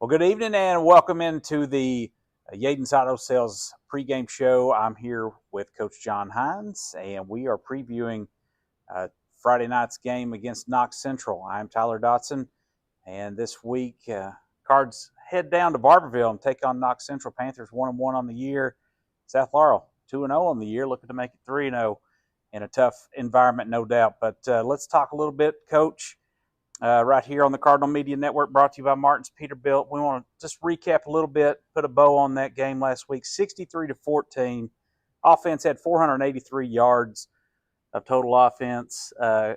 Well, good evening and welcome into the Yaden's Auto Sales pregame show. I'm here with Coach John Hines, and we are previewing Friday night's game against Knox Central. I'm Tyler Dotson, and this week, Cards head down to Barberville and take on Knox Central. Panthers 1-1 on the year. South Laurel 2-0 on the year, looking to make it 3-0 in a tough environment, no doubt. But let's talk a little bit, Coach. Right here on the Cardinal Media Network, brought to you by Martin's Peterbilt. We want to just recap a little bit, put a bow on that game last week, 63-14. Offense had 483 yards of total offense. I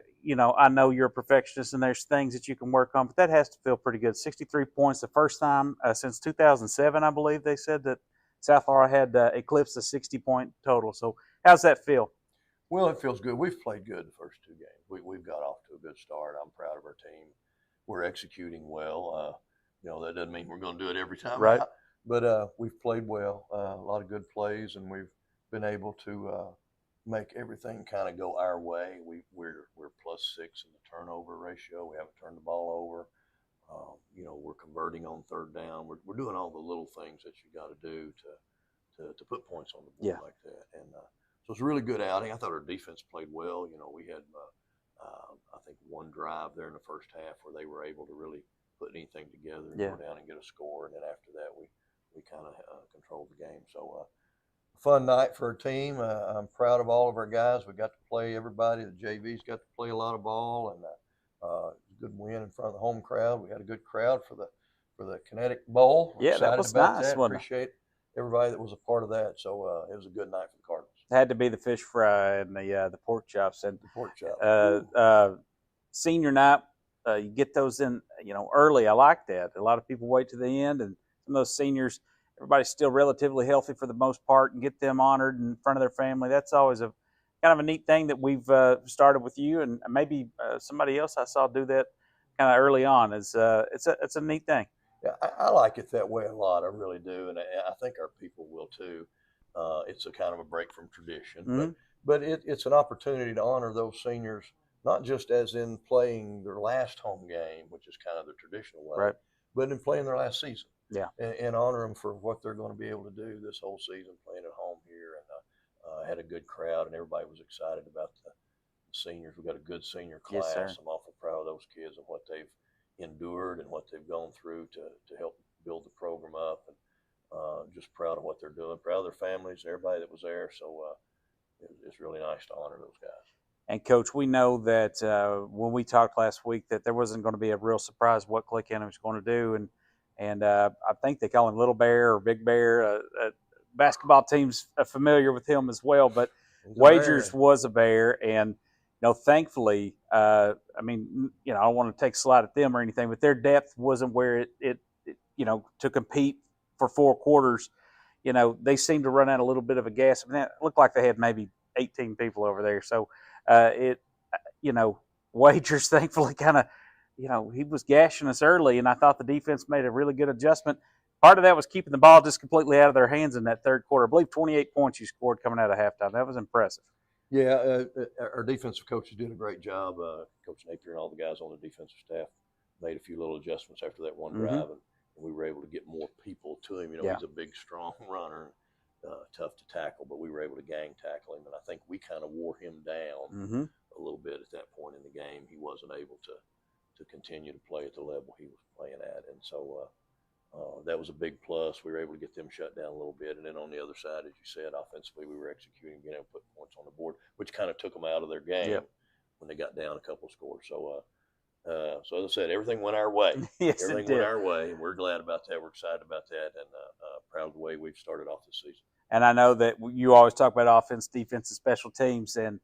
know you're a perfectionist and there's things that you can work on, but that has to feel pretty good. 63 points, the first time since 2007, I believe they said that South Laurel had eclipsed the 60-point total. So how's that feel? Well, it feels good. We've played good the first two games. We've got off to a good start. I'm proud of our team. We're executing well. That doesn't mean we're going to do it every time, right? But we've played well. A lot of good plays, and we've been able to make everything kind of go our way. We're +6 in the turnover ratio. We haven't turned the ball over. We're converting on third down. We're doing all the little things that you got to do to put points on the board like that. And so it's a really good outing. I thought our defense played well. We had, I think, one drive there in the first half where they were able to really put anything together and go down and get a score. And then after that, we kind of controlled the game. So a fun night for our team. I'm proud of all of our guys. We got to play everybody. The JVs got to play a lot of ball, and a good win in front of the home crowd. We had a good crowd for the Kinetic Bowl. We're that was about nice. That. Appreciate everybody that was a part of that. So it was a good night for the Cardinals. It had to be the fish fry and the pork chops. And the pork chop. Senior night, you get those in early. I like that. A lot of people wait to the end, and some of those seniors, everybody's still relatively healthy for the most part, and get them honored in front of their family. That's always a kind of a neat thing that we've started with you, and maybe somebody else I saw do that kind of early on. It's a neat thing. Yeah, I like it that way a lot. I really do, and I think our people will too. It's a kind of a break from tradition, but it's an opportunity to honor those seniors, not just as in playing their last home game, which is kind of the traditional way, but in playing their last season. Yeah, and honor them for what they're going to be able to do this whole season, playing at home here. And had a good crowd, and everybody was excited about the seniors. We've got a good senior class. Yes, sir. I'm awful proud of those kids and what they've endured and what they've gone through to help build the program up. And just proud of what they're doing, proud of their families, everybody that was there. So it's really nice to honor those guys. And, Coach, we know that when we talked last week that there wasn't going to be a real surprise what Clay County was going to do. And I think they call him Little Bear or Big Bear. Basketball team's familiar with him as well. But Wagers was a bear. And, thankfully, I don't want to take a slide at them or anything, but their depth wasn't where it to compete for 4 quarters. They seemed to run out a little bit of a gas. I mean, it looked like they had maybe 18 people over there. So Wagers thankfully kind of, he was gashing us early, and I thought the defense made a really good adjustment. Part of that was keeping the ball just completely out of their hands in that third quarter. I believe 28 points you scored coming out of halftime. That was impressive. Yeah, our defensive coaches did a great job. Coach Napier and all the guys on the defensive staff made a few little adjustments after that one drive, and we were able to get more people to him. He's a big, strong runner, tough to tackle, but we were able to gang tackle him, and I think we kind of wore him down a little bit at that point in the game. He wasn't able to continue to play at the level he was playing at, and so that was a big plus. We were able to get them shut down a little bit, and then on the other side, as you said, offensively, we were executing, being able to put points on the board, which kind of took them out of their game when they got down a couple of scores. So, so as I said, everything went our way. Yes, everything went our way, and we're glad about that. We're excited about that, and proud of the way we've started off this season. And I know that you always talk about offense, defense, and special teams, and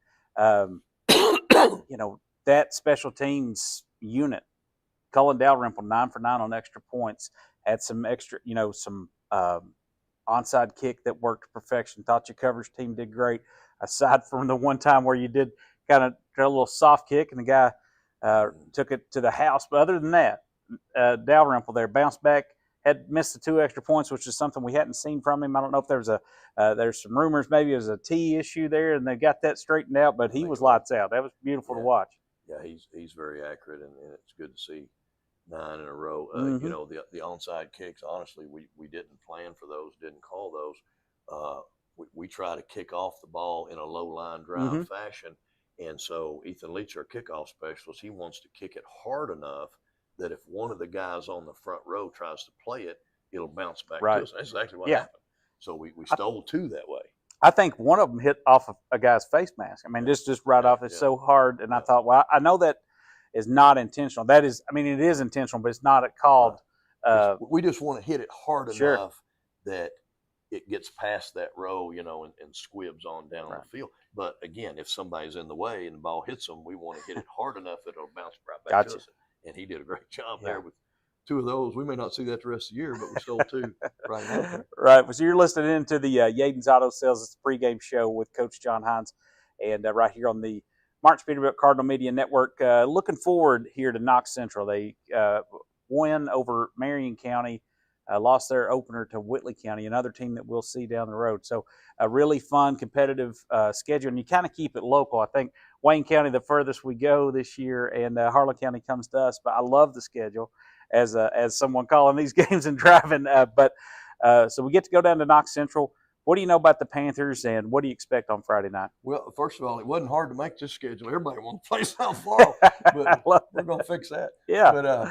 that special teams unit. Cullen Dalrymple 9 for 9 on extra points. Had some extra, some onside kick that worked to perfection. Thought your coverage team did great. Aside from the one time where you did kind of a little soft kick and the guy took it to the house. But other than that, Dalrymple there bounced back, had missed the 2 extra points, which is something we hadn't seen from him. I don't know if there's some rumors maybe it was a T issue there, and they got that straightened out, but he was lights out. That was beautiful to watch. Yeah, he's very accurate, and it's good to see 9 in a row. You know, the onside kicks, honestly, we didn't plan for those, didn't call those. We try to kick off the ball in a low line drive fashion. And so Ethan Leach, our kickoff specialist, he wants to kick it hard enough that if one of the guys on the front row tries to play it, it'll bounce back to us. That's exactly what happened. So we stole two that way. I think one of them hit off of a guy's face mask. I mean, just right off. It's so hard. And I thought, well, I know that is not intentional. That is, I mean, it is intentional, but it's not called. We just want to hit it hard enough that it gets past that row, you know, and squibs on down the field. But again, if somebody's in the way and the ball hits them, we want to hit it hard enough that it'll bounce right back to us. And he did a great job there with two of those. We may not see that the rest of the year, but we stole two right now. Right. So you're listening into the Yaden's Auto Sales. It's a pregame show with Coach John Hines, and right here on the Martin Peterbilt Cardinal Media Network. Looking forward here to Knox Central. They win over Marion County, lost their opener to Whitley County, another team that we'll see down the road. So a really fun, competitive schedule, and you kind of keep it local. I think Wayne County, the furthest we go this year, and Harlan County comes to us. But I love the schedule as someone calling these games and driving. So we get to go down to Knox Central. What do you know about the Panthers, and what do you expect on Friday night? Well, first of all, it wasn't hard to make this schedule. Everybody wants to play South Florida, but we're going to fix that. Yeah. But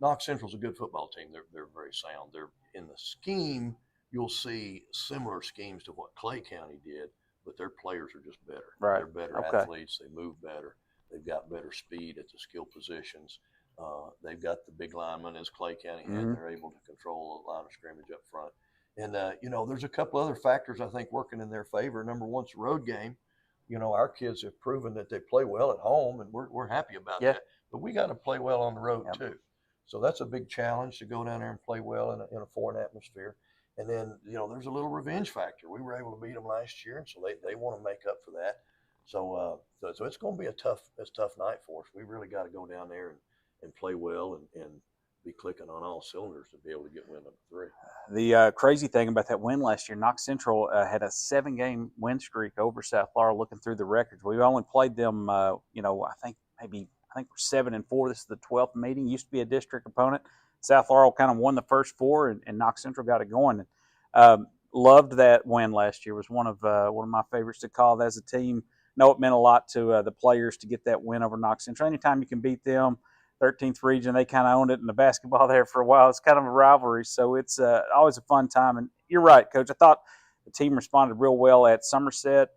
Knox Central's a good football team. They're very sound. They're in the scheme. You'll see similar schemes to what Clay County did, but their players are just better. Right. They're better athletes. They move better. They've got better speed at the skill positions. They've got the big linemen as Clay County had. They're able to control the line of scrimmage up front. And, you know, there's a couple other factors, I think, working in their favor. Number one, it's a road game. You know, our kids have proven that they play well at home, and we're happy about that. But we got to play well on the road, too. So that's a big challenge to go down there and play well in a foreign atmosphere. And then, you know, there's a little revenge factor. We were able to beat them last year, and so they want to make up for that. So it's going to be a tough night for us. We really got to go down there and play well and be clicking on all cylinders to be able to get win number 3. The crazy thing about that win last year, Knox Central had a 7-game win streak over South Florida. Looking through the records, we've only played them. You know, I think we're 7-4. This is the 12th meeting. Used to be a district opponent. South Florida kind of won the first 4, and Knox Central got it going. Loved that win last year. Was one of my favorites to call as a team. Know it meant a lot to the players to get that win over Knox Central. Anytime you can beat them. 13th region, they kind of owned it in the basketball there for a while. It's kind of a rivalry, so it's always a fun time. And you're right, Coach. I thought the team responded real well at Somerset,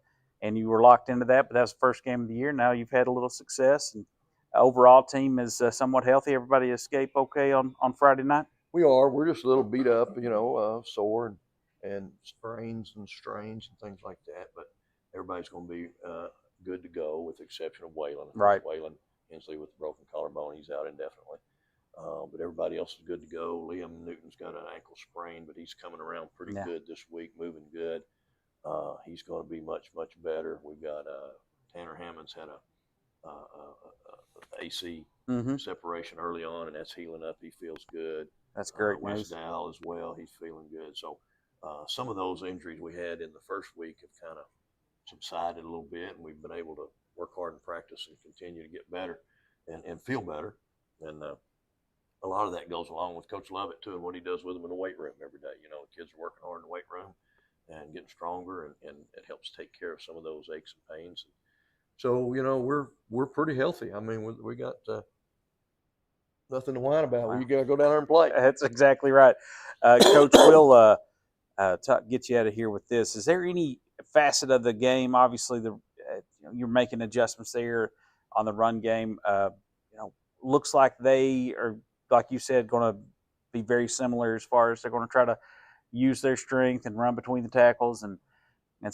and you were locked into that, but that was the first game of the year. Now you've had a little success, and overall team is somewhat healthy. Everybody escaped okay on Friday night? We are. We're just a little beat up, you know, sore and sprains and strains and things like that, but everybody's going to be good to go with the exception of Waylon. Right. Waylon Hensley with the broken collarbone, he's out indefinitely. But everybody else is good to go. Liam Newton's got an ankle sprain, but he's coming around pretty good this week, moving good. He's going to be much, much better. We've got Tanner Hammonds had a AC separation early on, and that's healing up. He feels good. That's great news. West Dow as well. He's feeling good. So some of those injuries we had in the first week have kind of subsided a little bit, and we've been able to work hard in practice and continue to get better and feel better. And a lot of that goes along with Coach Lovett, too, and what he does with them in the weight room every day. You know, the kids are working hard in the weight room and getting stronger, and it helps take care of some of those aches and pains. So, you know, we're pretty healthy. I mean, we got nothing to whine about. Wow. We got to go down there and play. That's exactly right. Coach, we'll get you out of here with this. Is there any facet of the game? Obviously, you're making adjustments there on the run game. You know, looks like they are, like you said, going to be very similar as far as they're going to try to use their strength and run between the tackles. And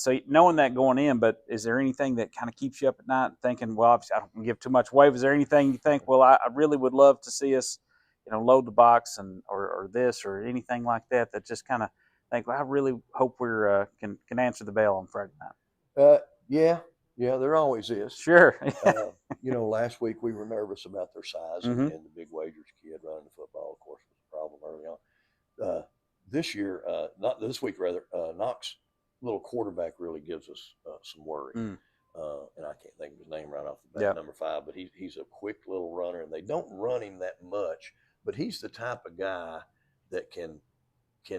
so knowing that going in, but is there anything that kind of keeps you up at night thinking, well, obviously I don't want to give too much away. Is there anything you think, well, I really would love to see us, you know, load the box or this or anything like that just kind of think, well, I really hope we're can answer the bell on Friday night? Yeah, there always is. Sure. You know, last week we were nervous about their size, and the big wagers kid running the football, of course, was a problem early on. This year, not this week, rather, Knox, little quarterback, really gives us some worry. And I can't think of his name right off the bat, number 5, but he's a quick little runner, and they don't run him that much, but he's the type of guy that can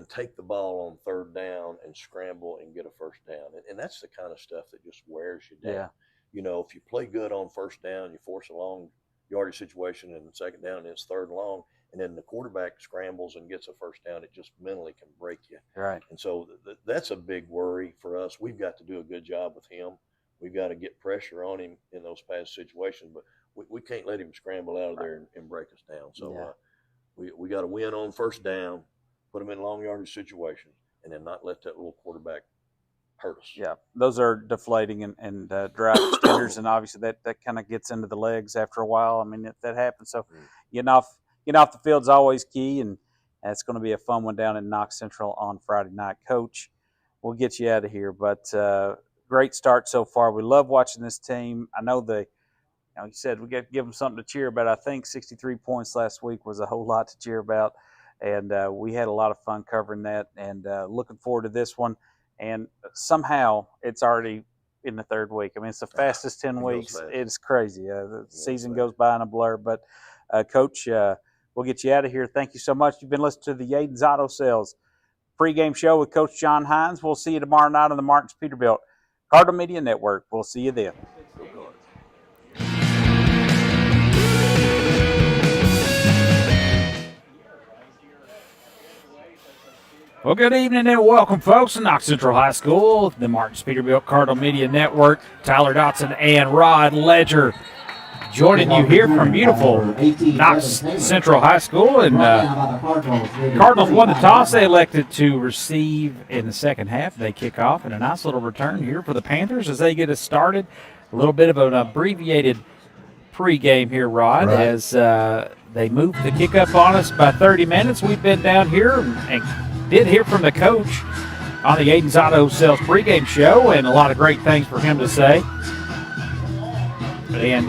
take the ball on third down and scramble and get a first down. And that's the kind of stuff that just wears you down. Yeah. If you play good on first down, you force a long yardage situation, and second down, and it's third and long, and then the quarterback scrambles and gets a first down, it just mentally can break you. Right. And so that's a big worry for us. We've got to do a good job with him. We've got to get pressure on him in those pass situations, but we can't let him scramble out of there and break us down. So we got to win on first down, put them in long yardage situations, and then not let that little quarterback hurt us. Yeah, those are deflating and drive extenders, and obviously that kind of gets into the legs after a while. I mean, that happens. So getting off the field is always key, and it's going to be a fun one down in Knox Central on Friday night. Coach, we'll get you out of here, but great start so far. We love watching this team. I know you said we got to give them something to cheer about. I think 63 points last week was a whole lot to cheer about, and we had a lot of fun covering that, and looking forward to this one. And somehow it's already in the third week. I mean, it's the fastest 10 weeks. It's crazy. The season goes by in a blur. But, Coach, we'll get you out of here. Thank you so much. You've been listening to the Yaden's Auto Sales pregame show with Coach John Hines. We'll see you tomorrow night on the Martins Peterbilt Cardinal Media Network. We'll see you then. Well, good evening and welcome, folks, to Knox Central High School, the Martins Peterbilt Cardinal Media Network. Tyler Dotson and Rod Ledger joining you here from beautiful Knox Central High School. And Cardinals won the toss. They elected to receive in the second half. They kick off, and a nice little return here for the Panthers as they get us started. A little bit of an abbreviated pregame here, Rod, as they moved the kick up on us by 30 minutes. We've been down here and did hear from the coach on the Yaden's Auto Sales pregame show, and a lot of great things for him to say. And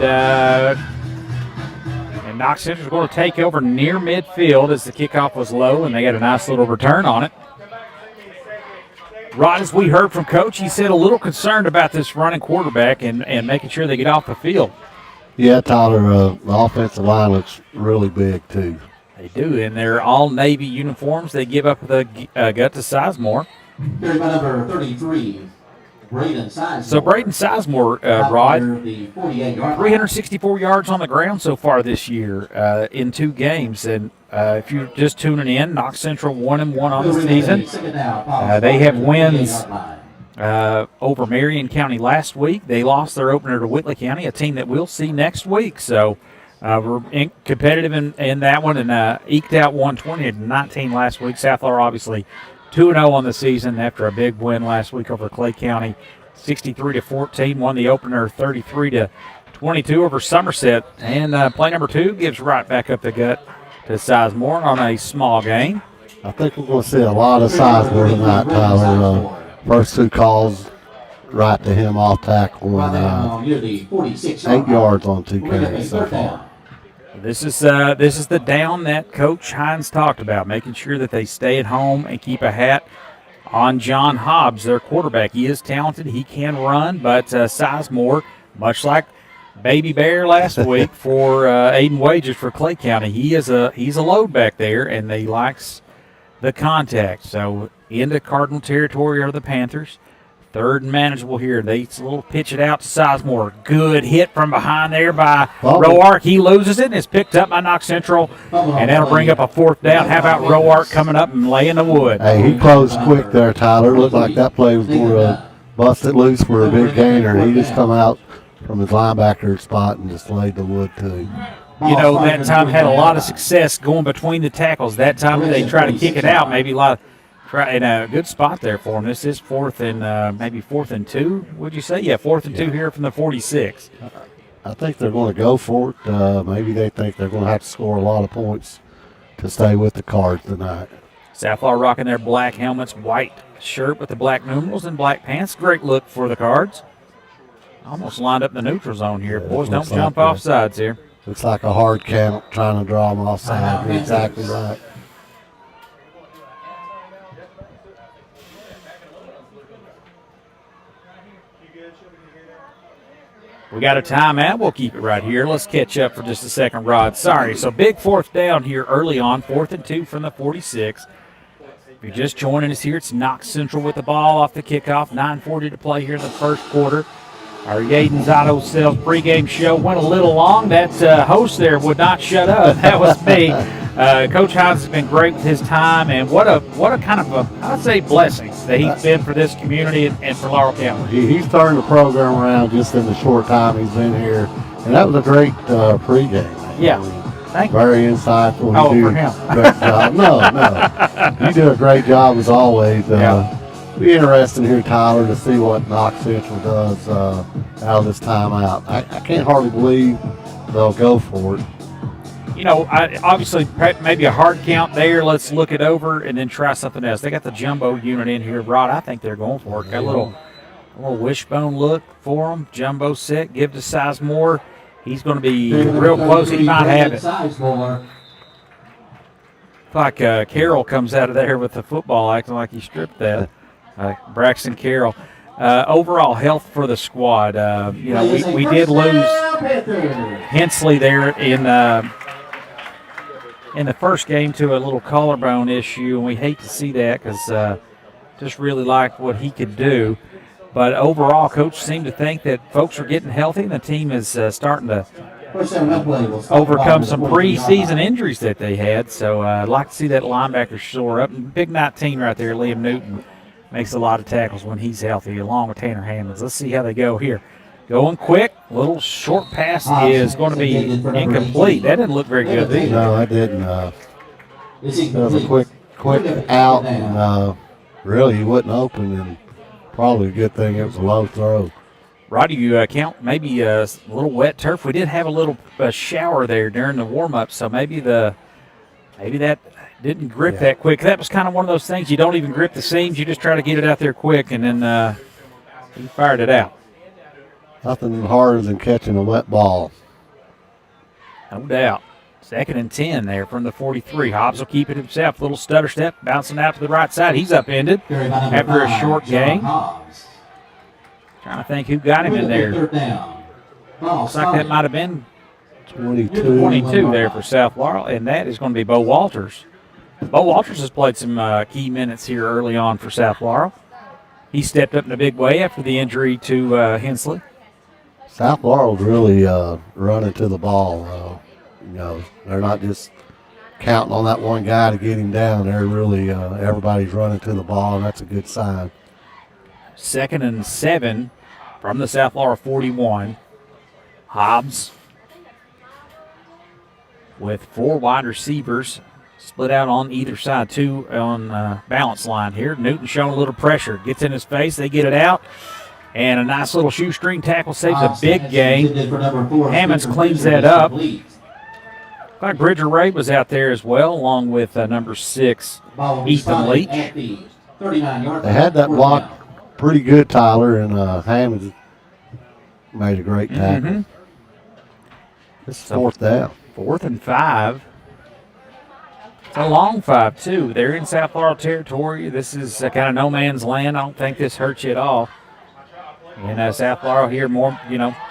Knox Central is going to take over near midfield as the kickoff was low, and they got a nice little return on it. Rod, as we heard from Coach, he said a little concerned about this running quarterback and making sure they get off the field. Yeah, Tyler, the offensive line looks really big, too. They do, and they're all Navy uniforms. They give up the gut to Sizemore. Carried by number 33, Braden Sizemore. So Braden Sizemore, Rod, 364 yards on the ground so far this year in 2 games. And if you're just tuning in, Knox Central 1-1 on the season. They have wins over Marion County last week. They lost their opener to Whitley County, a team that we'll see next week. So we're competitive in that one, and eked out 120-19 last week. South Florida obviously 2-0 on the season after a big win last week over Clay County, 63-14. Won the opener 33-22 over Somerset. And play number 2 gives right back up the gut to Sizemore on a small gain. I think we're going to see a lot of Sizemore tonight, Tyler. First 2 calls right to him off tackle, and 8 yards on 2 carries so far. This is the down that Coach Hines talked about, making sure that they stay at home and keep a hat on John Hobbs, their quarterback. He is talented. He can run, but Sizemore, much like Baby Bear last week for Aiden Wages for Clay County, he's a load back there, and he likes the contact. So into Cardinal territory are the Panthers. 3rd and manageable here. They little pitch it out to Sizemore. Good hit from behind there by Roark. He loses it and is picked up by Knox Central, and that'll bring up a 4th down. How about Roark coming up and laying the wood? Hey, he closed quick there, Tyler. Looked like that play was going to bust it loose for a big gainer. He just come out from his linebacker spot and just laid the wood to him. You know, that time had a lot of success going between the tackles. That time they try to kick it out, maybe a lot of in a good spot there for him. This is 4th and maybe 4th and 2, would you say? Yeah, 4th and 2 here from the 46. I think they're going to go for it. Maybe they think they're going to have to score a lot of points to stay with the Cards tonight. South Florida rocking their black helmets, white shirt with the black numerals and black pants. Great look for the Cards. Almost lined up in the neutral zone here. Yeah, boys, don't jump off sides here. Looks like a hard count trying to draw them off side. You're exactly right. We got a timeout. We'll keep it right here. Let's catch up for just a second, Rod. Sorry. So big fourth down here early on, 4th and 2 from the 46. If you're just joining us here, it's Knox Central with the ball off the kickoff. 9:40 to play here in the first quarter. Our Yaden's Auto Sales pregame show went a little long. That host there would not shut up. That was me. Coach Hines has been great with his time, and what a kind of a, I'd say, blessing that he's been for this community and for Laurel County. He's turned the program around just in the short time he's been here, and that was a great pregame. Yeah, thank you. Very insightful. Oh, for him. Great job. No. You do a great job as always. Be interesting here, Tyler, to see what Knox Central does out of this timeout. I can't hardly believe they'll go for it. You know, obviously maybe a hard count there. Let's look it over and then try something else. They got the jumbo unit in here, Rod. I think they're going for it. Got a little wishbone look for them. Jumbo set. Give to Sizemore. He's going to be real close. He might have it. Like Carroll comes out of there with the football, acting like he stripped that. Braxton Carroll. Overall health for the squad. We did lose Hensley there in the first game to a little collarbone issue, and we hate to see that because just really liked what he could do. But overall, Coach seemed to think that folks are getting healthy, and the team is starting to overcome some preseason injuries that they had. So I'd like to see that linebacker shore up. And big 19 right there, Liam Newton. Makes a lot of tackles when he's healthy, along with Tanner Hammonds. Let's see how they go here. Going quick. Little short pass is going to be incomplete. That didn't look very good either. No, that didn't. That was a quick out, and really he wasn't open, and probably a good thing it was a low throw. Roddy, you count maybe a little wet turf. We did have a little shower there during the warm-up, so maybe that didn't grip that quick. That was kind of one of those things. You don't even grip the seams. You just try to get it out there quick, and then he fired it out. Nothing harder than catching a wet ball. No doubt. 2nd and 10 there from the 43. Hobbs will keep it himself. Little stutter step, bouncing out to the right side. He's upended after a short gain. Trying to think who got him in there. Looks like that might have been 22 there for South Laurel, and that is going to be Bo Walters. Bo Walters has played some key minutes here early on for South Laurel. He stepped up in a big way after the injury to Hensley. South Laurel's really running to the ball. They're not just counting on that one guy to get him down. They're really everybody's running to the ball, and that's a good sign. 2nd and 7 from the South Laurel 41. Hobbs with 4 wide receivers split out on either side, 2 on balance line here. Newton showing a little pressure. Gets in his face. They get it out. And a nice little shoestring tackle saves a big gain. Hammonds cleans that up. Like Bridger Ray was out there as well, along with number 6, Ethan Leach. They had that block pretty good, Tyler, and Hammonds made a great tackle. Mm-hmm. This is 4th down. 4th and 5. It's a long 5, too. They're in South Laurel territory. This is kind of no man's land. I don't think this hurts you at all. And South Laurel here more,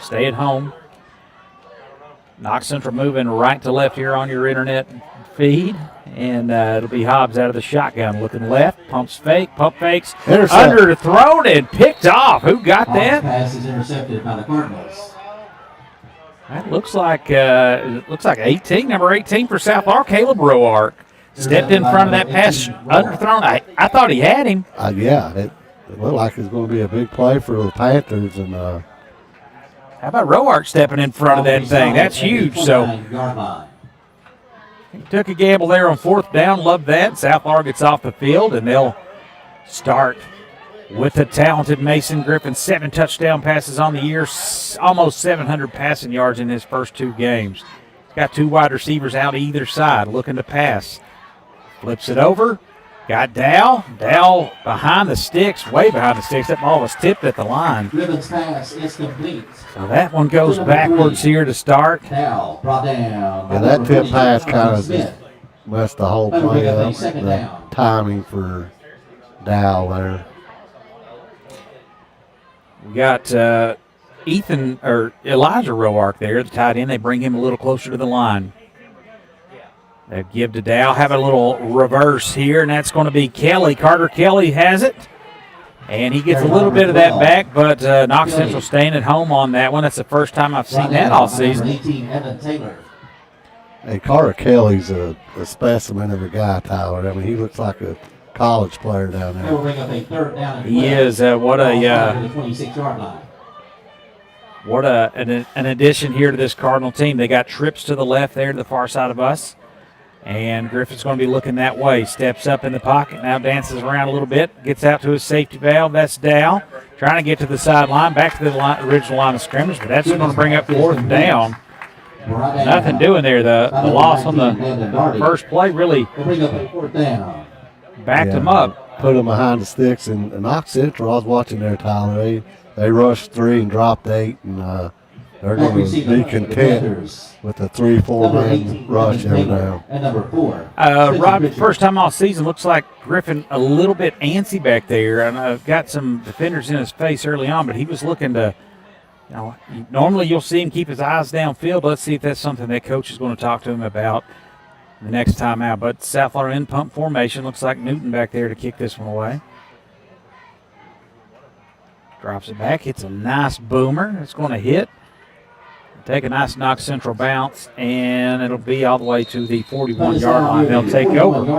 stay at home. Knox Central moving right to left here on your internet feed. And it'll be Hobbs out of the shotgun looking left. Pump fakes. Underthrown and picked off. Who got that? Pass is intercepted by the Cardinals. That looks like 18, number 18 for South Laurel, Caleb Roark. Stepped in front of that pass, underthrown. I thought he had him. It looked like it's going to be a big play for the Panthers. And how about Roark stepping in front of that thing? That's huge. So he took a gamble there on 4th down. Love that. South Laurel gets off the field, and they'll start with the talented Mason Griffin. 7 touchdown passes on the year, almost 700 passing yards in his first 2 games. He's got 2 wide receivers out either side looking to pass. Flips it over. Got Dow. Dow behind the sticks, way behind the sticks. That ball was tipped at the line. Griffins pass is complete. So that one goes backwards here to start. Dow brought down. Yeah, that tip pass kind of just messed the whole play up. The timing for Dow there. We got Elijah Roark there, the tight end. They bring him a little closer to the line. They give to Dow, have a little reverse here, and that's going to be Kelly. Carter Kelly has it, and he gets a little bit of that back, but Knox Central staying at home on that one. That's the first time I've seen that all season. Hey, Carter Kelly's a specimen of a guy, Tyler. I mean, he looks like a college player down there. He is. What an addition here to this Cardinal team. They got trips to the left there to the far side of us. And Griffin's going to be looking that way. Steps up in the pocket, now dances around a little bit, gets out to his safety valve. That's Dow trying to get to the sideline, back to the original line of scrimmage, but that's going to bring up 4th down. Nothing doing there. The loss on the first play really backed him up. Put him behind the sticks. And Knox Central, I was watching there, Tyler. They rushed 3 and dropped 8, and they're going to be content with a 3-4 man rush every down. Rob, first time all season, looks like Griffin a little bit antsy back there, and got some defenders in his face early on, but he was looking to, normally you'll see him keep his eyes downfield. Let's see if that's something that coach is going to talk to him about the next time out. But South Florida in pump formation. Looks like Newton back there to kick this one away. Drops it back, hits a nice boomer. It's going to hit. Take a nice Knox Central bounce, and it'll be all the way to the 41-yard line. They'll take over.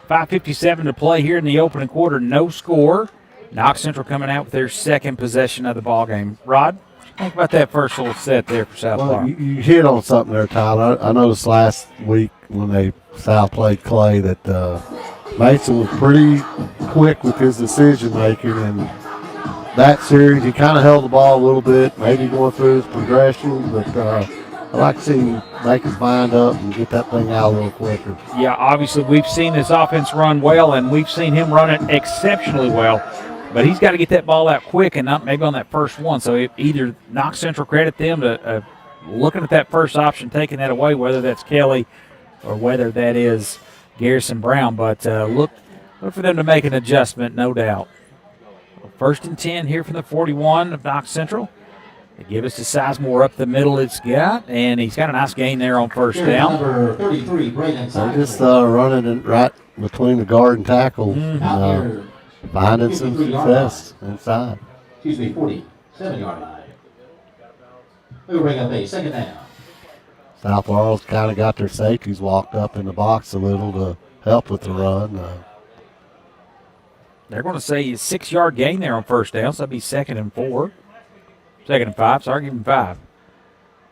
5:57 to play here in the opening quarter. No score. Knox Central coming out with their second possession of the ball game. Rod, what do you think about that first little set there for South Florida? You hit on something there, Tyler. I noticed last week when South played Clay that Mason was pretty quick with his decision-making, and that series, he kind of held the ball a little bit, maybe going through his progression, but I like to see him make his mind up and get that thing out a little quicker. Yeah, obviously we've seen this offense run well, and we've seen him run it exceptionally well, but he's got to get that ball out quick and not maybe on that first one. So either Knox Central credit them to looking at that first option, taking that away, whether that's Kelly or whether that is Garrison Brown. But look for them to make an adjustment, no doubt. 1st and 10 here from the 41 of Knox Central. They give us to Sizemore up the middle it's got, and he's got a nice gain there on 1st down. Number 33, Braden They're just running right between the guard and tackle, finding some success inside. 47-yard line. We'll bring up a 2nd down. South Florida's kind of got their safeties walked up in the box a little to help with the run. They're going to say a 6-yard gain there on 1st down, so that'd be 2nd and 4. 2nd and 5, sorry, give him 5.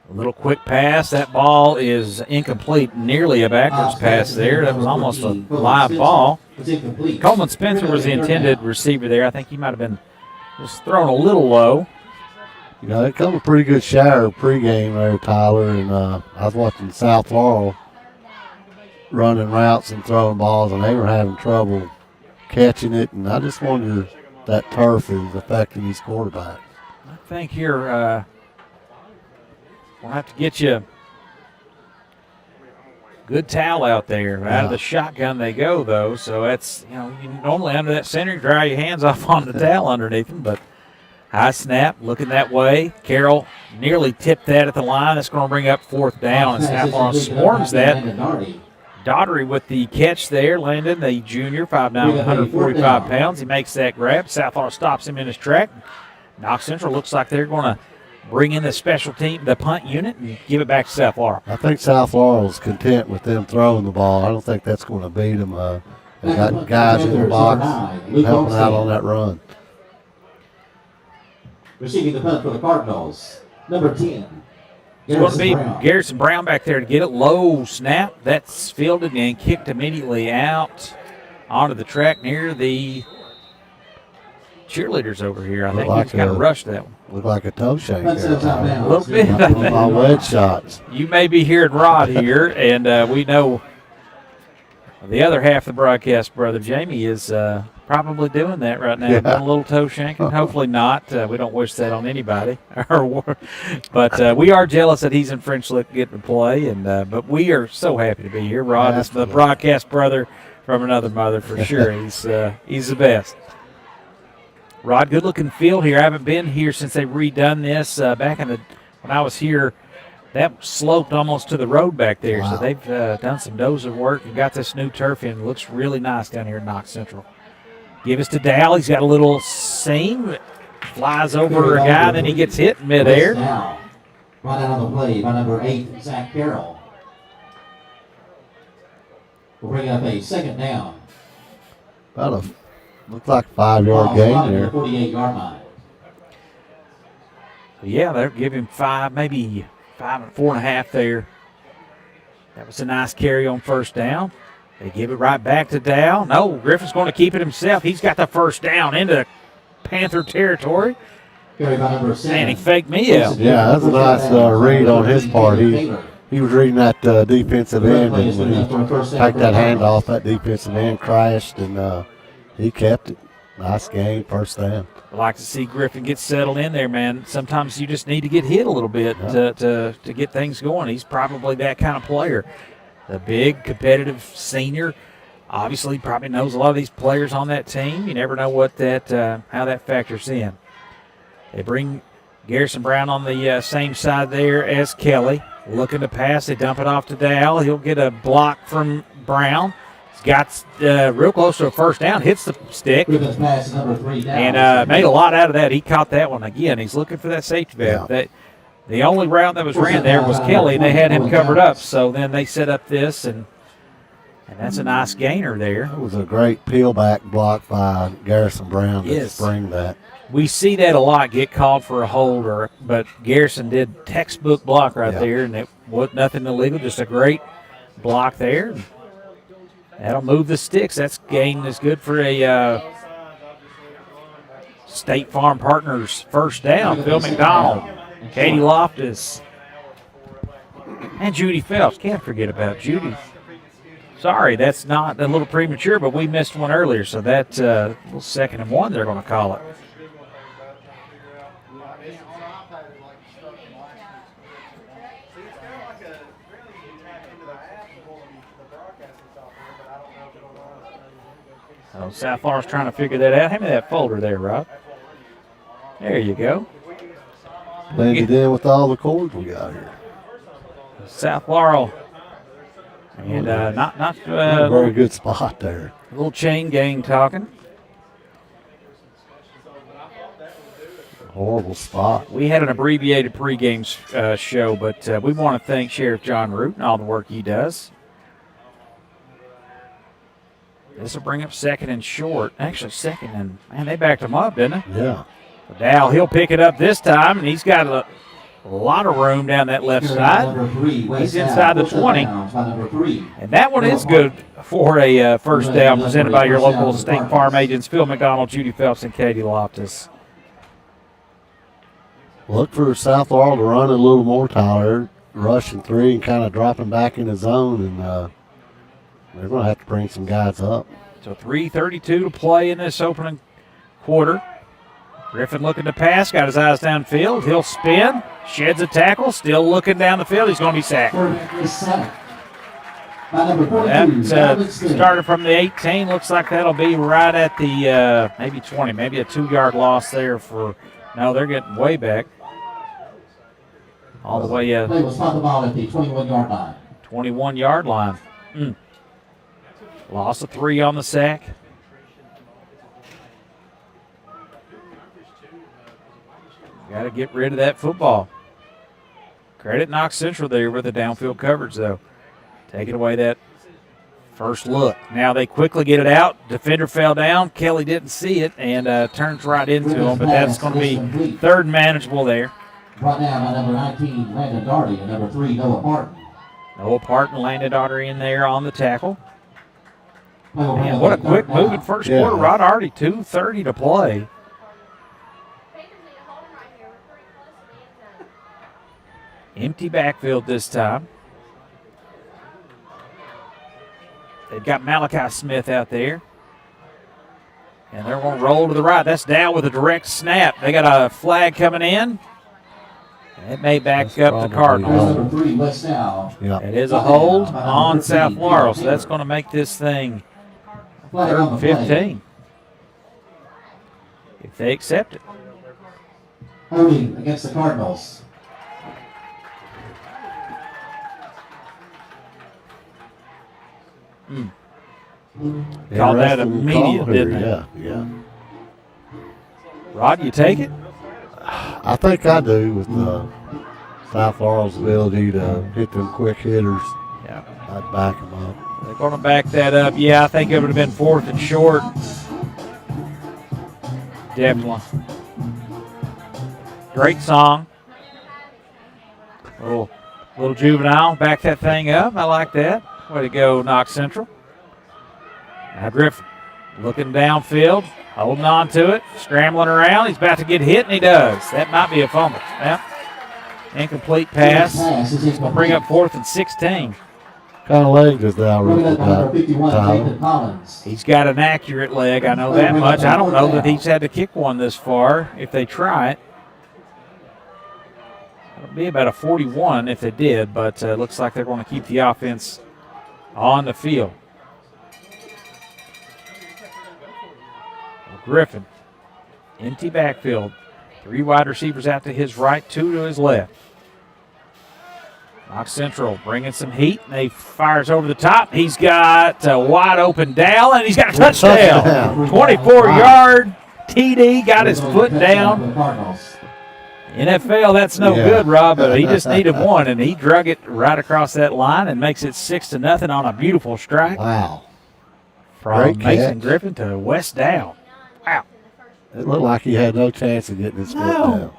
A little quick pass. That ball is incomplete. Nearly a backwards pass there. That was almost a live ball. Coleman Spencer was the intended receiver there. I think he might have been just thrown a little low. It come a pretty good shower pregame there, Tyler, and I was watching South Florida running routes and throwing balls, and they were having trouble catching it, and I just wonder if that turf is affecting these quarterbacks. I think here we'll have to get you a good towel out there. Yeah. Out of the shotgun they go, though, so that's, you normally under that center, you dry your hands off on the towel underneath them, but high snap, looking that way. Carroll nearly tipped that at the line. That's going to bring up 4th down, and South Florida swarms that. Daughtery with the catch there. Landon, the junior, 5'9", 145 pounds. He makes that grab. South Florida stops him in his track. Knox Central looks like they're going to bring in the special team, the punt unit, and give it back to South Florida. I think South Florida's content with them throwing the ball. I don't think that's going to beat them. They got guys in the box helping out on that run. Receiving the punt for the Cardinals, number 10. It's going to be Garrison Brown back there to get it. Low snap. That's fielded and kicked immediately out onto the track near the cheerleaders over here. I think he's kind of rushed that one. Looked like a toe shake. A little bit. My wedge shots. You may be hearing Rod here, and we know the other half of the broadcast, Brother Jamie, is probably doing that right now. Yeah. Doing a little toe shanking. Hopefully not. We don't wish that on anybody. But we are jealous that he's in French Lick getting to play. But we are so happy to be here. Rod is the broadcast brother from another mother for sure. He's the best. Rod, good-looking field here. I haven't been here since they redone this. Back when I was here, that sloped almost to the road back there. Wow. So they've done some dozer work and got this new turf in. It looks really nice down here in Knox Central. Give us to Dow. He's got a little seam. Flies over a guy, then he gets hit in midair. Now, run out on the play by number 8, Zach Carroll. We'll bring up a second down. Looks like a 5-yard gain there. 48-yard line. Yeah, they'll give him 5, maybe 5 and 4.5 there. That was a nice carry on first down. They give it right back to Dow. No, Griffin's going to keep it himself. He's got the first down into Panther territory. Carry by number 7. And he faked me out. Yeah, that's a nice read on his part. He was reading that defensive end, and when he took that handoff, that defensive end crashed, and he kept it. Nice game, first down. I like to see Griffin get settled in there, man. Sometimes you just need to get hit a little bit to get things going. He's probably that kind of player. The big, competitive senior. Obviously, probably knows a lot of these players on that team. You never know what how that factors in. They bring Garrison Brown on the same side there as Kelly. Looking to pass, they dump it off to Dow. He'll get a block from Brown. He's got real close to a first down, hits the stick, Pass number 3 down. and made a lot out of that. He caught that one again. He's looking for that safety valve. Yeah. The only route that was ran there was Kelly, and they had him covered up. So then they set up this, and that's a nice gainer there. It was a great peel-back block by Garrison Brown to Yes. spring that. We see that a lot, get called for a holder, but Garrison did textbook block right Yeah. there, and it was nothing illegal, just a great block there. That'll move the sticks. That's gain is good for a State Farm Partners first down. Phil McDonald, Katie Loftus, and Judy Phelps. Can't forget about Judy. Sorry, that's not a little premature, but we missed one earlier, so that little 2nd and 1 they're going to call it. So South Florida's trying to figure that out. Hand me that folder there, Rob. There you go. Blended in with all the cords we got here. South Laurel. And not A very good spot there. a little chain gang talking. Horrible spot. We had an abbreviated pregame show, but we want to thank Sheriff John Root and all the work he does. This will bring up 2nd and short. Actually, 2nd and, man, they backed him up, didn't they? Yeah. Dow, he'll pick it up this time, and he's got a lot of room down that left side. He's inside the 20. And that one is good for a first down presented by your local State Farm agents, Phil McDonald, Judy Phelps, and Katie Loftus. Look for South Laurel to run a little more, Tyler. Rushing 3 and kind of dropping back in the zone, and they're going to have to bring some guys up. So 3:32 to play in this opening quarter. Griffin looking to pass, got his eyes downfield. He'll spin, sheds a tackle, still looking down the field. He's going to be sacked. That started from the 18. Looks like that'll be right at the maybe 20, maybe a 2-yard loss there for. No, they're getting way back. All the way They will spot the ball at the 21-yard line. 21-yard line. Loss of 3 on the sack. Got to get rid of that football. Credit Knox Central there with the downfield coverage, though. Taking away that first look. Now they quickly get it out. Defender fell down. Kelly didn't see it and turns right into him, but that's going to be 3rd and manageable there. Brought down by number 19, Landon Darty, and number 3, Noah Martin. Noah Parton landed Artery in there on the tackle. Man, what a quick moving first quarter. Rod Artie, 2:30 to play. Empty backfield this time. They've got Malachi Smith out there. And they're going to roll to the right. That's Dow with a direct snap. They got a flag coming in. It may back up the Cardinals. Number 3, West Dow. Yeah. It is a hold on South Laurel, so that's going to make this thing 3rd and 15. if they accept it. Holding against the Cardinals. Called that immediate, didn't they? Yeah. Rod, you take it? I think I do with South Laurel's ability to hit them quick hitters. Yeah. I'd back them up. They're going to back that up. Yeah, I think it would have been 4th and short. Definitely. Great song. Little juvenile. Back that thing up. I like that. Way to go, Knox Central. Now Griffin looking downfield, holding on to it, scrambling around. He's about to get hit, and he does. That might be a fumble. Yep. Incomplete pass. Will bring up 4th and 16. What kind of leg does that rookie got, Tyler? He's got an accurate leg. I know that much. I don't know that he's had to kick one this far if they try it. It'll be about a 41 if they did, but looks like they're going to keep the offense on the field. Griffin, empty backfield. 3 wide receivers out to his right, 2 to his left. Knox Central bringing some heat, and he fires over the top. He's got a wide open Dal, and he's got a touchdown. 24-yard TD, got his foot down. NFL, that's no good, Rob, but he just needed one, and he drug it right across that line and makes it 6-0 on a beautiful strike. Wow. From Mason Griffin to Wes Dow. Wow. It looked like he had no chance of getting his foot down.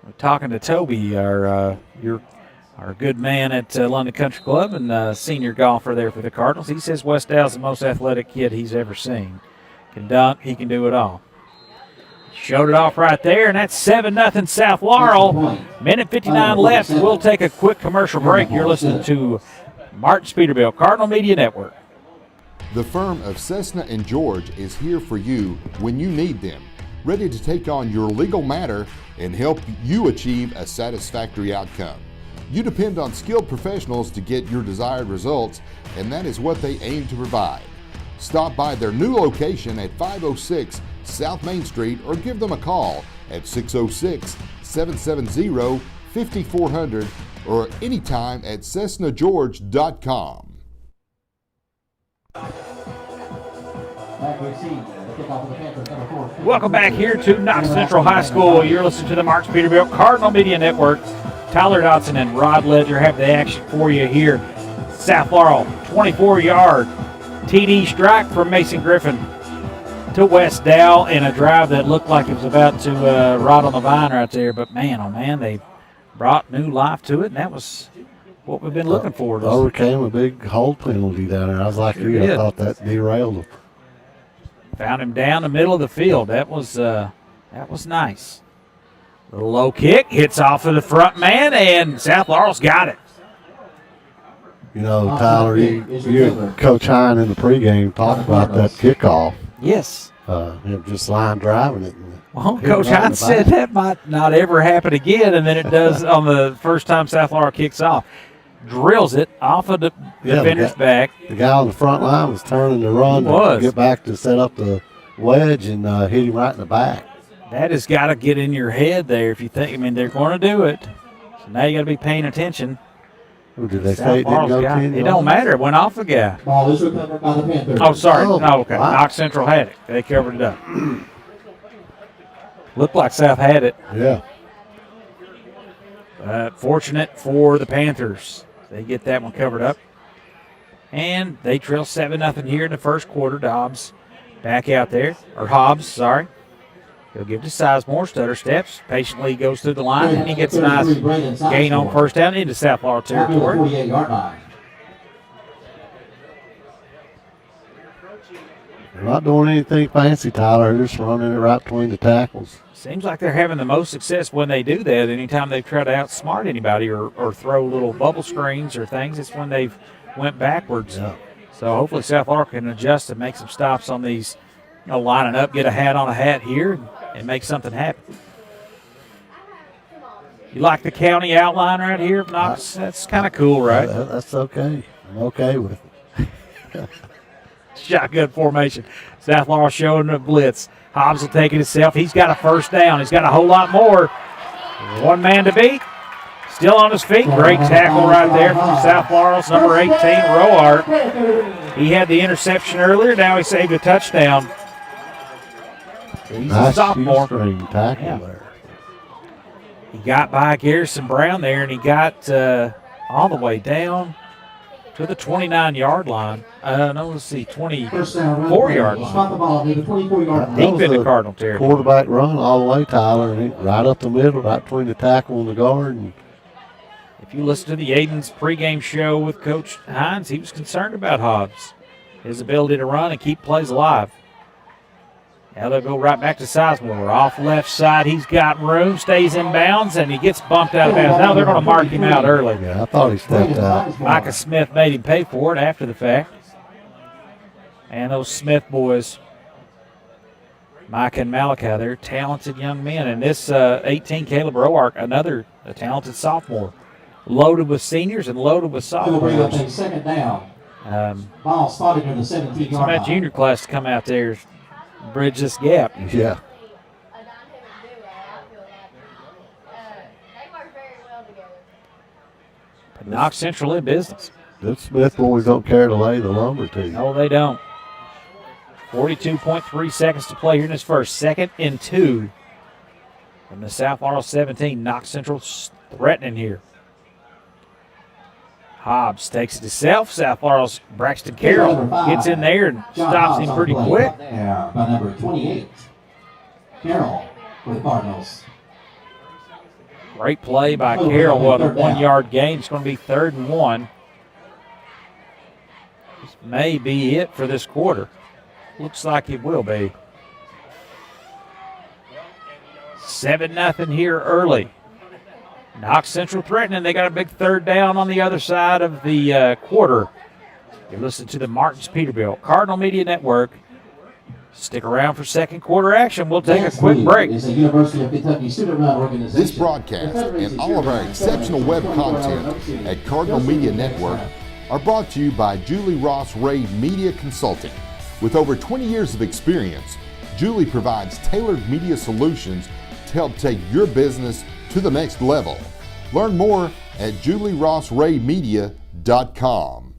We're talking to Toby, our good man at London Country Club and senior golfer there for the Cardinals. He says Wes Dow's the most athletic kid he's ever seen. Can dunk, he can do it all. Showed it off right there, and that's 7-0 South Laurel. Minute 59 left. We'll take a quick commercial break. You're listening to Martin Peterbilt, Cardinal Media Network. The firm of Cessna & George is here for you when you need them, ready to take on your legal matter and help you achieve a satisfactory outcome. You depend on skilled professionals to get your desired results, and that is what they aim to provide. Stop by their new location at 506 South Main Street or give them a call at 606-770-5400 or anytime at CessnaGeorge.com. Welcome back here to Knox Central High School. You're listening to the Marks Peterbilt Cardinal Media Network. Tyler Dotson and Rod Ledger have the action for you here. South Laurel, 24-yard TD strike from Mason Griffin to Wes Dow in a drive that looked like it was about to rot on the vine right there. But man, oh man, they brought new life to it, and that was what we've been looking for. Overcame a big hold penalty down there. I was like you. I thought that derailed them. Found him down the middle of the field. That was nice. Little low kick, hits off of the front man, and South Laurel's got it. You know, Tyler, you and Coach Hine in the pregame talked about that kickoff. Yes. Him just line driving it. Well, Coach Hine said that might not ever happen again, and then it does on the first time South Laurel kicks off. Drills it off of the defender's back. The guy on the front line was turning to run to get back to set up the wedge and hit him right in the back. That has got to get in your head there if you think, I mean, they're going to do it. So now you got to be paying attention. Or did they say it didn't go 10 It don't matter. It went off the guy. Ball is recovered by the Panthers. Oh, sorry. Oh, no, okay. wow. Knox Central had it. They covered it up. Looked like South had it. Yeah. Fortunate for the Panthers. They get that one covered up. And they trail 7-0 here in the first quarter. Dobbs back out there. Or Hobbs, sorry. He'll give to Sizemore. Stutter steps. Patiently goes through the line. And he gets a nice gain on first down into South Laurel territory. 48-yard line. They're not doing anything fancy, Tyler. They're just running it right between the tackles. Seems like they're having the most success when they do that. Anytime they've tried to outsmart anybody or throw little bubble screens or things, it's when they've went backwards. Yeah. So hopefully South Laurel can adjust and make some stops on these, lining up, get a hat on a hat here, and make something happen. You like the county outline right here, Knox? That's kind of cool, right? That's okay. I'm okay with it. Shotgun formation. South Laurel showing the blitz. Hobbs will take it himself. He's got a first down. He's got a whole lot more. One man to beat. Still on his feet. Great tackle right there from South Laurel's number 18, Roart. He had the interception earlier. Now he saved a touchdown. He's nice a sophomore. Tackle there. He got by Garrison Brown there, and he got all the way down to the 29-yard line. No, let's see, 24-yard line. Deep into Cardinal territory. Quarterback run all the way, Tyler, and right up the middle, right between the tackle and the guard. And if you listen to the Aiden's pregame show with Coach Hines, he was concerned about Hobbs, his ability to run and keep plays alive. Now they'll go right back to Sizemore. Off left side, he's got room, stays in bounds, and he gets bumped out of bounds. Now they're going to mark him out early. Yeah, I thought he stepped out. Micah Smith made him pay for it after the fact. And those Smith boys, Micah and Malachi, they're talented young men. And this 18, Caleb Roark, another talented sophomore, loaded with seniors and loaded with sophomores. Second down. Ball started in the 17-yard line. Some of that junior class to come out there, bridge this gap. Yeah. But Knox Central in business. The Smith boys don't care to lay the lumber to you. No, they don't. 42.3 seconds to play here in this first. 2nd and 2 from the South Laurel 17. Knox Central threatening here. Hobbs takes it to himself. South Laurel's Braxton Carroll gets in there and stops him pretty quick. There by number 28, Carroll for the Cardinals. Great play by Carroll. What a 1-yard gain. It's going to be 3rd and 1. This may be it for this quarter. Looks like it will be. 7-0 here early. Knox Central threatening. They got a big 3rd down on the other side of the quarter. You're listening to the Martins Peterbilt Cardinal Media Network. Stick around for 2nd quarter action. We'll take a quick break. Is a University of Kentucky student-run organization. This broadcast and all of our exceptional web content at Cardinal Media Network are brought to you by Julie Ross Ray Media Consulting. With over 20 years of experience, Julie provides tailored media solutions to help take your business to the next level. Learn more at julierossraymedia.com.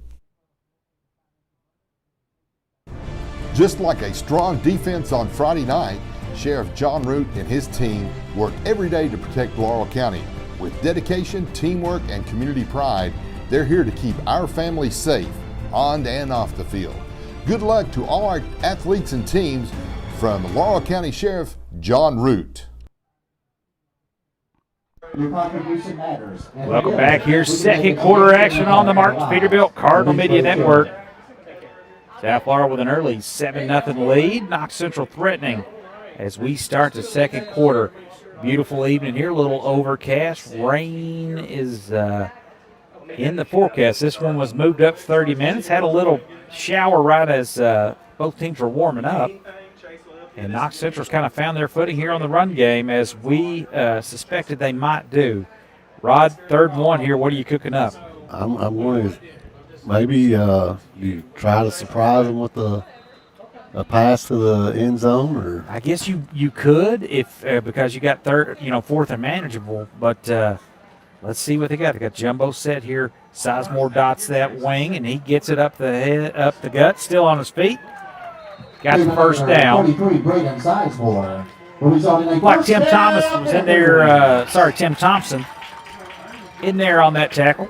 Just like a strong defense on Friday night, Sheriff John Root and his team work every day to protect Laurel County. With dedication, teamwork, and community pride, they're here to keep our family safe on and off the field. Good luck to all our athletes and teams from Laurel County Sheriff John Root. Your contribution matters. Welcome back here. 2nd quarter action on the Martins Peterbilt Cardinal Media Network. South Laurel with an early 7-0 lead. Knox Central threatening as we start the 2nd quarter. Beautiful evening here. A little overcast. Rain is in the forecast. This one was moved up 30 minutes. Had a little shower right as both teams were warming up. And Knox Central's kind of found their footing here on the run game as we suspected they might do. Rod, 3rd and 1 here. What are you cooking up? I'm going to maybe you try to surprise them with a pass to the end zone, or I guess you could if because you got 4th and manageable. But let's see what they got. They got jumbo set here. Sizemore dots that wing, and he gets it up the head, up the gut, still on his feet. Got the first down. Like Tim Thomas was in there. Tim Thompson in there on that tackle.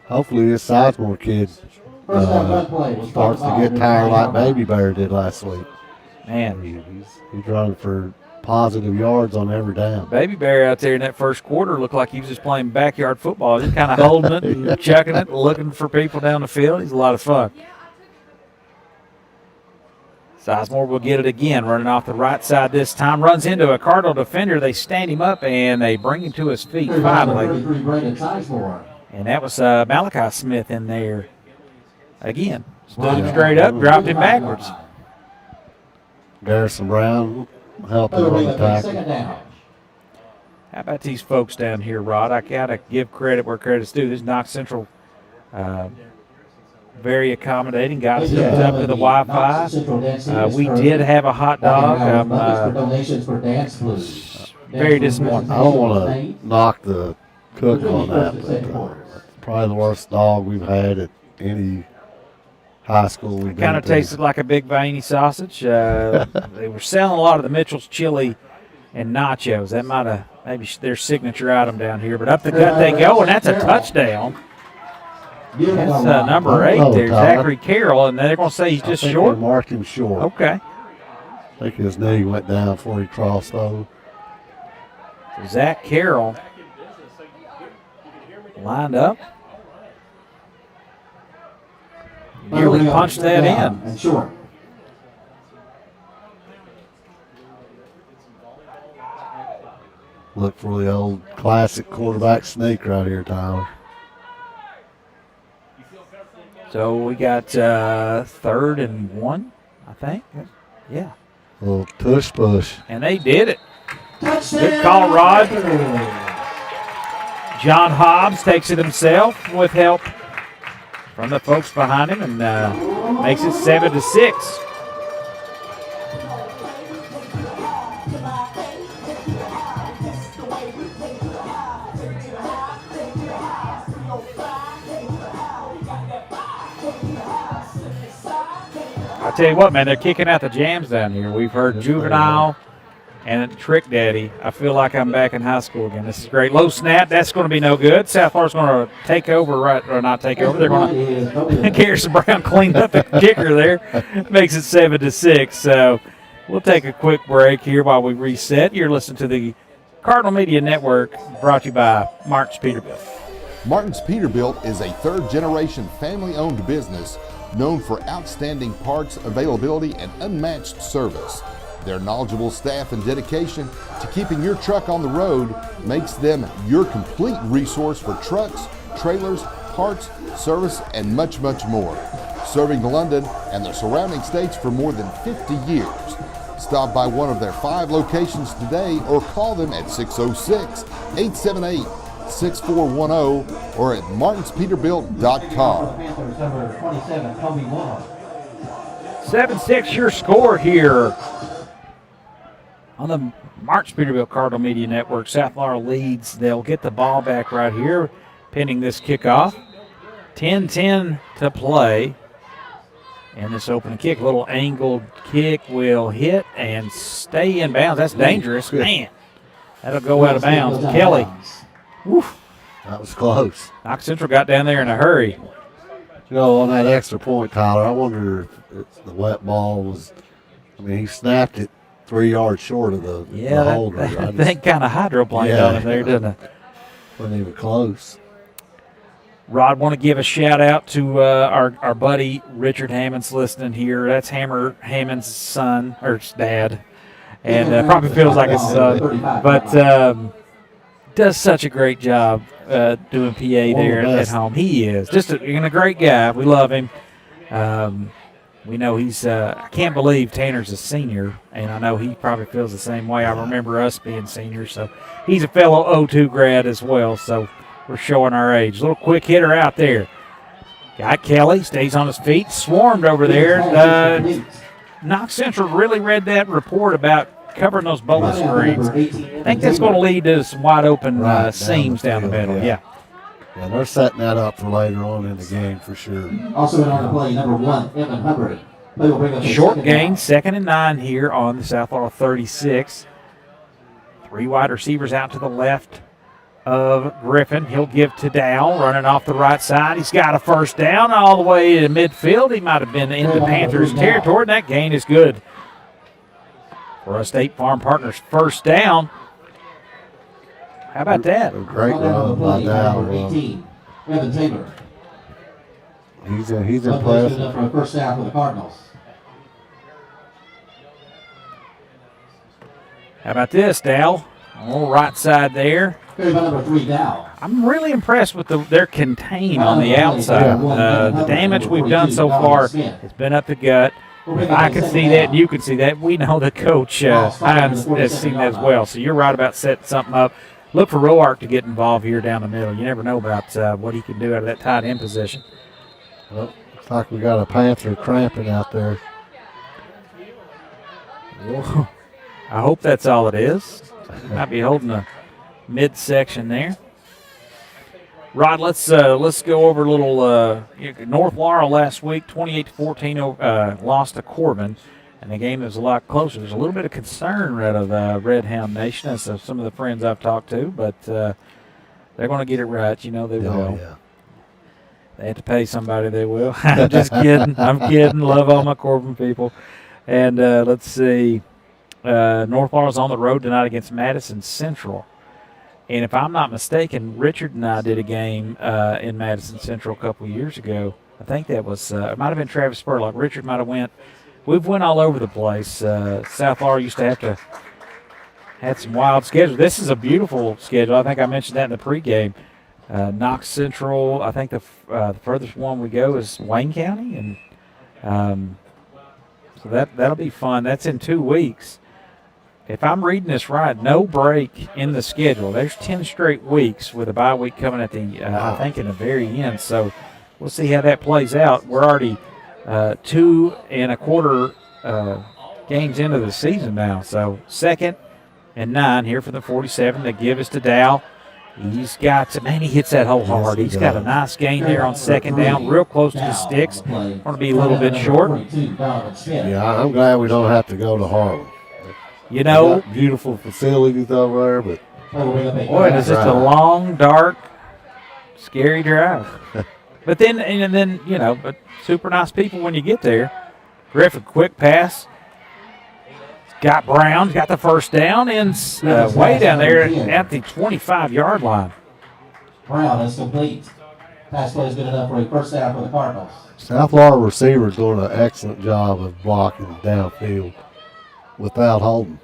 hopefully this Sizemore kid starts to get tired like Baby Bear did last week. Man, he's running for positive yards on every down. Baby Bear out there in that first quarter looked like he was just playing backyard football. He's kind of holding it and chucking it, looking for people down the field. He's a lot of fun. Sizemore will get it again, running off the right side this time. Runs into a Cardinal defender. They stand him up, and they bring him to his feet finally. And that was Malachi Smith in there again. Stood him straight up, dropped him backwards. Garrison Brown helping on the tackle. How about these folks down here, Rod? I got to give credit where credit's due. This Knox Central very accommodating. Got us hooked up to the Wi-Fi. We did have a hot dog. Very disappointed. I don't want to knock the cook on that, but it's probably the worst dog we've had at any high school we've been Kind of to. tasted like a big veiny sausage. They were selling a lot of the Mitchell's chili and nachos. That might have maybe their signature item down here. But up the gut they go, and that's a touchdown. That's number 8 there, Zachary Carroll, and they're going to say he's just short? They marked him short. Okay. I think his knee went down before he crossed over. So Zach Carroll lined up. Nearly punched that in. And short. Look for the old classic quarterback sneak right here, Tyler. So we got 3rd and 1, I think. Yeah. A little tush push. And they did it. Good call, Rod. John Hobbs takes it himself with help from the folks behind him and makes it 7-6. I tell you what, man, they're kicking out the jams down here. We've heard Juvenile and Trick Daddy. I feel like I'm back in high school again. This is great. Low snap, that's going to be no good. South Florida's going to take over, right, or not take over. They're going to Garrison Brown cleaned up the kicker there. Makes it 7-6. So we'll take a quick break here while we reset. You're listening to the Cardinal Media Network, brought to you by Martin's Peterbilt. Martin's Peterbilt is a third-generation family-owned business known for outstanding parts availability and unmatched service. Their knowledgeable staff and dedication to keeping your truck on the road makes them your complete resource for trucks, trailers, parts, service, and much, much more. Serving London and the surrounding states for more than 50 years. Stop by one of their 5 locations today or call them at 606-878-6410 or at martinspeterbilt.com. 7-6 your score here on the Martin's Peterbilt Cardinal Media Network. South Florida leads. They'll get the ball back right here, pending this kickoff. 10-10 to play. And this opening kick, little angled kick, will hit and stay in bounds. That's dangerous. Man, that'll go out of bounds. Kelly. Woof. That was close. Knox Central got down there in a hurry. You know, on that extra point, Tyler, I wonder if the wet ball was, I mean, he snapped it 3 yards short of the holder. That thing kind of hydroplaned on it there, didn't it? Wasn't even close. Rod, want to give a shout out to our buddy Richard Hammond's listening here. That's Hammer Hammond's son, or his dad, and probably feels like his son, but does such a great job doing PA there at home. He is just a great guy. We love him. We know he's I can't believe Tanner's a senior, and I know he probably feels the same way. I remember us being seniors, so he's a fellow 02 grad as well, so we're showing our age. Little quick hitter out there. Got Kelly, stays on his feet, swarmed over there. Knox Central really read that report about covering those bowling screens. I think that's going to lead to some wide open seams down the middle. Yeah, they're setting that up for later on in the game for sure. Also in on the play, number 1, Evan Hubbard. Play will bring up short gain, 2nd and 9 here on the South Florida 36. 3 wide receivers out to the left of Griffin. He'll give to Dow, running off the right side. He's got a first down all the way to midfield. He might have been into Panthers territory, and that gain is good for a State Farm Partners first down. How about that? A great run by Dow. 18, Evan Taylor. He's impressive. For a first down for the Cardinals. How about this, Dow? On the right side there. Number 3 Dow. I'm really impressed with their contain on the outside. The damage we've done so far has been up the gut. If I can see that, and you can see that, we know the coach Hines has seen that as well. So you're right about setting something up. Look for Roark to get involved here down the middle. You never know about what he can do out of that tight end position. Well, Looks like we got a Panther cramping out there. Well, I hope that's all it is. Might be holding a midsection there. Rod, let's go over a little North Laurel last week, 28-14 lost to Corbin, and the game was a lot closer. There's a little bit of concern out of Red Hound Nation, as some of the friends I've talked to, but they're going to get it right. You know they will. Yeah. They have to pay somebody, they will. I'm just kidding. I'm kidding. Love all my Corbin people. And let's see. North Laurel's on the road tonight against Madison Central. And if I'm not mistaken, Richard and I did a game in Madison Central a couple of years ago. I think that was, it might have been Travis Spurlock. Richard might have went. We've went all over the place. South Laurel used to had some wild schedules. This is a beautiful schedule. I think I mentioned that in the pregame. Knox Central, I think the furthest one we go is Wayne County. And so that'll be fun. That's in 2 weeks. If I'm reading this right, no break in the schedule. There's 10 straight weeks with a bye week coming at the, I think, in the very end. So we'll see how that plays out. We're already 2 1/4 games into the season now. So 2nd and 9 here for the 47 to give us to Dow. He's got, man, he hits that hole hard. He's got a nice gain there on 2nd down, real close to the sticks. Going to be a little bit short. Yeah, I'm glad we don't have to go to Harlan. You know, beautiful facilities over there, but boy, it's just a long, dark, scary drive. But then, but super nice people when you get there. Griffin, quick pass. Got Brown, got the first down, and way down there at the 25-yard line. Brown is complete. Pass play is good enough for a first down for the Cardinals. South Laurel receivers doing an excellent job of blocking downfield without holding.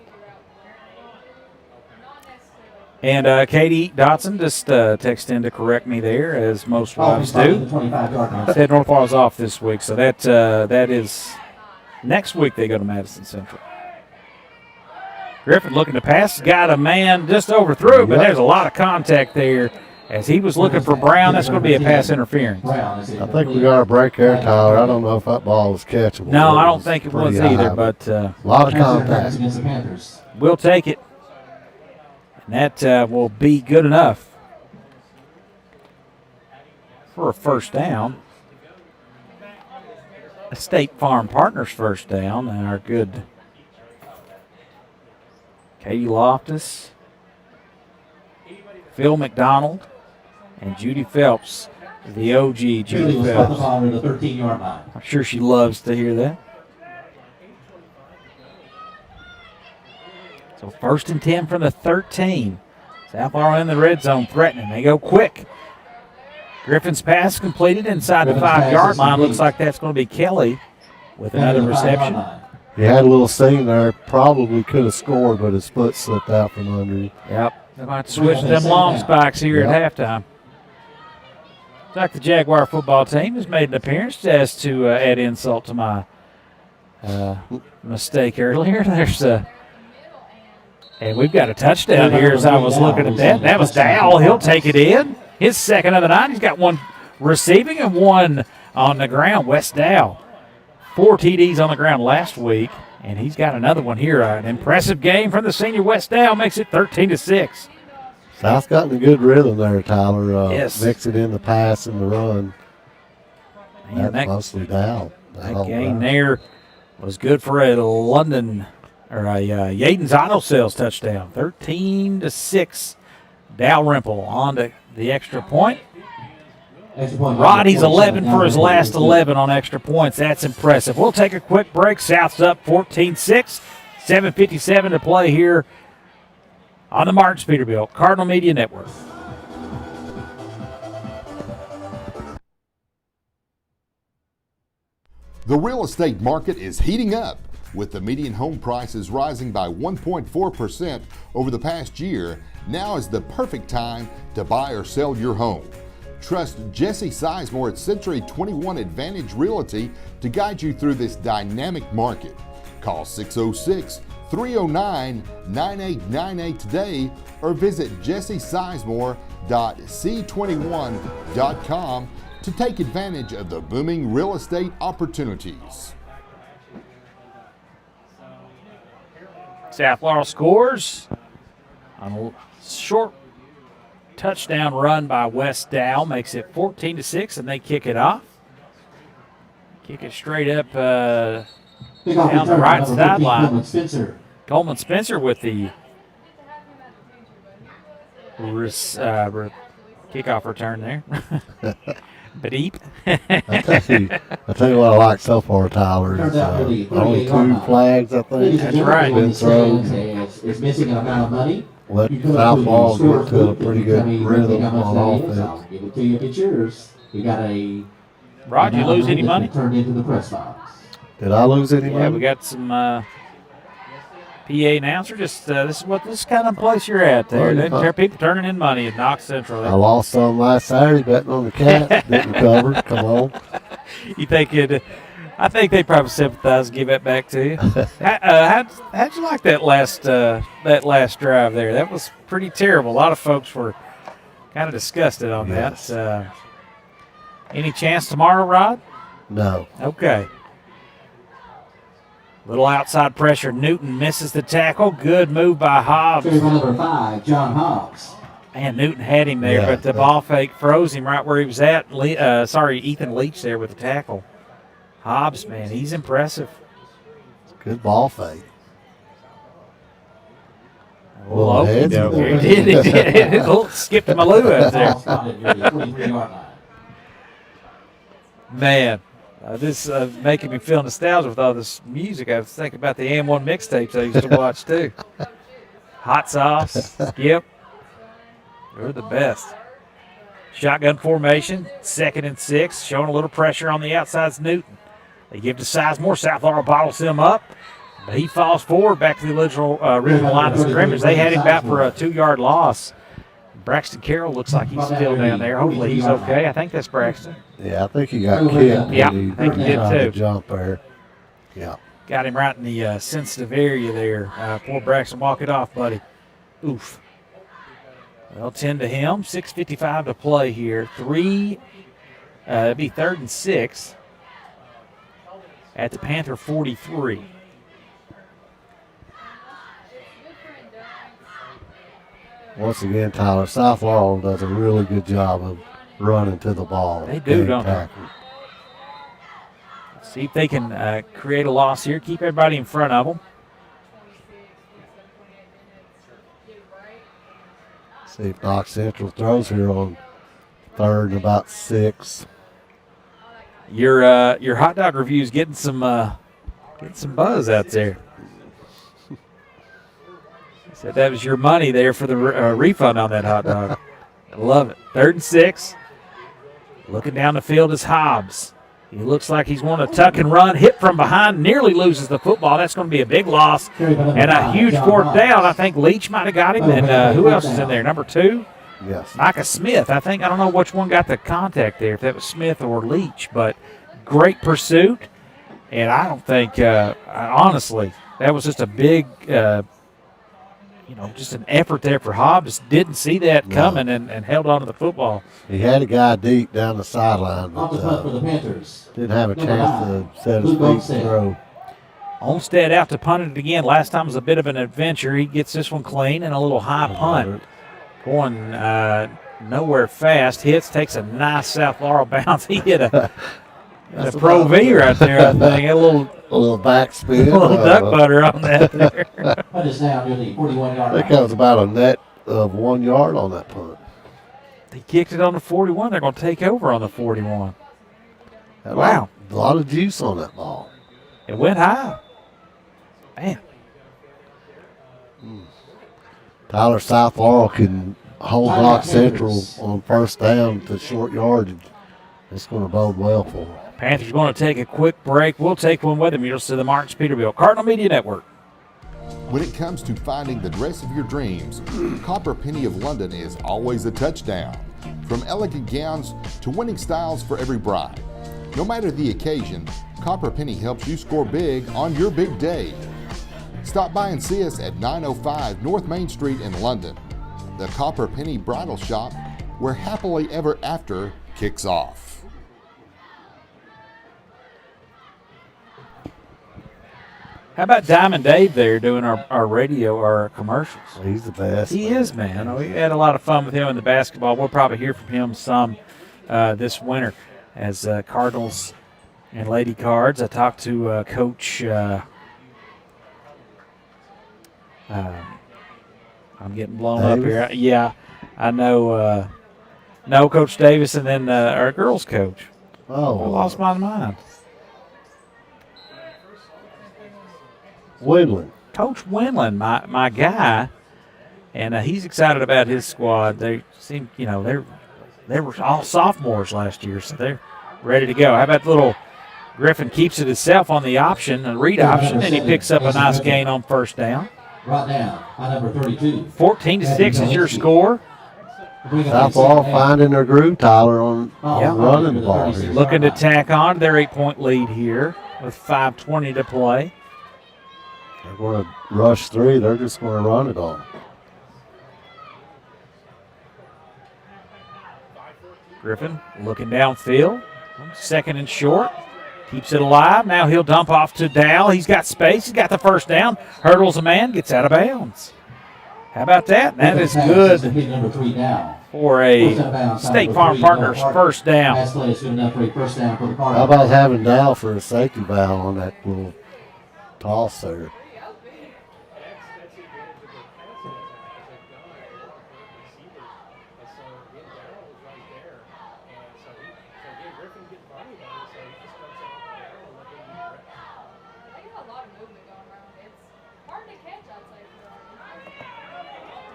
And Katie Dotson just texted in to correct me there, as most wives do. Said North Laurel's off this week, so that is next week they go to Madison Central. Griffin looking to pass, got a man just overthrew, but there's a lot of contact there as he was looking for Brown. That's going to be a pass interference. I think we got a break there, Tyler. I don't know if that ball was catchable. No, I don't think it was either, but a lot of contact. We'll take it. And that will be good enough for a first down. A State Farm Partners first down, and our good Katie Loftus, Phil McDonald, and Judy Phelps, the OG Judy Phelps. I'm sure she loves to hear that. So 1st and 10 from the 13. South Laurel in the red zone threatening. They go quick. Griffin's pass completed inside the 5-yard line. Looks like that's going to be Kelly with another reception. He had a little seam there. Probably could have scored, but his foot slipped out from under him. Yep. They might switch them long spikes here at halftime. Looks like the Jaguar football team has made an appearance as to add insult to my mistake earlier. There's and we've got a touchdown here as I was looking at that. That was Dow. He'll take it in. His 2nd of the night. He's got 1 receiving and 1 on the ground. Wes Dow. 4 TDs on the ground last week, and he's got another one here. An impressive game from the senior. Wes Dow makes it 13-6. South got in a good rhythm there, Tyler. Yes. Mixing in the pass and the run. Man, that mostly Dow. That gain there was good for a London or a Yaden's Auto Sales touchdown. 13-6. Dalrymple on to the extra point. Roddy's 11 for his last 11 on extra points. That's impressive. We'll take a quick break. South's up 14-6. 7:57 to play here on the Martin Peterbilt Cardinal Media Network. The real estate market is heating up. With the median home prices rising by 1.4% over the past year, now is the perfect time to buy or sell your home. Trust Jesse Sizemore at Century 21 Advantage Realty to guide you through this dynamic market. Call 606-309-9898 today or visit jessesizemore.c21.com to take advantage of the booming real estate opportunities. South Laurel scores on a short touchdown run by West Dow, makes it 14-6, and they kick it off. Kick it straight up down the right sideline. Coleman Spencer with the kickoff return there. Beep. I tell you what I like so far, Tyler. Is, only 2 flags, I think. That's right. Been thrown. It's missing an amount of money. Let South Laurel get to a pretty good rhythm on offense. I'll give it to you if it's yours. You got a. Rod, you lose any money? Turned into the press box. Did I lose any Yeah, money? we got some PA announcer. Just this kind of place you're at there. People turning in money at Knox Central. I lost some last Saturday betting on the Cats. Didn't cover. Come on. You think it? I think they probably sympathize and give it back to you. How'd you like that last drive there? That was pretty terrible. A lot of folks were kind of disgusted on Yes. that. Any chance tomorrow, Rod? No. Okay. Little outside pressure. Newton misses the tackle. Good move by Hobbs. Carry number 5, John Hobbs. Man, Newton had him there, but the ball fake froze him right where he was at. Ethan Leach there with the tackle. Hobbs, man, he's impressive. Good ball fake. Well, he did. Skipped Malou out there. Man, this making me feel nostalgic with all this music. I was thinking about the AM1 mixtapes I used to watch too. Hot Sauce, Skip. They're the best. Shotgun formation, 2nd and 6, showing a little pressure on the outside's Newton. They give to Sizemore. South Laurel bottles him up. But he falls forward back to the original line of scrimmage. They had him back for a 2-yard loss. Braxton Carroll looks like he's still down there. Hopefully he's okay. I think that's Braxton. Yeah, I think he got kicked. Yeah, I think he did too. Jump there. Yeah. Got him right in the sensitive area there. Poor Braxton, walk it off, buddy. Oof. Well, 10 to him. 6:55 to play here. It'd be 3rd and 6 at the Panther 43. Once again, Tyler, South Laurel does a really good job of running to the ball. They do, don't they? See if they can create a loss here. Keep everybody in front of them. See if Knox Central throws here on 3rd and about 6. Your hot dog review is getting some buzz out there. Said that was your money there for the refund on that hot dog. I love it. 3rd and 6. Looking down the field is Hobbs. He looks like he's going to tuck and run, hit from behind, nearly loses the football. That's going to be a big loss and a huge 4th down. I think Leach might have got him. And who else is in there? Number 2? Yes. Micah Smith. I don't know which one got the contact there, if that was Smith or Leach, but great pursuit. And I don't think, honestly, that was just a big, just an effort there for Hobbs. Didn't see that coming and held on to the football. He had a guy deep down the sideline, but for the Panthers. didn't have a chance to set his feet and throw. Olmstead out to punt it again. Last time was a bit of an adventure. He gets this one clean and a little high punt. Going nowhere fast. Hits, takes a nice South Laurel bounce. He hit a Pro V right there, I think. A little backspin. A little duck butter on that there. Punt is now near the 41-yard line. I think that was about a net of 1 yard on that punt. He kicked it on the 41. They're going to take over on the 41. Wow. A lot of juice on that ball. It went high. Man. Tyler, South Laurel can hold Knox Central on 1st down to short yardage. It's going to bode well for them. Panthers going to take a quick break. We'll take one with them. You'll see the Marks Peterbilt Cardinal Media Network. When it comes to finding the dress of your dreams, Copper Penny of London is always a touchdown. From elegant gowns to winning styles for every bride. No matter the occasion, Copper Penny helps you score big on your big day. Stop by and see us at 905 North Main Street in London. The Copper Penny Bridal Shop, where happily ever after kicks off. How about Diamond Dave there doing our radio, our commercials? He's the best. He is, man. We had a lot of fun with him in the basketball. We'll probably hear from him some this winter as Cardinals and Lady Cards. I talked to Coach. I'm getting blown Davis? up here. Yeah, I know. No, Coach Davis, and then our girls' coach. I lost my mind. Windland. Coach Windland, my guy, and he's excited about his squad. They seem, they were all sophomores last year, so they're ready to go. How about little Griffin keeps it himself on the option, a read option, and he picks up a nice gain on first down. Right now, by number 32. 14-6 is your score. Southall finding their groove, Tyler, on running the ball here. Looking to tack on their 8-point lead here with 5:20 to play. They're going to rush 3. They're just going to run it on. Griffin looking downfield. Second and short. Keeps it alive. Now he'll dump off to Dow. He's got space. He's got the first down. Hurdles a man. Gets out of bounds. How about that? That is good for a State Farm Partners first down. How about having Dow for a safety valve on that little toss there?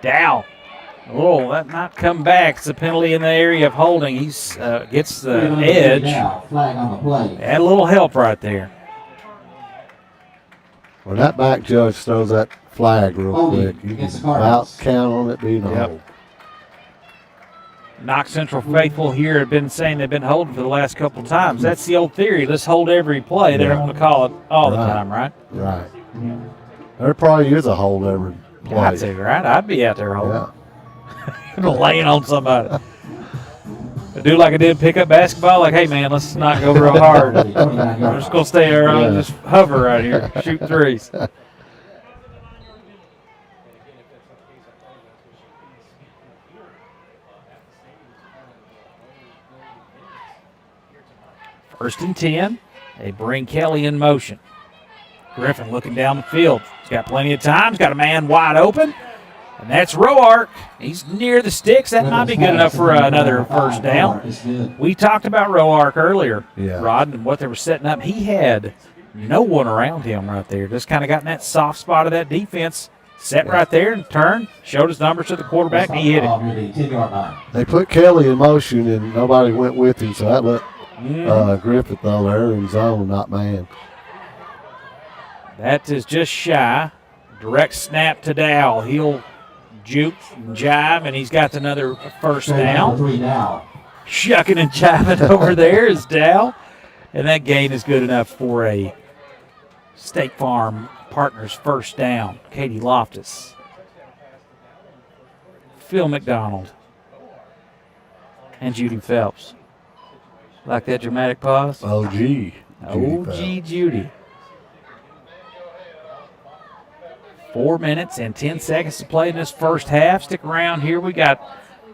Dow. That might come back. It's a penalty in the area of holding. He's gets the edge. Flag on the play. Had a little help right there. When that back judge throws that flag real quick, you can about count on it being a hold. Knox Central faithful here have been saying they've been holding for the last couple times. That's the old theory. Let's hold every play. They don't want to call it all the time, right? Right. There probably is a hold every play. I'd say, right? I'd be out there holding. Laying on somebody. I do like I did pick up basketball. Like, hey, man, let's not go real hard. We're just going to stay around and just hover right here, shoot threes. First and 10. They bring Kelly in motion. Griffin looking down the field. He's got plenty of time. He's got a man wide open. And that's Roark. He's near the sticks. That might be good enough for another first down. We talked about Roark earlier, Rod, and what they were setting up. He had no one around him right there. Just kind of got in that soft spot of that defense. Set right there and turned, showed his numbers to the quarterback, and he hit it. They put Kelly in motion, and nobody went with him, so that let Griffith though there in zone, not man. That is just shy. Direct snap to Dow. He'll juke and jive, and he's got another first down. Shucking and jiving over there is Dow. And that gain is good enough for a State Farm Partners first down. Katie Loftus. Phil McDonald. And Judy Phelps. Like that dramatic pause? OG. Judy. 4 minutes and 10 seconds to play in this first half. Stick around here. We got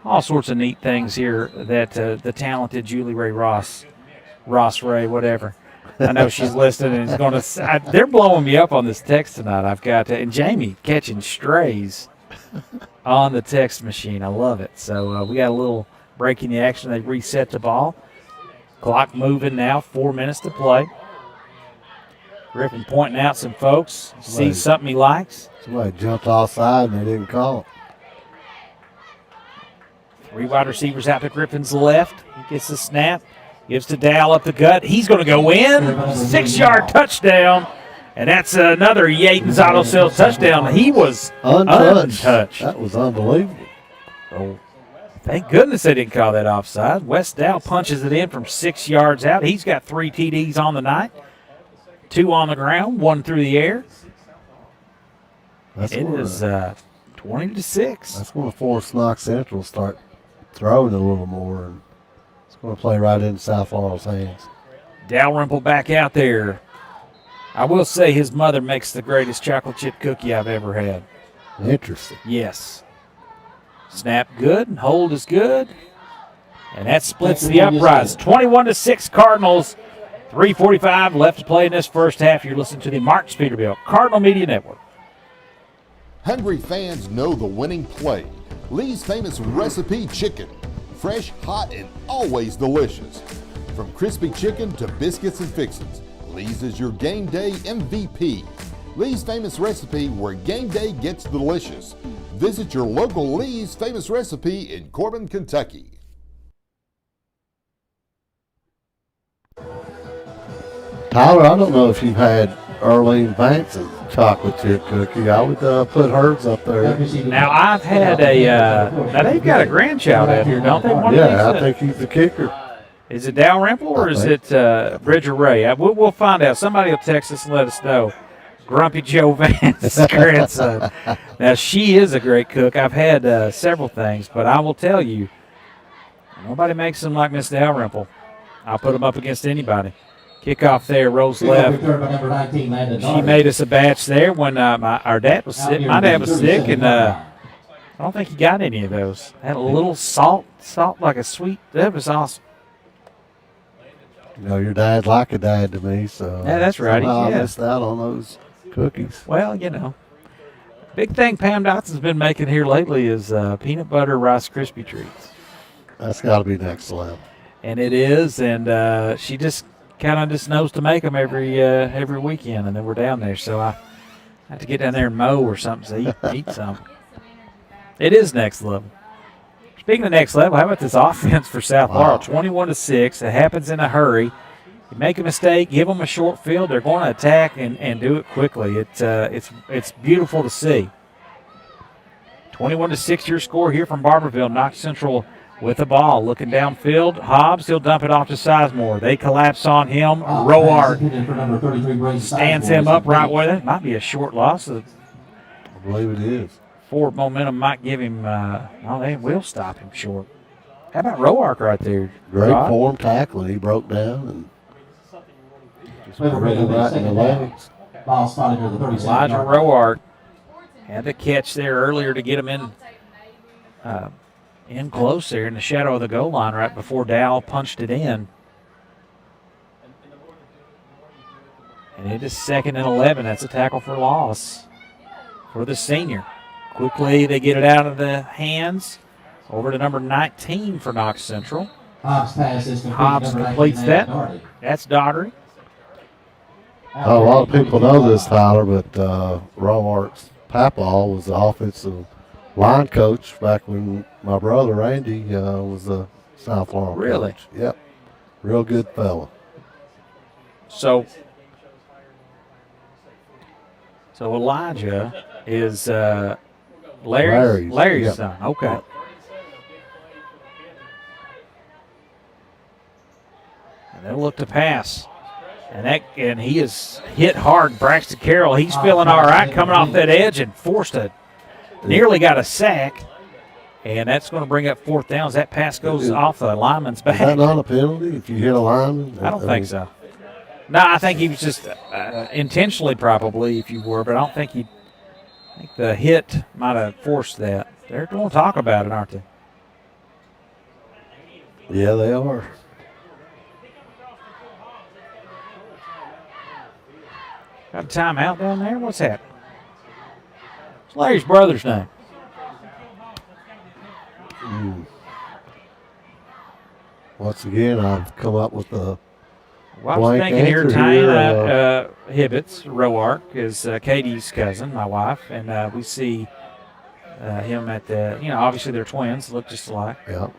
all sorts of neat things here that the talented Julie Ray Ross Ray, whatever. I know she's listening and is going to. They're blowing me up on this text tonight. I've got and Jamie catching strays on the text machine. I love it. So we got a little break in the action. They reset the ball. Clock moving now. 4 minutes to play. Griffin pointing out some folks. Sees something he likes. Somebody jumped offside and they didn't call it. 3 wide receivers out to Griffin's left. He gets the snap. Gives to Dow up the gut. He's going to go in. 6-yard touchdown. And that's another Yaden's Auto Sales touchdown. He was untouched. That was unbelievable. Oh, thank goodness they didn't call that offside. Wes Dow punches it in from 6 yards out. He's got 3 TDs on the night. 2 on the ground, 1 through the air. It is 20-6. That's going to force Knox Central to start throwing a little more. And it's going to play right into South Laurel's hands. Dalrymple back out there. I will say his mother makes the greatest chocolate chip cookie I've ever had. Interesting. Yes. Snap good and hold is good. And that splits the uprise. 21-6 Cardinals. 3:45 left to play in this first half. You're listening to the Marks Peterbilt Cardinal Media Network. Hungry fans know the winning play. Lee's Famous Recipe Chicken. Fresh, hot, and always delicious. From crispy chicken to biscuits and fixins, Lee's is your game day MVP. Lee's Famous Recipe, where game day gets delicious. Visit your local Lee's Famous Recipe in Corbin, Kentucky. Tyler, I don't know if you've had Earlene Banks' chocolate chip cookie. I would put hers up there. Now, I've had now they've got a grandchild out here, don't they? Yeah, I think he's the kicker. Is it Dalrymple or is it Bridger Ray? We'll find out. Somebody will text us and let us know. Grumpy Joe Vance's grandson. Now, she is a great cook. I've had several things, but I will tell you, nobody makes them like Miss Dalrymple. I'll put them up against anybody. Kickoff there, rolls left. She made us a batch there when our dad was sick. My dad was sick, and I don't think he got any of those. Had a little salt like a sweet. That was awesome. You know, your dad's like a dad to me, so Yeah, that's right. I Yeah. missed out on those cookies. Well, you know, big thing Pam Dotson's been making here lately is peanut butter Rice Krispie treats. That's got to be next level. And it is, and she just kind of just knows to make them every weekend, and then we're down there. So I have to get down there and mow or something to eat some. It is next level. Speaking of next level, how about this offense for South Laurel? 21-6. It happens in a hurry. You make a mistake, give them a short field. They're going to attack and do it quickly. It's beautiful to see. 21-6 your score here from Barberville. Knox Central with the ball, looking downfield. Hobbs, he'll dump it off to Sizemore. They collapse on him. Roark stands him up right where that might be a short loss. I believe it is. Forward momentum might give him, they will stop him short. How about Roark right there? Great Rod? form tackling. He broke down and just put it right in the legs. Elijah Roark had the catch there earlier to get him in close there in the shadow of the goal line right before Dow punched it in. And it is 2nd and 11. That's a tackle for loss for the senior. Quickly, they get it out of the hands. Over to number 19 for Knox Central. Hobbs completes that. That's Daugherty. A lot of people know this, Tyler, but Roark's papa was the offensive line coach back when my brother Randy was the South Laurel Really? coach. Yep. Real good fella. So Elijah is Larry's yep. son. Okay. Yep. And they'll look to pass. And he is hit hard. Braxton Carroll, he's feeling all right coming off that edge and nearly got a sack. And that's going to bring up 4th down as that pass goes off the lineman's back. Is that not a penalty if you hit a lineman? I don't think so. No, I think he was just intentionally probably, if you were, but I don't think I think the hit might have forced that. They're going to talk about it, aren't they? Yeah, they are. Got a timeout down there? What's happening? It's Larry's brother's name. Once again, I've come up with a Well, I was blank thinking here, answer Tyne Hibbets, Roark, is Katie's cousin, my wife, and we see him at obviously they're twins, look just alike. Yep.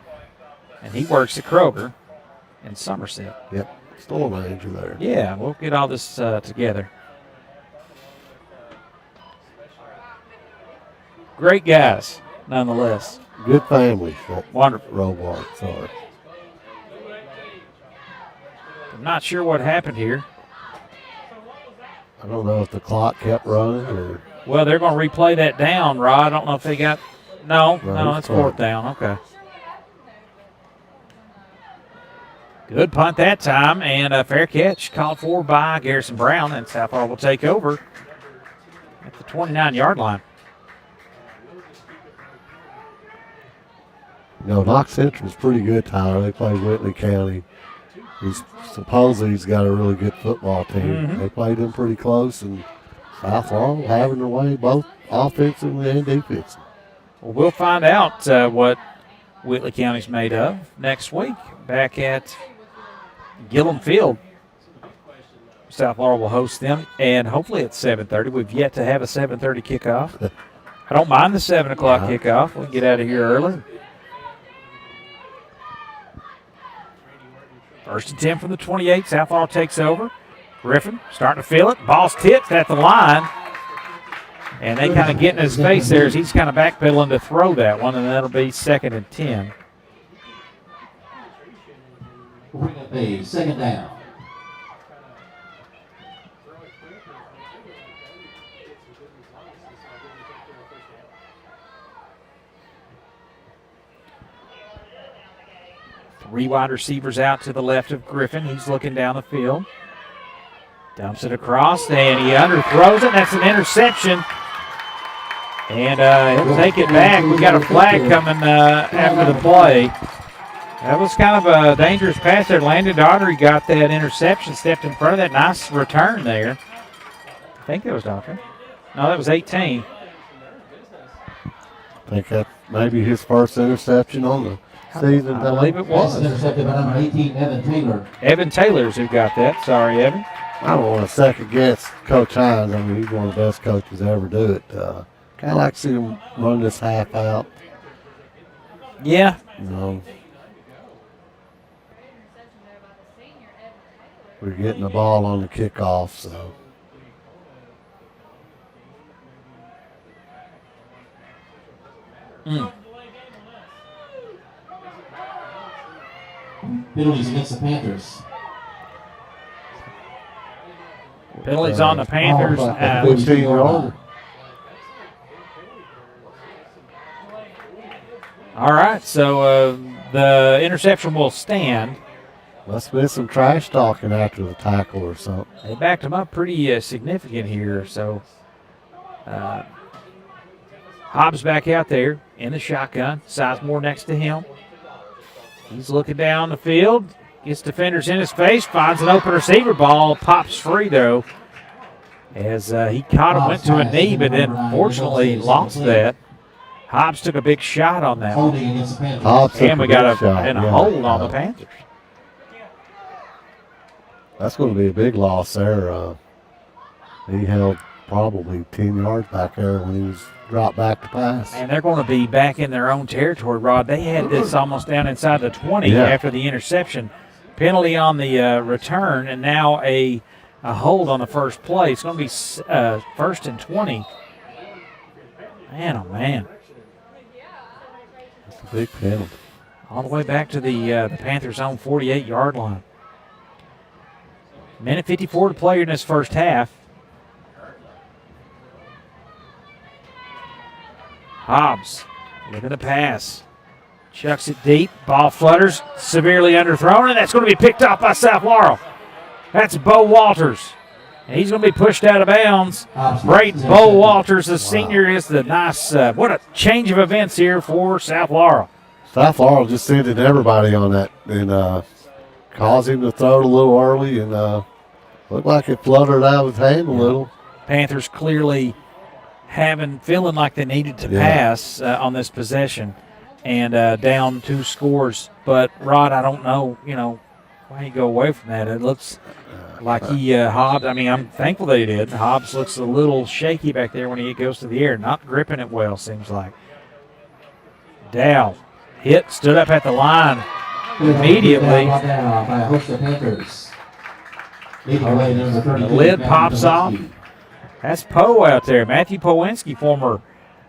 And he works at Kroger in Somerset. Yep. Store manager there. Yeah, we'll get all this together. Great guys, nonetheless. Good family. Wonderful. Roark, sorry. I'm not sure what happened here. I don't know if the clock kept running or. Well, they're going to replay that down, Rod. I don't know if they got. No, No, it's 4th down. Okay. Good punt that time, and a fair catch called for by Garrison Brown, and South Florida will take over at the 29-yard line. Knox Central's pretty good, Tyler. They play Whitley County, who's supposedly he's got a really good football team. They played them pretty close, and South Florida having their way both offensively and defensively. Well, we'll find out what Whitley County's made of next week back at Gillum Field. South Florida will host them, and hopefully at 7:30. We've yet to have a 7:30 kickoff. I don't mind the 7 o'clock kickoff. We'll get out of here early. 1st and 10 from the 28. South Florida takes over. Griffin starting to feel it. Ball's tipped at the line. And they kind of get in his face there as he's kind of backpedaling to throw that one, and that'll be 2nd and 10. Bring up a 2nd down. Three wide receivers out to the left of Griffin. He's looking down the field. Dumps it across, and he underthrows it. That's an interception. And he'll take it back. We got a flag coming after the play. That was kind of a dangerous pass there. Landon Daugherty got that interception, stepped in front of that. Nice return there. I think that was Daugherty. No, that was 18. I think that's maybe his first interception on the season. I believe it was. Intercepted by number 18, Evan Taylor. Evan Taylor's who got that. Sorry, Evan. I don't want to second guess Coach Hines. I mean, he's one of the best coaches to ever do it. Kind of like to see him run this half out. Yeah. You know, we're getting the ball on the kickoff, so. Penalties against the Panthers. Penalties on the Panthers. 15-year-old. All right, so the interception will stand. Must have been some trash talking after the tackle or something. They backed him up pretty significant here. So Hobbs back out there in the shotgun. Sizemore next to him. He's looking down the field. Gets defenders in his face. Finds an open receiver. Ball pops free, though. As he caught him, went to a knee, but then fortunately lost that. Hobbs took a big shot on that one. And we got a hold on the Panthers. That's going to be a big loss there. He held probably 10 yards back there when he was dropped back to pass. And they're going to be back in their own territory, Rod. They had this almost down inside the 20 after the interception. Penalty on the return, and now a hold on the first play. It's going to be 1st and 20. Man, oh, man. That's a big penalty. All the way back to the Panthers' own 48-yard line. Minute 54 to play in this first half. Hobbs looking to pass. Chucks it deep. Ball flutters. Severely underthrown, and that's going to be picked off by South Laurel. That's Bo Walters. And he's going to be pushed out of bounds. Brayton Bo Walters, the senior, is the nice, what a change of events here for South Laurel. South Laurel just sending everybody on that and caused him to throw it a little early, and looked like it fluttered out of his hand a little. Panthers clearly feeling like they needed to pass on this possession and down 2 scores. But, Rod, I don't know, why you go away from that. It looks like Hobbs, I'm thankful they did. Hobbs looks a little shaky back there when he goes to the air, not gripping it well, seems like. Dow stood up at the line immediately. The lid pops off. That's Poe out there. Matthew Powinski, former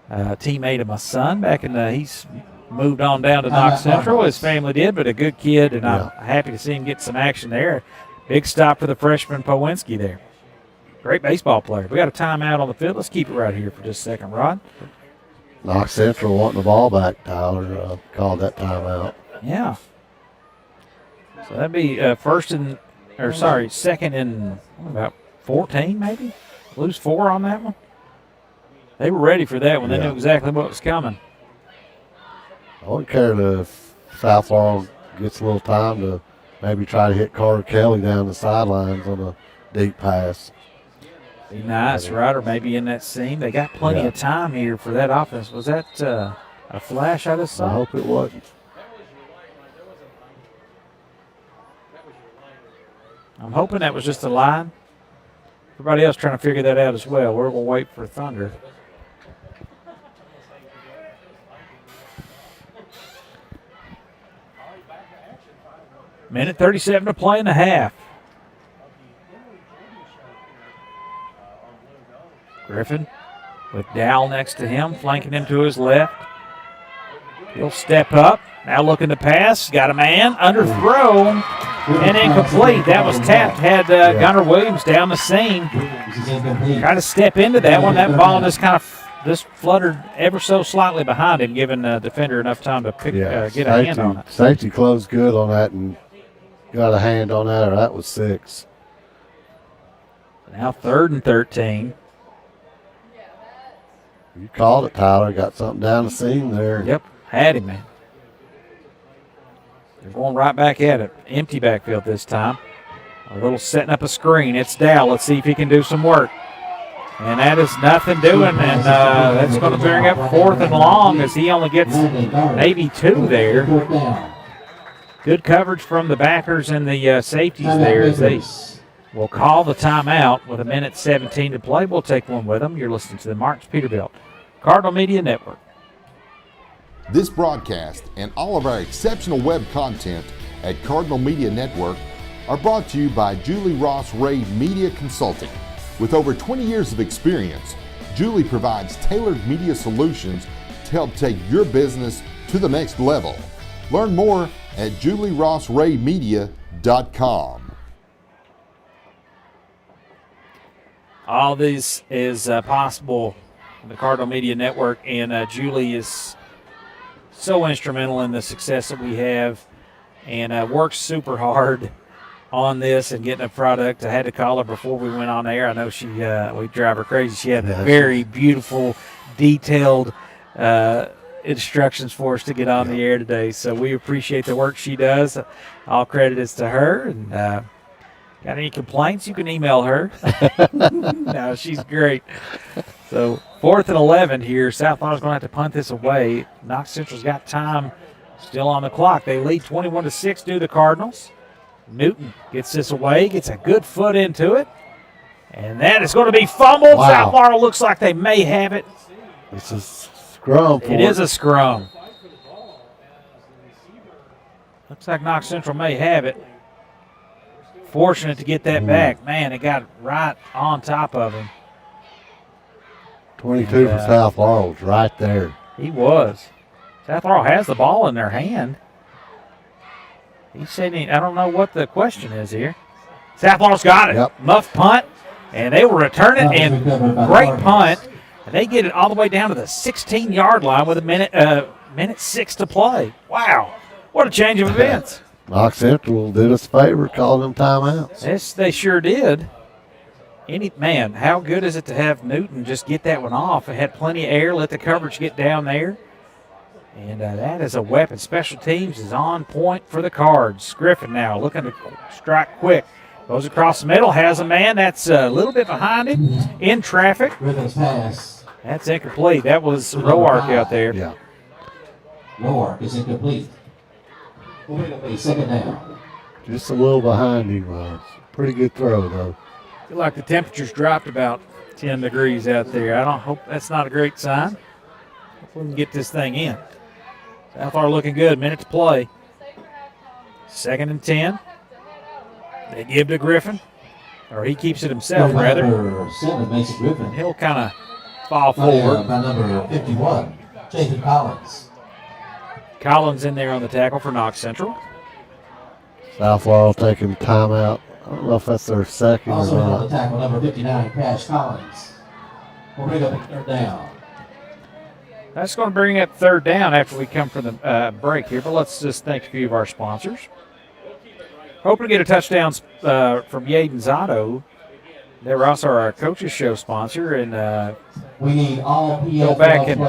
teammate of my son back in he's moved on down to Knox Central. His family did, but a good kid, and I'm happy to see him get some action there. Big stop for the freshman Powinski there. Great baseball player. We got a timeout on the field. Let's keep it right here for just a second, Rod. Knox Central wanting the ball back, Tyler. Called that timeout. Yeah. So that'd be second and about 14 maybe. Lose 4 on that one. They were ready for that one. They knew exactly what was coming. I wouldn't care if South Laurel gets a little time to maybe try to hit Carter Kelly down the sidelines on a deep pass. Be nice, right? Or maybe in that seam. They got plenty of time here for that offense. Was that a flash I just saw? I hope it wasn't. I'm hoping that was just a line. Everybody else trying to figure that out as well. We're going to wait for Thunder. Minute 37 to play in the half. Griffin with Dowell next to him, flanking him to his left. He'll step up. Now looking to pass. Got a man. Underthrown and incomplete. That was tapped. Had Gunnar Williams down the seam. Tried to step into that one. That ball just fluttered ever so slightly behind him, giving the defender enough time to get a hand on it. Safety closed good on that and got a hand on that, or that was 6. Now 3rd and 13. You called it, Tyler. Got something down the seam there. Yep, had him, man. They're going right back at it. Empty backfield this time. A little setting up a screen. It's Dowell. Let's see if he can do some work. And that is nothing doing, and that's going to bring up 4th and long as he only gets maybe 2 there. Good coverage from the backers and the safeties there as they will call the timeout with 1:17 to play. We'll take one with them. You're listening to the Marks Peterbilt Cardinal Media Network. This broadcast and all of our exceptional web content at Cardinal Media Network are brought to you by Julie Ross Ray Media Consulting. With over 20 years of experience, Julie provides tailored media solutions to help take your business to the next level. Learn more at julierossraymedia.com. All this is possible on the Cardinal Media Network, and Julie is so instrumental in the success that we have and works super hard on this and getting a product. I had to call her before we went on air. I know we drive her crazy. She had very beautiful, detailed instructions for us to get on the air today. So we appreciate the work she does. All credit is to her. And got any complaints, you can email her. No, she's great. So 4th and 11 here. South Laurel's going to have to punt this away. Knox Central's got time still on the clock. They lead 21-6 to the Cardinals. Newton gets this away, gets a good foot into it. And that is going to be fumbled. Wow. South Laurel looks like they may have it. It's a scrum. It is a scrum. Looks like Knox Central may have it. Fortunate to get that back. Man, it got right on top of him. 22 for South Laurel was right there. He was. South Laurel has the ball in their hand. He said, I don't know what the question is here. South Laurel's got it. Yep. Muff punt, and they will return it, and great punt. And they get it all the way down to the 16-yard line with minute 6 to play. Wow, what a change of events. Knox Central did us a favor, calling them timeouts. Yes, they sure did. Man, how good is it to have Newton just get that one off? It had plenty of air, let the coverage get down there. And that is a weapon. Special teams is on point for the Cards. Griffin now looking to strike quick. Goes across the middle, has a man. That's a little bit behind him in traffic. Griffin's pass. That's incomplete. That was Roark out there. Yeah. Roark is incomplete. We'll pick up a 2nd down. Just a little behind him. Pretty good throw, though. Feel like the temperature's dropped about 10 degrees out there. I hope that's not a great sign. Hope we can get this thing in. South Laurel looking good. Minute to play. 2nd and 10. They give to Griffin, or he keeps it himself, rather. Number 7, Mason Griffin. And he'll kind of fall forward. By number 51, Jason Collins. Collins in there on the tackle for Knox Central. South Laurel taking timeout. I don't know if that's their second Also or on not. the tackle, number 59, Cash Collins. We'll bring up a 3rd down. That's going to bring up 3rd down after we come from the break here, but let's just thank a few of our sponsors. hoping to get a touchdown from Yaden's Auto. They were also our coaches show sponsor, and we need all go back and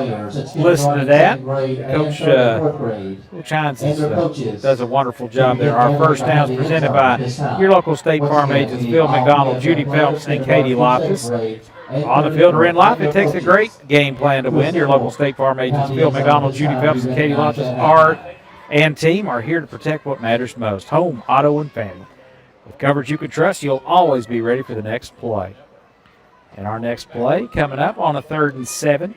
listen to that. Coach Hines does a wonderful job there. Our first down is presented by your local State Farm agents, Phil McDonald, Judy Phelps, and Katie Loftus. On the field or in life, it takes a great game plan to win. Your local State Farm agents, Phil McDonald, Judy Phelps, and Katie Loftus and team are here to protect what matters most, home, auto, and family. With coverage you can trust, you'll always be ready for the next play. And our next play coming up on a 3rd and 7.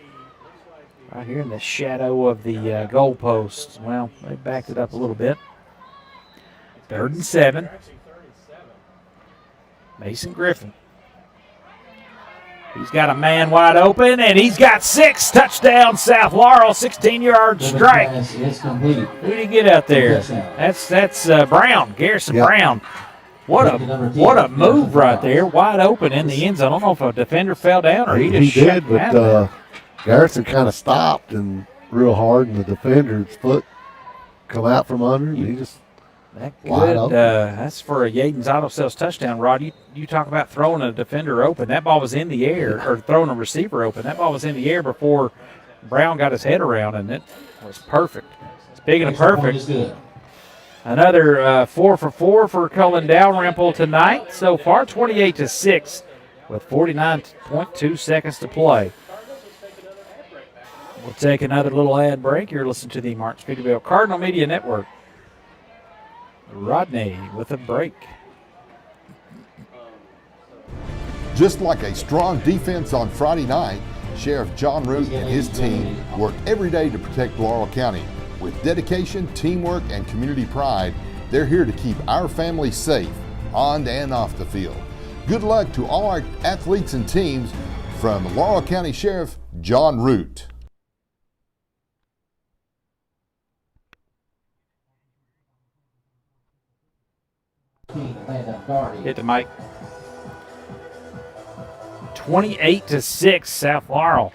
Right here in the shadow of the goalposts. Well, they backed it up a little bit. 3rd and 7. Mason Griffin. He's got a man wide open, and he's got 6. Touchdown, South Laurel, 16-yard strike. Who did he get out there? That's Brown, Garrison Brown. What a move right there, wide open in the end zone. I don't know if a defender fell down or he did, but Garrison kind of stopped and real hard, and the defender's foot come out from under, and he just wide open. That's for a Yaden's Auto Sales touchdown, Rod. You talk about throwing a defender open. That ball was in the air, or throwing a receiver open. That ball was in the air before Brown got his head around, and it was perfect. Speaking of perfect, another 4 for 4 for Cullen Dalrymple tonight so far, 28-6 with 49.2 seconds to play. We'll take another little ad break. You're listening to the Martin Peterbilt Cardinal Media Network. Rodney with a break. Just like a strong defense on Friday night, Sheriff John Root and his team work every day to protect Laurel County. With dedication, teamwork, and community pride, they're here to keep our families safe on and off the field. Good luck to all our athletes and teams from Laurel County Sheriff John Root. Hit the mic. 28-6, South Laurel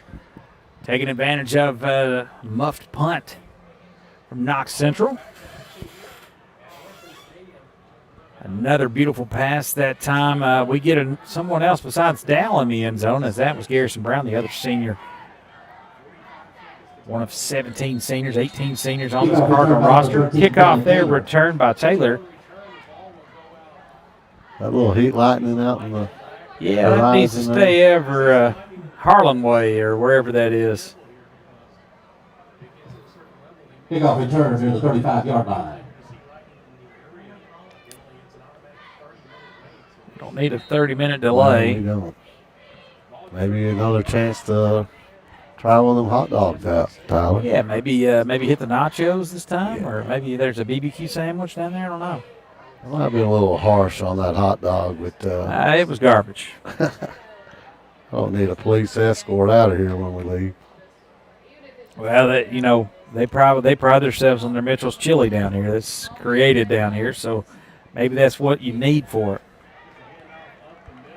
taking advantage of a muffed punt from Knox Central. Another beautiful pass that time. We get someone else besides Dow in the end zone, as that was Garrison Brown, the other senior. One of 17 seniors, 18 seniors on this Cardinal roster. Kickoff there, returned by Taylor. That little heat lightning out in the that needs to stay over Harlan Way or wherever that is. Kickoff return near the 35-yard line. Don't need a 30-minute delay. No, we don't. Maybe another chance to try one of them hot dogs out, Tyler. Yeah, maybe hit the nachos this time, or maybe there's a BBQ sandwich down there. I don't know. It might be a little harsh on that hot dog, but it was garbage. I don't need a police escort out of here when we leave. Well, they pride themselves on their Mitchell's chili down here. That's created down here, so maybe that's what you need for it.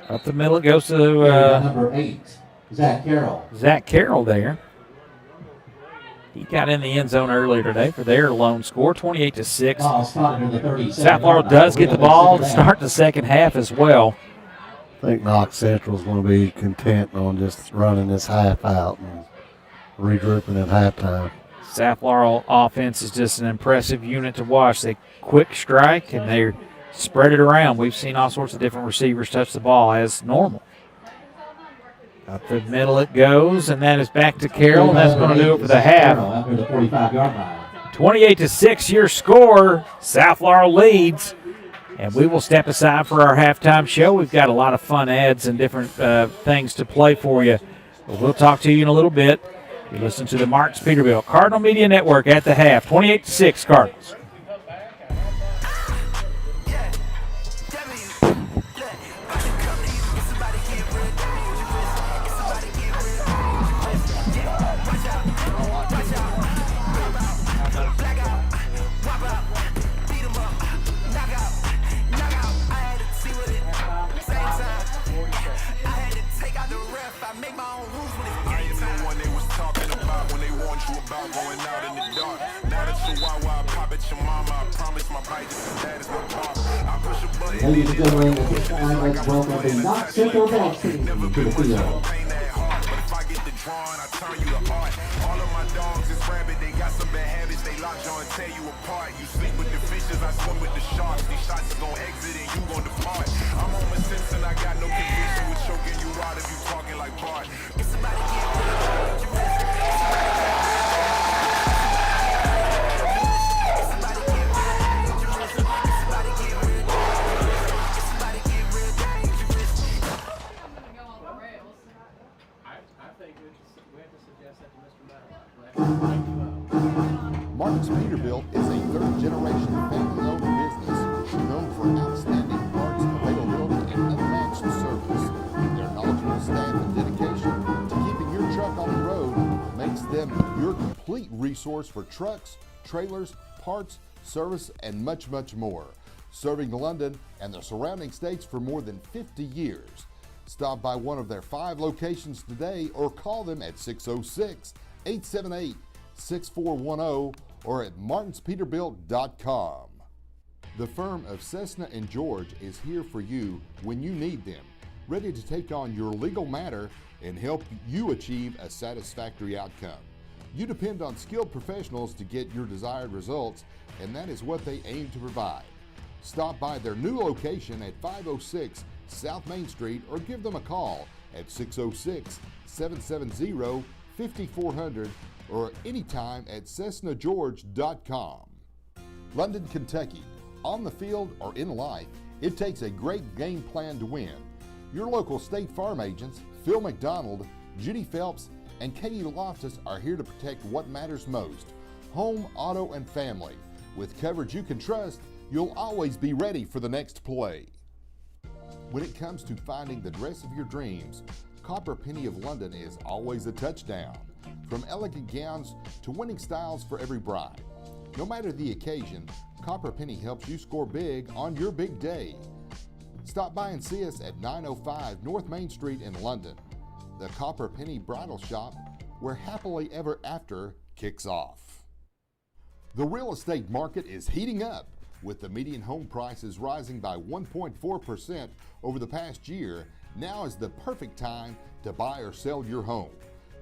Up the middle it goes to number 8, Zach Carroll. Zach Carroll there. He got in the end zone earlier today for their lone score, 28-6. South Laurel does get the ball to start the second half as well. I think Knox Central is going to be content on just running this half out and regrouping at halftime. South Laurel offense is just an impressive unit to watch. They quick strike and they spread it around. We've seen all sorts of different receivers touch the ball as normal. Up the middle it goes, and that is back to Carroll, and that's going to do it for the half. 28-6, your score. South Laurel leads, and we will step aside for our halftime show. We've got a lot of fun ads and different things to play for you. But we'll talk to you in a little bit. You listen to the Marks Peterbilt Cardinal Media Network at the half. 28-6 Cardinals. you about going out in the dark. Now that you wild, I pop at your mama. I promise my bite is as bad as my pop. I push a button. Ladies and gentlemen, at this time, let's welcome the Knox Central Dance Team to the field. Pain that hard, but if I get the drawing, I turn you to art. All of my dogs is rabid, they got some bad habits, they lock you and tear you apart. You sleep with the fishes, I swim with the sharks. These shots is gon' exit and you gon' depart. I'm on my sense and I got no conviction with choking you out if you talking like Bart. It's somebody Martin's Peterbilt is a third-generation family-owned business known for outstanding parts availability and unmatched service. Their knowledgeable staff and dedication to keeping your truck on the road makes them your complete resource for trucks, trailers, parts, service, and much, much more. Serving London and the surrounding states for more than 50 years. Stop by one of their 5 locations today or call them at 606-878-6410 or at martinspeterbilt.com. The firm of Cessna and George is here for you when you need them, ready to take on your legal matter and help you achieve a satisfactory outcome. You depend on skilled professionals to get your desired results, and that is what they aim to provide. Stop by their new location at 506 South Main Street or give them a call at 606-770-5400 or anytime at CessnaGeorge.com. London, Kentucky. On the field or in life, it takes a great game plan to win. Your local State Farm agents, Phil McDonald, Judy Phelps, and Katie Loftus are here to protect what matters most, home, auto, and family. With coverage you can trust, you'll always be ready for the next play. When it comes to finding the dress of your dreams, Copper Penny of London is always a touchdown. From elegant gowns to winning styles for every bride. No matter the occasion, Copper Penny helps you score big on your big day. Stop by and see us at 905 North Main Street in London. The Copper Penny Bridal Shop, where happily ever after kicks off. The real estate market is heating up, with the median home prices rising by 1.4% over the past year. Now is the perfect time to buy or sell your home.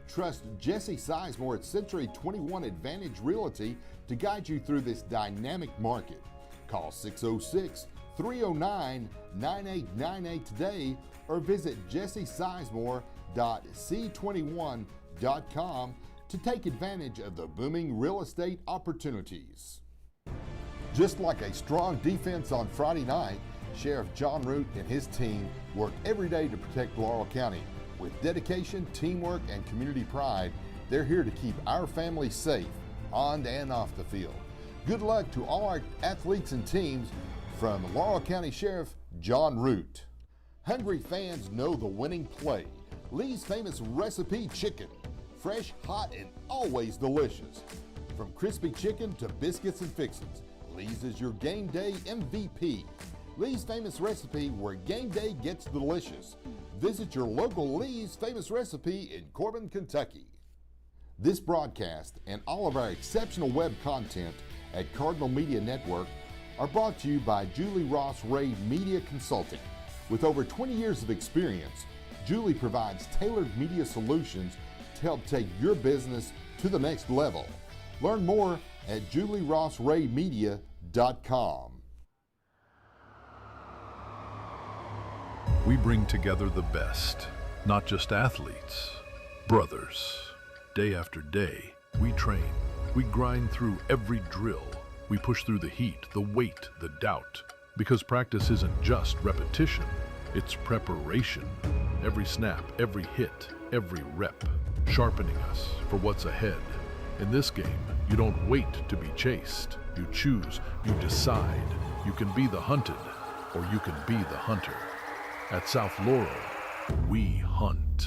Trust Jesse Sizemore at Century 21 Advantage Realty to guide you through this dynamic market. Call 606-309-9898 today or visit jessesizemore.c21.com to take advantage of the booming real estate opportunities. Just like a strong defense on Friday night, Sheriff John Root and his team work every day to protect Laurel County. With dedication, teamwork, and community pride, they're here to keep our families safe on and off the field. Good luck to all our athletes and teams from Laurel County Sheriff John Root. Hungry fans know the winning play. Lee's Famous Recipe Chicken. Fresh, hot, and always delicious. From crispy chicken to biscuits and fixins, Lee's is your game day MVP. Lee's Famous Recipe, where game day gets delicious. Visit your local Lee's Famous Recipe in Corbin, Kentucky. This broadcast and all of our exceptional web content at Cardinal Media Network are brought to you by Julie Ross Ray Media Consulting. With over 20 years of experience, Julie provides tailored media solutions to help take your business to the next level. Learn more at julierossraymedia.com. We bring together the best, not just athletes, brothers. Day after day, we train. We grind through every drill. We push through the heat, the weight, the doubt. Because practice isn't just repetition, it's preparation. Every snap, every hit, every rep, sharpening us for what's ahead. In this game, you don't wait to be chased. You choose, you decide. You can be the hunted, or you can be the hunter. At South Laurel, we hunt.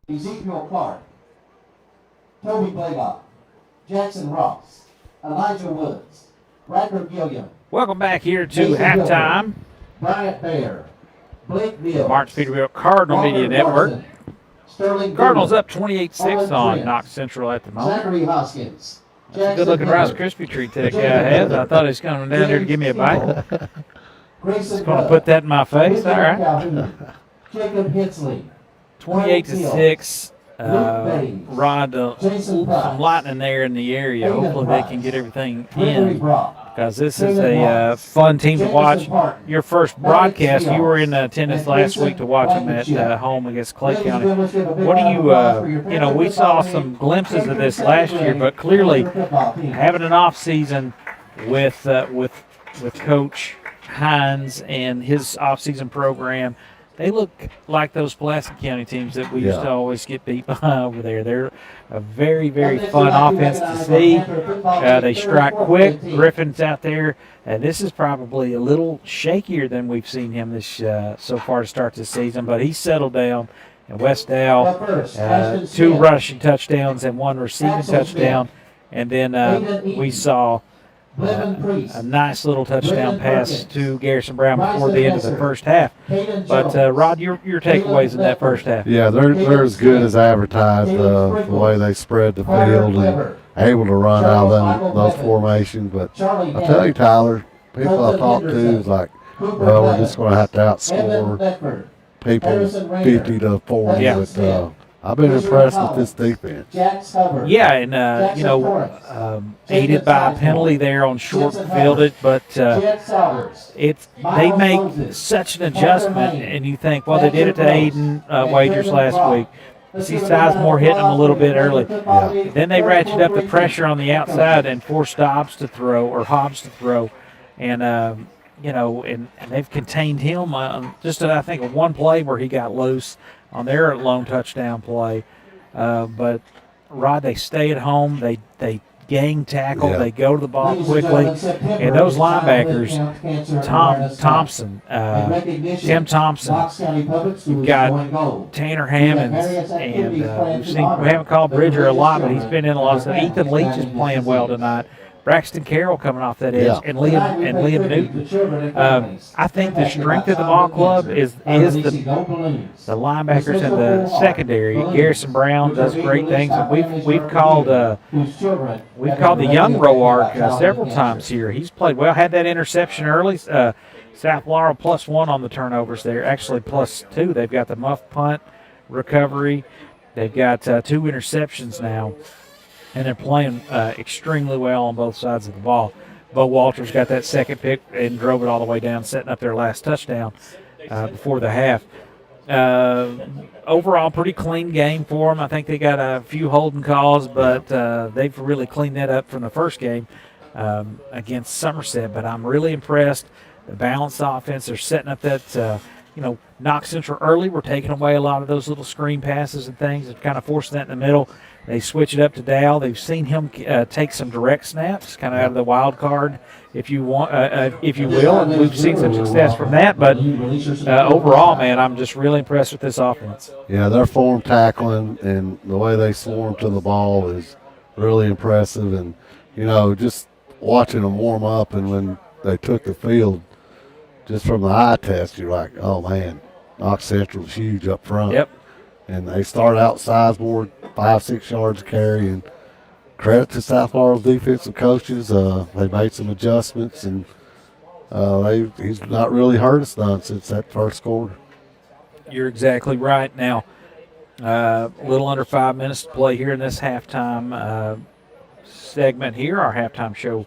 Ezekiel Clark, Toby Blaylock, Jackson Ross, Elijah Woods, Riker Gilliam, Welcome back here to Jason halftime. Bryant Bear, Blake Mills, Martin Peterbilt Cardinal Media Network. Larson, Sterling Cardinals Brewer, up 28-6 Owen on Prince, Knox Central at the moment. Zachary Hoskins, Good-looking Rice Krispie treat that guy has. I thought he was coming down there to give me a bite. He's going to put that in my face. All right. Jacob Hensley, 28-6. Rod, some lightning there in the area. Hopefully they can get everything in, because this is a fun team to watch. Your first broadcast, you were in attendance last week to watch them at home against Clay County. What do you, we saw some glimpses of this last year, but clearly having an off season with Coach Hines and his off-season program, they look like those Pulaski County teams that we used to always get beat by over there. They're a very, very fun offense to see. They strike quick. Griffin's out there, and this is probably a little shakier than we've seen him this so far to start this season, but he's settled down. And West Dow, 2 rushing touchdowns and 1 receiving touchdown. And then we saw a nice little touchdown pass to Garrison Brown before the end of the first half. But, Rod, your takeaways in that first half? Yeah, they're as good as advertised, the way they spread the field and able to run out of those formations. But I tell you, Tyler, people I talk to is like, well, we're just going to have to outscore people 50-40. Yeah. But I've been impressed with this defense. Yeah, and aided by a penalty there on short fielded, but they make such an adjustment, and you think, well, they did it to Aiden Wagers last week. You see Sizemore hitting them a little bit early. Yeah. Then they ratchet up the pressure on the outside and forced Hobbs to throw, and and they've contained him just I think of one play where he got loose on their lone touchdown play. But, Rod, they stay at home. They gang tackle. Yeah. They go to the ball quickly. And those linebackers, Tim Thompson, you've got Tanner Hammonds, and we haven't called Bridger a lot, but he's been in a lot of stuff. Ethan Leach is playing well tonight. Braxton Carroll coming off that edge, and Liam Newton. I think the strength of the ball club is the linebackers and the secondary. Garrison Brown does great things, and we've called the young Roark several times here. He's played well. Had that interception early. South Laurel +1 on the turnovers there. Actually +2. They've got the muff punt recovery. They've got 2 interceptions now. And they're playing extremely well on both sides of the ball. Bo Walters got that second pick and drove it all the way down, setting up their last touchdown before the half. Overall, pretty clean game for them. I think they got a few holding calls, but they've really cleaned that up from the first game against Somerset. But I'm really impressed. The balanced offense, they're setting up that, Knox Central early. We're taking away a lot of those little screen passes and things and kind of forcing that in the middle. They switch it up to Dow. They've seen him take some direct snaps, kind of out of the wild card, if you will, and we've seen some success from that. But overall, man, I'm just really impressed with this offense. Yeah, their form tackling and the way they swarm to the ball is really impressive. And, just watching them warm up and when they took the field, just from the eye test, you're like, oh, man, Knox Central's huge up front. Yep. And they start out Sizemore 5-6 yards a carry, and credit to South Laurel's defensive coaches. They made some adjustments, and he's not really hurt us none since that first quarter. You're exactly right. Now, a little under 5 minutes to play here in this halftime segment here. Our halftime show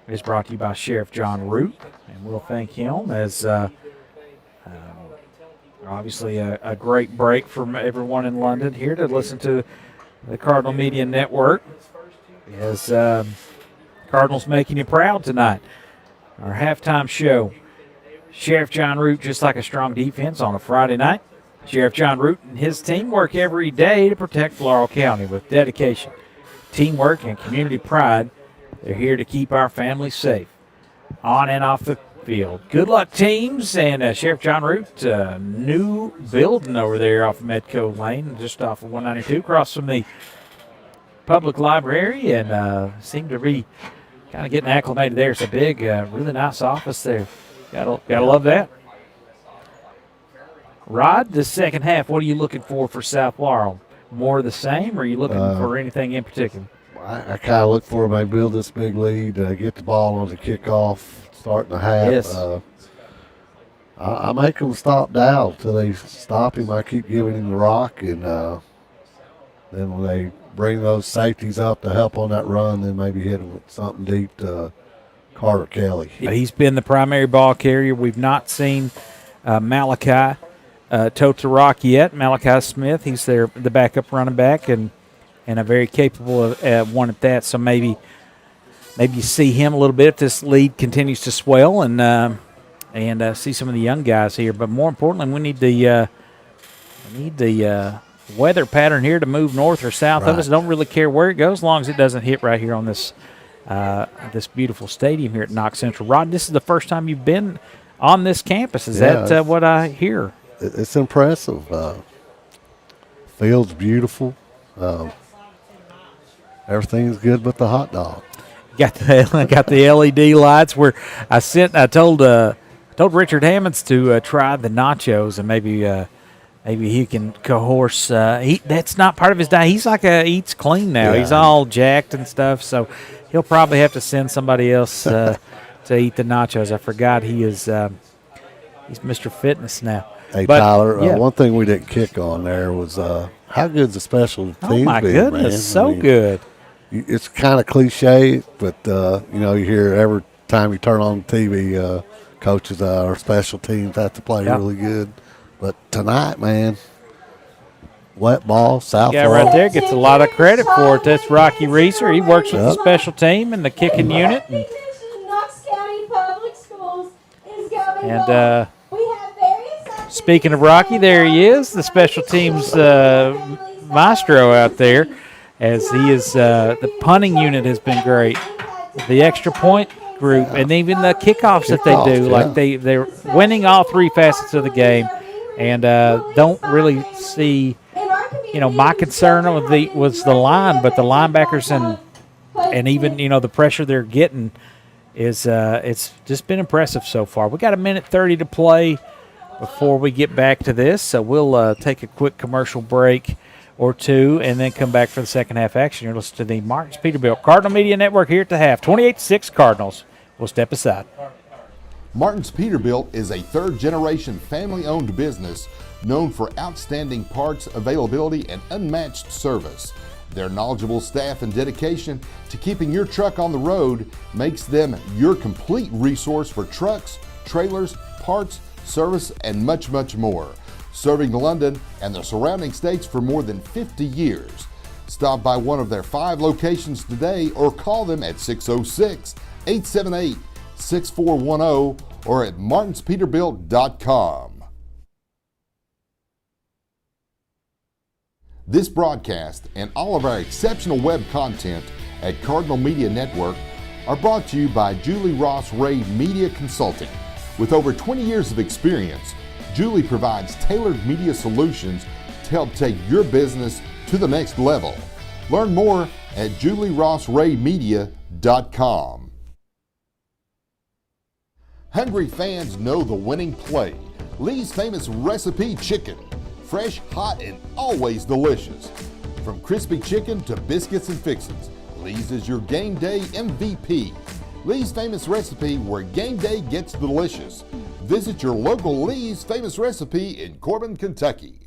is brought to you by Sheriff John Root, and we'll thank him as obviously a great break from everyone in London here to listen to the Cardinal Media Network. As Cardinals making you proud tonight. Our halftime show. Sheriff John Root, just like a strong defense on a Friday night. Sheriff John Root and his team work every day to protect Laurel County with dedication, teamwork, and community pride. They're here to keep our families safe. On and off the field. Good luck, teams, and Sheriff John Root, new building over there off of Medco Lane, just off of 192, across from the public library, and seem to be kind of getting acclimated there. It's a big, really nice office there. Gotta love that. Rod, the second half, what are you looking for South Laurel? More of the same, or are you looking for anything in particular? I kind of look for them to build this big lead, get the ball on the kickoff, starting the half. Yes. I make them stop Dow till they stop him. I keep giving him the rock, and then when they bring those safeties up to help on that run, then maybe hit him with something deep to Carter Kelly. He's been the primary ball carrier. We've not seen Malachi tote the rock yet. Malachi Smith, he's the backup running back, and a very capable one at that. So maybe you see him a little bit if this lead continues to swell, and see some of the young guys here. But more importantly, we need the weather pattern here to move north or south of us. Don't really care where it goes, as long as it doesn't hit right here on this this beautiful stadium here at Knox Central. Rod, this is the first time you've been on this campus. Is that what I hear? It's impressive. Field's beautiful. Everything's good but the hot dog. Got the LED lights. Where I told Richard Hammonds to try the nachos, and maybe he can coerce. That's not part of his diet. He's eats clean now. Yeah. He's all jacked and stuff, so he'll probably have to send somebody else to eat the nachos. I forgot he's Mr. Fitness now. Hey, but, Tyler, one thing we didn't kick on there was how good's the special teams Oh my been, goodness, man? so good. It's kind of cliche, but you hear every time you turn on TV, coaches our special teams have to play really good. But tonight, man, wet ball, South Yeah, Laurel. right there gets a lot of credit for it. That's Rocky Reeser. He works with the special team and the kicking unit. Knox County Public Schools is going And on. We have various speaking of Rocky, there he is, the special teams maestro out there, as he is. The punting unit has been great. The extra point group, and even the kickoffs that they do, like they're winning all three facets of the game, and don't really see. My concern was the line, but the linebackers and even the pressure they're getting is it's just been impressive so far. We got 1:30 to play before we get back to this, so we'll take a quick commercial break or two and then come back for the second half action. You're listening to the Martins Peterbilt Cardinal Media Network here at the half. 28-6 Cardinals. We'll step aside. Martins Peterbilt is a third-generation family-owned business known for outstanding parts availability and unmatched service. Their knowledgeable staff and dedication to keeping your truck on the road makes them your complete resource for trucks, trailers, parts, service, and much, much more. Serving London and the surrounding states for more than 50 years. Stop by one of their 5 locations today or call them at 606-878-6410 or at martinspeterbilt.com. This broadcast and all of our exceptional web content at Cardinal Media Network are brought to you by Julie Ross Ray Media Consulting. With over 20 years of experience, Julie provides tailored media solutions to help take your business to the next level. Learn more at julierossraymedia.com. Hungry fans know the winning play. Lee's Famous Recipe Chicken. Fresh, hot, and always delicious. From crispy chicken to biscuits and fixins, Lee's is your game day MVP. Lee's Famous Recipe, where game day gets delicious. Visit your local Lee's Famous Recipe in Corbin, Kentucky.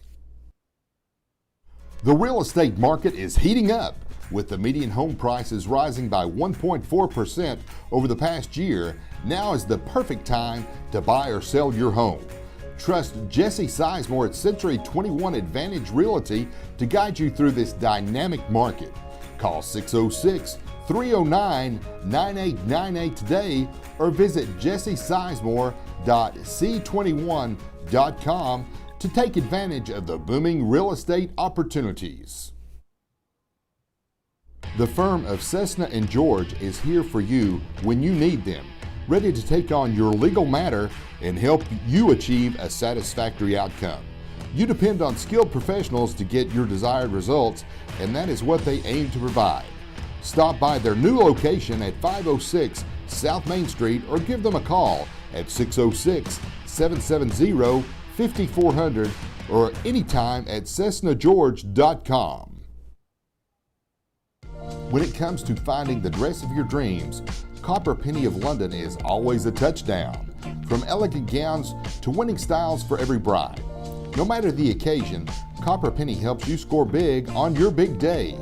The real estate market is heating up, with the median home prices rising by 1.4% over the past year. Now is the perfect time to buy or sell your home. Trust Jesse Sizemore at Century 21 Advantage Realty to guide you through this dynamic market. Call 606-309-9898 today or visit jessesizemore.c21.com to take advantage of the booming real estate opportunities. The firm of Cessna & George is here for you when you need them. ready to take on your legal matter and help you achieve a satisfactory outcome. You depend on skilled professionals to get your desired results, and that is what they aim to provide. Stop by their new location at 506 South Main Street or give them a call at 606-770-5400 or anytime at CessnaGeorge.com. When it comes to finding the dress of your dreams, Copper Penny of London is always a touchdown. From elegant gowns to winning styles for every bride. No matter the occasion, Copper Penny helps you score big on your big day.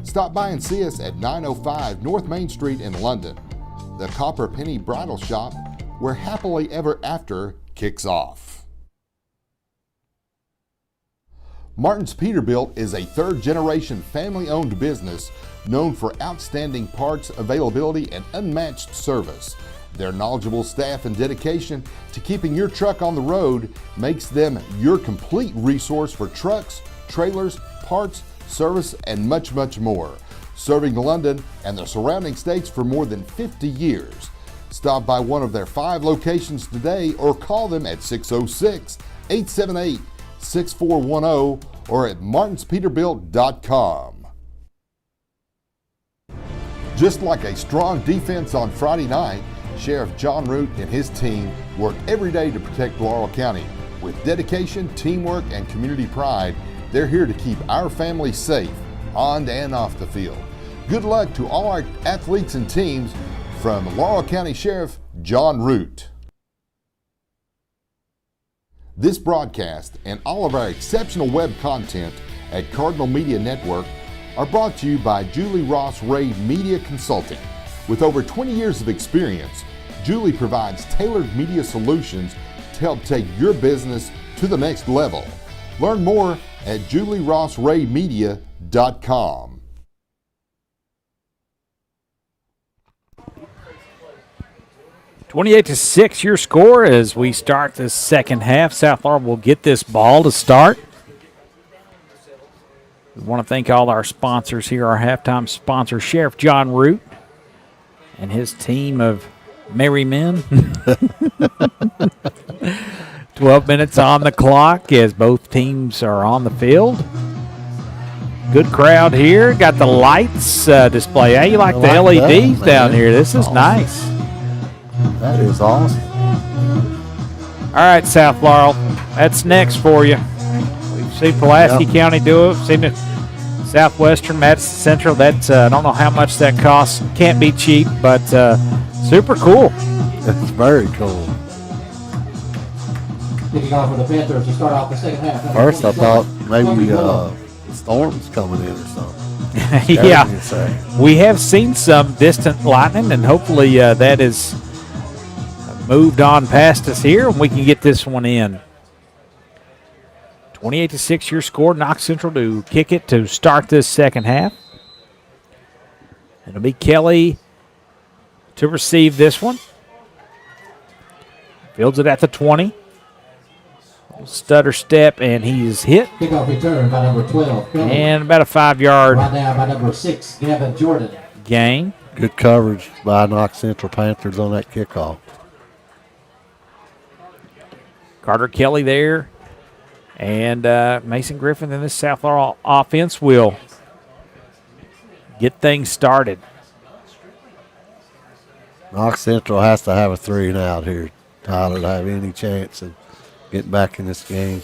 Stop by and see us at 905 North Main Street in London. The Copper Penny Bridal Shop, where happily ever after kicks off. Martin's Peterbilt is a third-generation family-owned business known for outstanding parts availability and unmatched service. Their knowledgeable staff and dedication to keeping your truck on the road makes them your complete resource for trucks, trailers, parts, service, and much, much more. Serving London and the surrounding states for more than 50 years. Stop by one of their 5 locations today or call them at 606-878-6410 or at martinspeterbilt.com. Just like a strong defense on Friday night, Sheriff John Root and his team work every day to protect Laurel County. With dedication, teamwork, and community pride, they're here to keep our families safe, on and off the field. Good luck to all our athletes and teams from Laurel County Sheriff John Root. This broadcast and all of our exceptional web content at Cardinal Media Network are brought to you by Julie Ross Ray Media Consulting. With over 20 years of experience, Julie provides tailored media solutions to help take your business to the next level. Learn more at julierossraymedia.com. (28-6) your score as we start the second half. South Laurel will get this ball to start. We want to thank all our sponsors here, our halftime sponsor, Sheriff John Root and his team of merry men. 12 minutes on the clock as both teams are on the field. Good crowd here. Got the lights display. Hey, you like the LEDs down here? This is nice. That is awesome. All right, South Laurel, that's next for you. We've seen Pulaski County do it. Seen it. Southwestern, Madison Central. That's I don't know how much that costs. Can't be cheap, but super cool. It's very cool. Kicking off for the Panthers to start off the second half. First, I thought maybe storms coming in or something. Yeah, we have seen some distant lightning, and hopefully that is moved on past us here, and we can get this one in. 28-6 your score. Knox Central to kick it to start this second half. It'll be Kelly to receive this one. Fields it at the 20. Stutter step, and he's hit. Kickoff return by number 12. Kelly. And about a 5-yard Right now by number 6, Gavin Jordan. gain. Good coverage by Knox Central Panthers on that kickoff. Carter Kelly there. And Mason Griffin and this South Laurel offense will get things started. Knox Central has to have a 3-and-out here, Tyler, to have any chance of getting back in this game.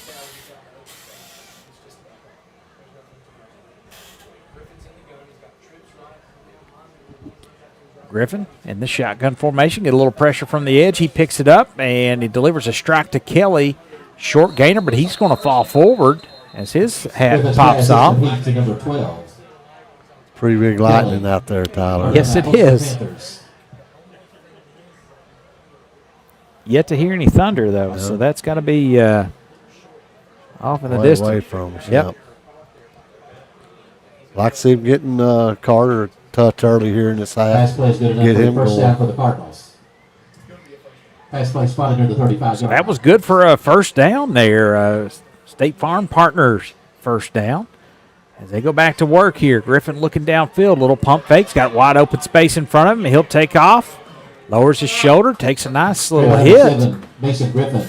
Griffin in the shotgun formation. Get a little pressure from the edge. He picks it up, and he delivers a strike to Kelly. Short gainer, but he's going to fall forward as his hat pops off. Pretty big lightning out there, Tyler. Yes, it is. Yet to hear any thunder, though, so that's got to be off in the distance. Away from us, Yep. Like to see him getting Carter a touch early here in this half. Pass good Get him first going. down for the Cardinals. Pass play spotted near the 35 So that was good for a first down there. State Farm Partners first down. As they go back to work here, Griffin looking downfield, little pump fakes, got wide open space in front of him. He'll take off Lowers his shoulder, takes a nice little Number hit, 7, Mason Griffin.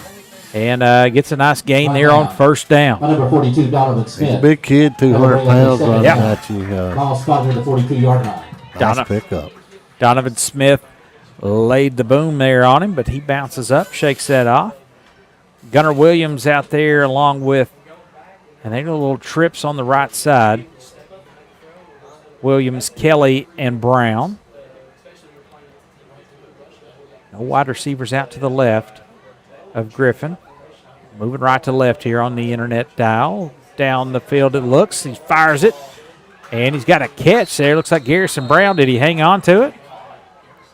and gets a nice gain there on first down. By number 42, Donovan Smith. He's a big kid, 200 pounds running at you. Ball spotted at the 42-yard line. Nice pickup. Donovan Smith laid the boom there on him, but he bounces up, shakes that off. Gunnar Williams out there along with, and they got little trips on the right side. Williams, Kelly, and Brown. No wide receivers out to the left of Griffin. Moving right to left here on the internet dial. Down the field it looks. He fires it. And he's got a catch there. Looks like Garrison Brown. Did he hang on to it?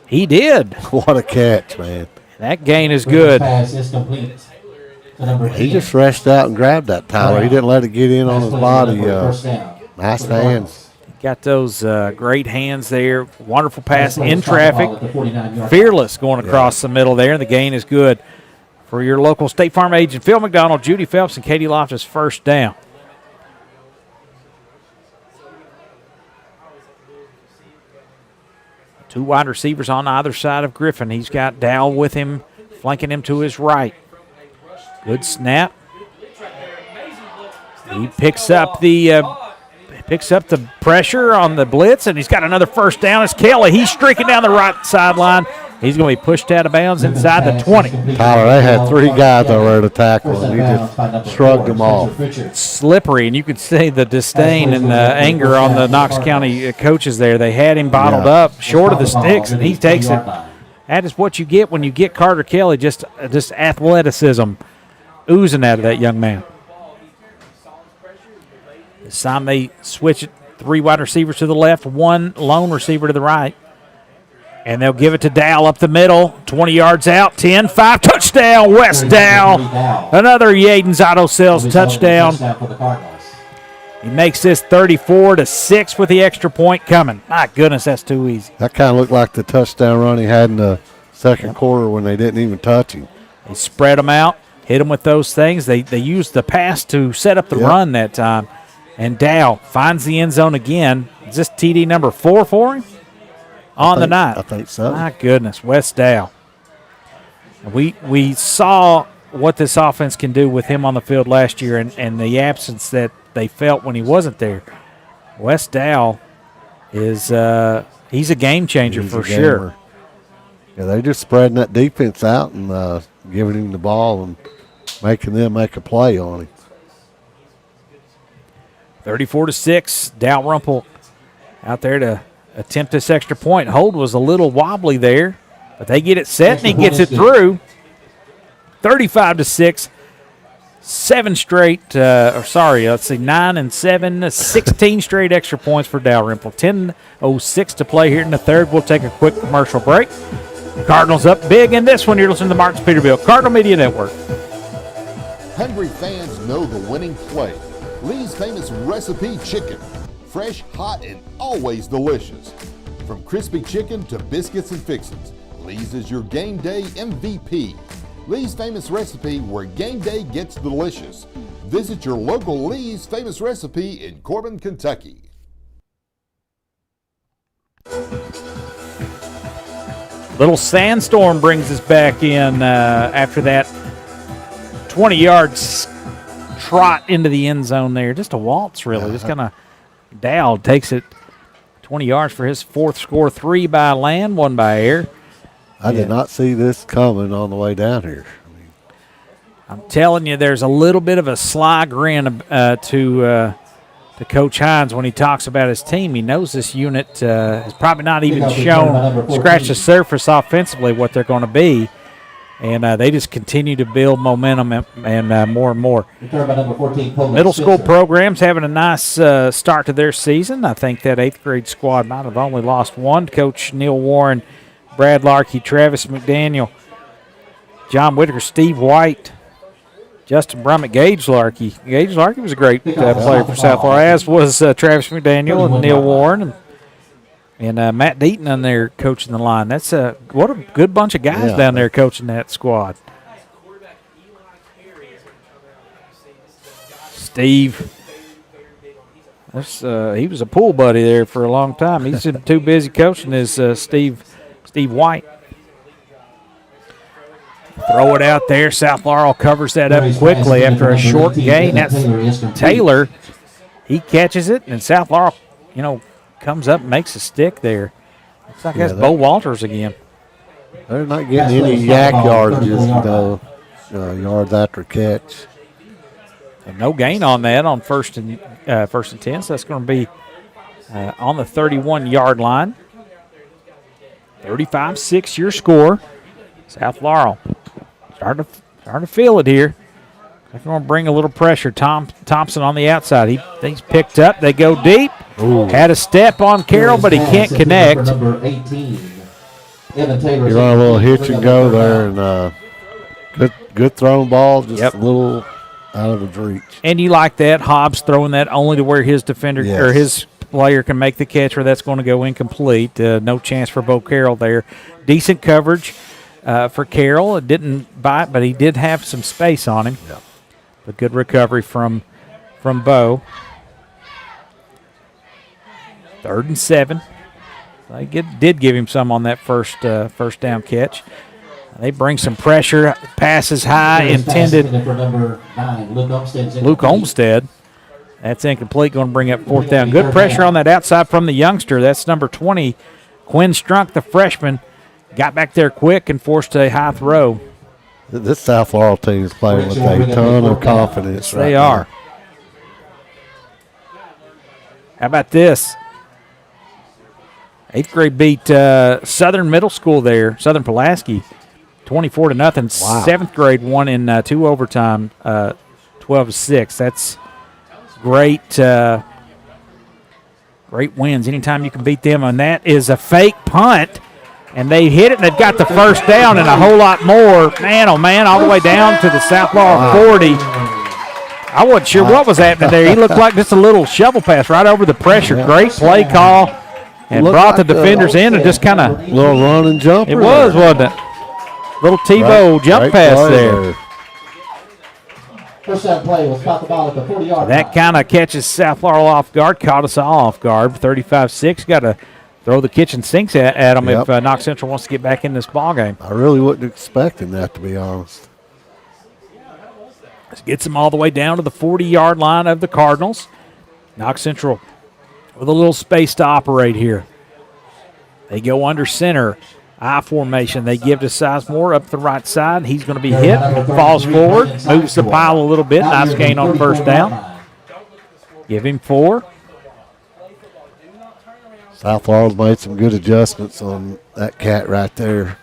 He did. What a catch, man. That gain is good. Pass is complete. He just rushed out and grabbed that, Tyler. He didn't let it get in on his body. Nice hands. Got those great hands there. Wonderful pass in traffic. Fearless going across the middle there. The gain is good for your local State Farm agent, Phil McDonald, Judy Phelps, and Katie Loftus. First down. Two wide receivers on either side of Griffin. He's got Dow with him, flanking him to his right. Good snap. He picks up the pressure on the blitz, and he's got another first down. It's Kelly. He's streaking down the right sideline. He's going to be pushed out of bounds inside the 20. Tyler, they had 3 guys over to tackle, and he just shrugged them off. Slippery, and you could see the disdain and the anger on the Knox County coaches there. They had him bottled up short of the sticks, and he takes it. That is what you get when you get Carter Kelly, just athleticism oozing out of that young man. This time they switch it, 3 wide receivers to the left, 1 lone receiver to the right. And they'll give it to Dow up the middle, 20 yards out, 10, 5, touchdown, West Dow. Another Yaden's Auto Sales touchdown. He makes this 34-6 with the extra point coming. My goodness, that's too easy. That kind of looked like the touchdown run he had in the second quarter when they didn't even touch him. They spread him out, hit him with those things. They used the pass to set up the run that time. And Dow finds the end zone again. Is this TD number 4 for him? The night. I think so. My goodness, West Dow. We saw what this offense can do with him on the field last year and the absence that they felt when he wasn't there. West Dow is he's a game changer for sure. Yeah, they're just spreading that defense out and giving him the ball and making them make a play on him. 34-6, Dalrymple out there to attempt this extra point. Hold was a little wobbly there, but they get it set, and he gets it through. 35-6, 9 and 7, 16 straight extra points for Dalrymple. 10:06 to play here in the third. We'll take a quick commercial break. Cardinals up big in this one. You're listening to the Martins Peterbilt Cardinal Media Network. Hungry fans know the winning play. Lee's Famous Recipe Chicken. Fresh, hot, and always delicious. From crispy chicken to biscuits and fixins, Lee's is your game day MVP. Lee's Famous Recipe, where game day gets delicious. Visit your local Lee's Famous Recipe in Corbin, Kentucky. Little sandstorm brings us back in after that 20 yards trot into the end zone there. Just a waltz, really. Just kind of Dow takes it 20 yards for his 4th score, 3 by land, 1 by air. I did not see this coming on the way down here. I'm telling you, there's a little bit of a sly grin to Coach Hines when he talks about his team. He knows this unit has probably not even scratched the surface offensively what they're going to be. And they just continue to build momentum and more and more. Middle school programs having a nice start to their season. I think that 8th grade squad might have only lost 1. Coach Neil Warren, Brad Larkey, Travis McDaniel, John Whitaker, Steve White, Justin Brummett, Gage Larkey. Gage Larkey was a great player for South Florida, as was Travis McDaniel and Neil Warren. And Matt Deaton on there coaching the line. That's what a good bunch of guys down there coaching that squad. Steve, he was a pool buddy there for a long time. He's too busy coaching as Steve White. Throw it out there. South Laurel covers that up quickly after a short gain. That's Taylor. He catches it, and South Laurel, comes up and makes a stick there. Looks like that's Bo Walters again. They're not getting any yak yards, yards after catch. And no gain on that on first and 10. So that's going to be on the 31-yard line. 35-6 your score. South Laurel starting to feel it here. They're going to bring a little pressure. Thompson on the outside. He's picked up. They go deep. Ooh. Had a step on Carroll, but he can't connect. Number 18. Evan Taylor. You run a little hitch and go there, and good throwing ball, just a little out of his reach. And you like that. Hobbs throwing that only to where his defender or his player can make the catch, or that's going to go incomplete. No chance for Bo Carroll there. Decent coverage for Carroll. It didn't bite, but he did have some space on him. Yeah. But good recovery from Bo. 3rd and 7. They did give him some on that first down catch. They bring some pressure. Passes high, intended. For number 9, Luke Olmstead. That's incomplete. Going to bring up 4th down. Good pressure on that outside from the youngster. That's number 20, Quinn Strunk, the freshman. Got back there quick and forced a high throw. This South Laurel team is playing with a ton of confidence. Yes, they are. How about this? 8th grade beat Southern Middle School there, Southern Pulaski, 24-0. Wow. 7th grade won in 2 overtime, 12-6. That's great. Great wins. Anytime you can beat them, and that is a fake punt. And they hit it, and they've got the first down and a whole lot more. Man, oh, man, all the way down to the South Laurel 40. I wasn't sure what was happening there. He looked like just a little shovel pass right over the pressure. Great play call, and brought the defenders in and just kind of. Little run and jump. It was, wasn't it? Little Tebow jump pass there. First down play will spot the ball at the 40-yard line. That kind of catches South Laurel off guard, caught us all off guard. 35-6, got to throw the kitchen sinks at them if Knox Central wants to get back in this ballgame. I really wasn't expecting that, to be honest. This gets them all the way down to the 40-yard line of the Cardinals. Knox Central with a little space to operate here. They go under center. I formation. They give to Sizemore up the right side. He's going to be hit. Falls forward. Moves the pile a little bit. Nice gain on first down. Give him 4. South Laurel's made some good adjustments on that cat right there.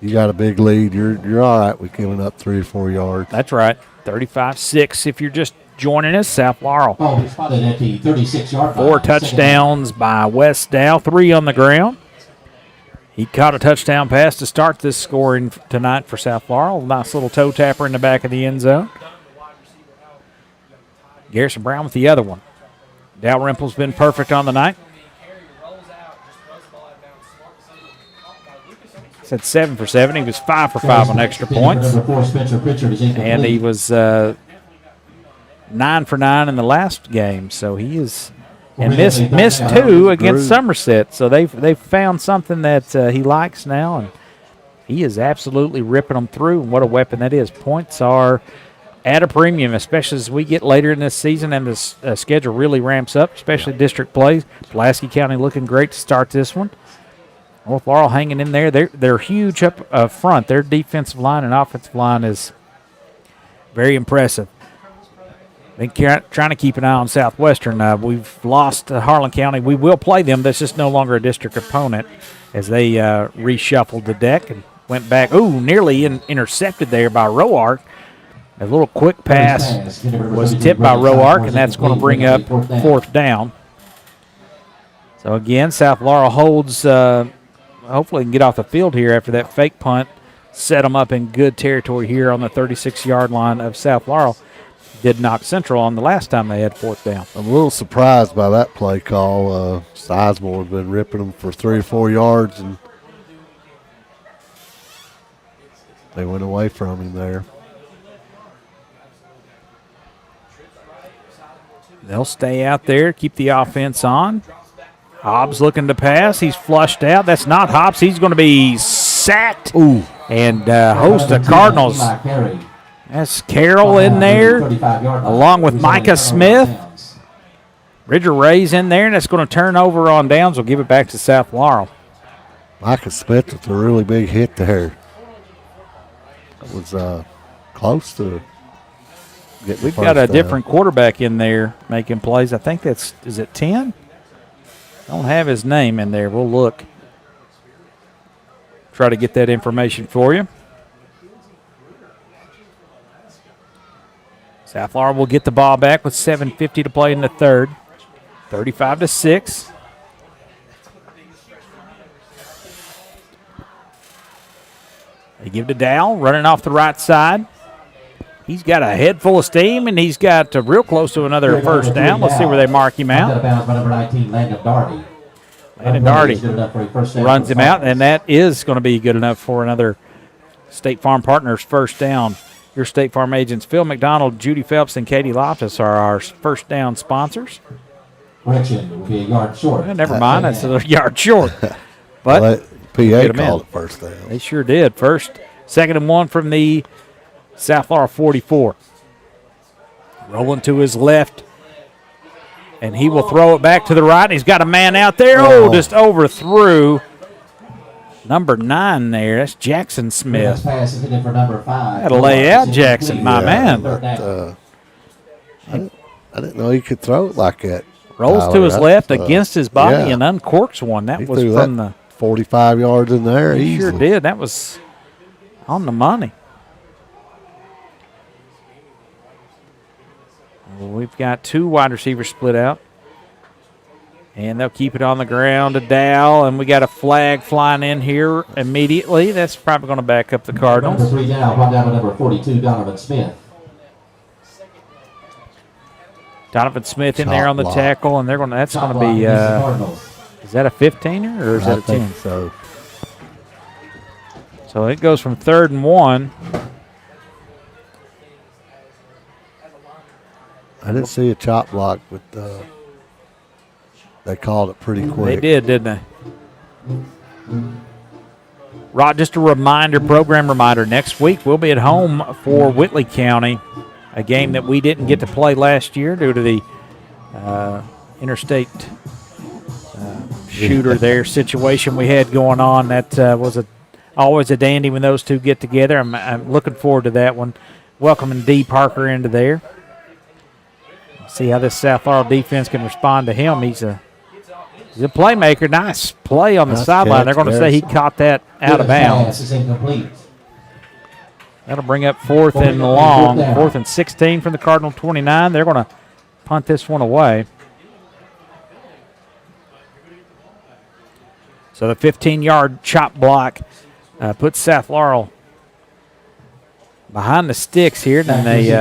You got a big lead. You're all right with giving up 3 or 4 yards. That's right. 35-6 if you're just joining us. South Laurel. Oh, he's spotted at the 36-yard line. 4 touchdowns by Wes Dow, 3 on the ground. He caught a touchdown pass to start this scoring tonight for South Laurel. Nice little toe tapper in the back of the end zone. Garrison Brown with the other one. Dalrymple's been perfect on the night. Said 7 for 7. He was 5 for 5 on extra points. And he was 9 for 9 in the last game. So he is and missed 2 against Somerset. So they've found something that he likes now, and he is absolutely ripping them through. And what a weapon that is. Points are at a premium, especially as we get later in this season and the schedule really ramps up, especially district plays. Pulaski County looking great to start this one. North Laurel hanging in there. They're huge up front. Their defensive line and offensive line is very impressive. Been trying to keep an eye on Southwestern. We've lost Harlan County. We will play them. That's just no longer a district opponent as they reshuffled the deck and went back. Ooh, nearly intercepted there by Roark. A little quick pass was tipped by Roark, and that's going to bring up 4th down. So, again, South Laurel holds, hopefully can get off the field here after that fake punt. Set them up in good territory here on the 36-yard line of South Laurel. Did Knox Central on the last time they had 4th down. I'm a little surprised by that play call. Sizemore has been ripping them for 3 or 4 yards, and they went away from him there. They'll stay out there, keep the offense on. Hobbs looking to pass. He's flushed out. That's not Hobbs. He's going to be sacked. Ooh. And host the Cardinals. That's Carroll in there, along with Micah Smith. Bridger Ray's in there, and that's going to turn over on downs. We'll give it back to South Laurel. Micah Smith with a really big hit there. It was close to getting We've got a different quarterback in there making plays. I think is it 10? Don't have his name in there. We'll look. Try to get that information for you. South Laurel will get the ball back with 7:50 to play in the third. 35-6. They give it to Dow, running off the right side. He's got a head full of steam, and he's got real close to another first down. Let's see where they mark him out. Landon Doherty runs him out, and that is going to be good enough for another State Farm Partners first down. Your State Farm agents, Phil McDonald, Judy Phelps, and Katie Loftus are our first down sponsors. Correction, will be a yard short. Well, never mind, that's a yard short. But PA called it first down. They sure did. Second and 1 from the South Laurel 44. Rolling to his left, and he will throw it back to the right. He's got a man out there. Oh, just overthrew number 9 there. That's Jackson Smith. Pass is in for number 5. Got to lay out Jackson, my man. I didn't know he could throw it like that. Rolls to his left against his body and uncorks one. That was from the 45 yards in there. He sure did. That was on the money. We've got 2 wide receivers split out. And they'll keep it on the ground to Dow. And we got a flag flying in here immediately. That's probably going to back up the Cardinals. Number 3 down, brought down to number 42, Donovan Smith. Donovan Smith in there on the tackle, and that's going to be is that a 15er or is that a 10? So it goes from 3rd and 1. I didn't see a chop block, but they called it pretty quick. They did, didn't they? Rod, just a program reminder, next week we'll be at home for Whitley County, a game that we didn't get to play last year due to the interstate shooter there situation we had going on. That was always a dandy when those two get together. I'm looking forward to that one. Welcoming D. Parker into there. See how this South Laurel defense can respond to him. He's a playmaker. Nice play on the sideline. They're going to say he caught that out of bounds. That'll bring up 4th and long. 4th and 16 from the Cardinal 29. They're going to punt this one away. So the 15-yard chop block puts South Laurel behind the sticks here. Then they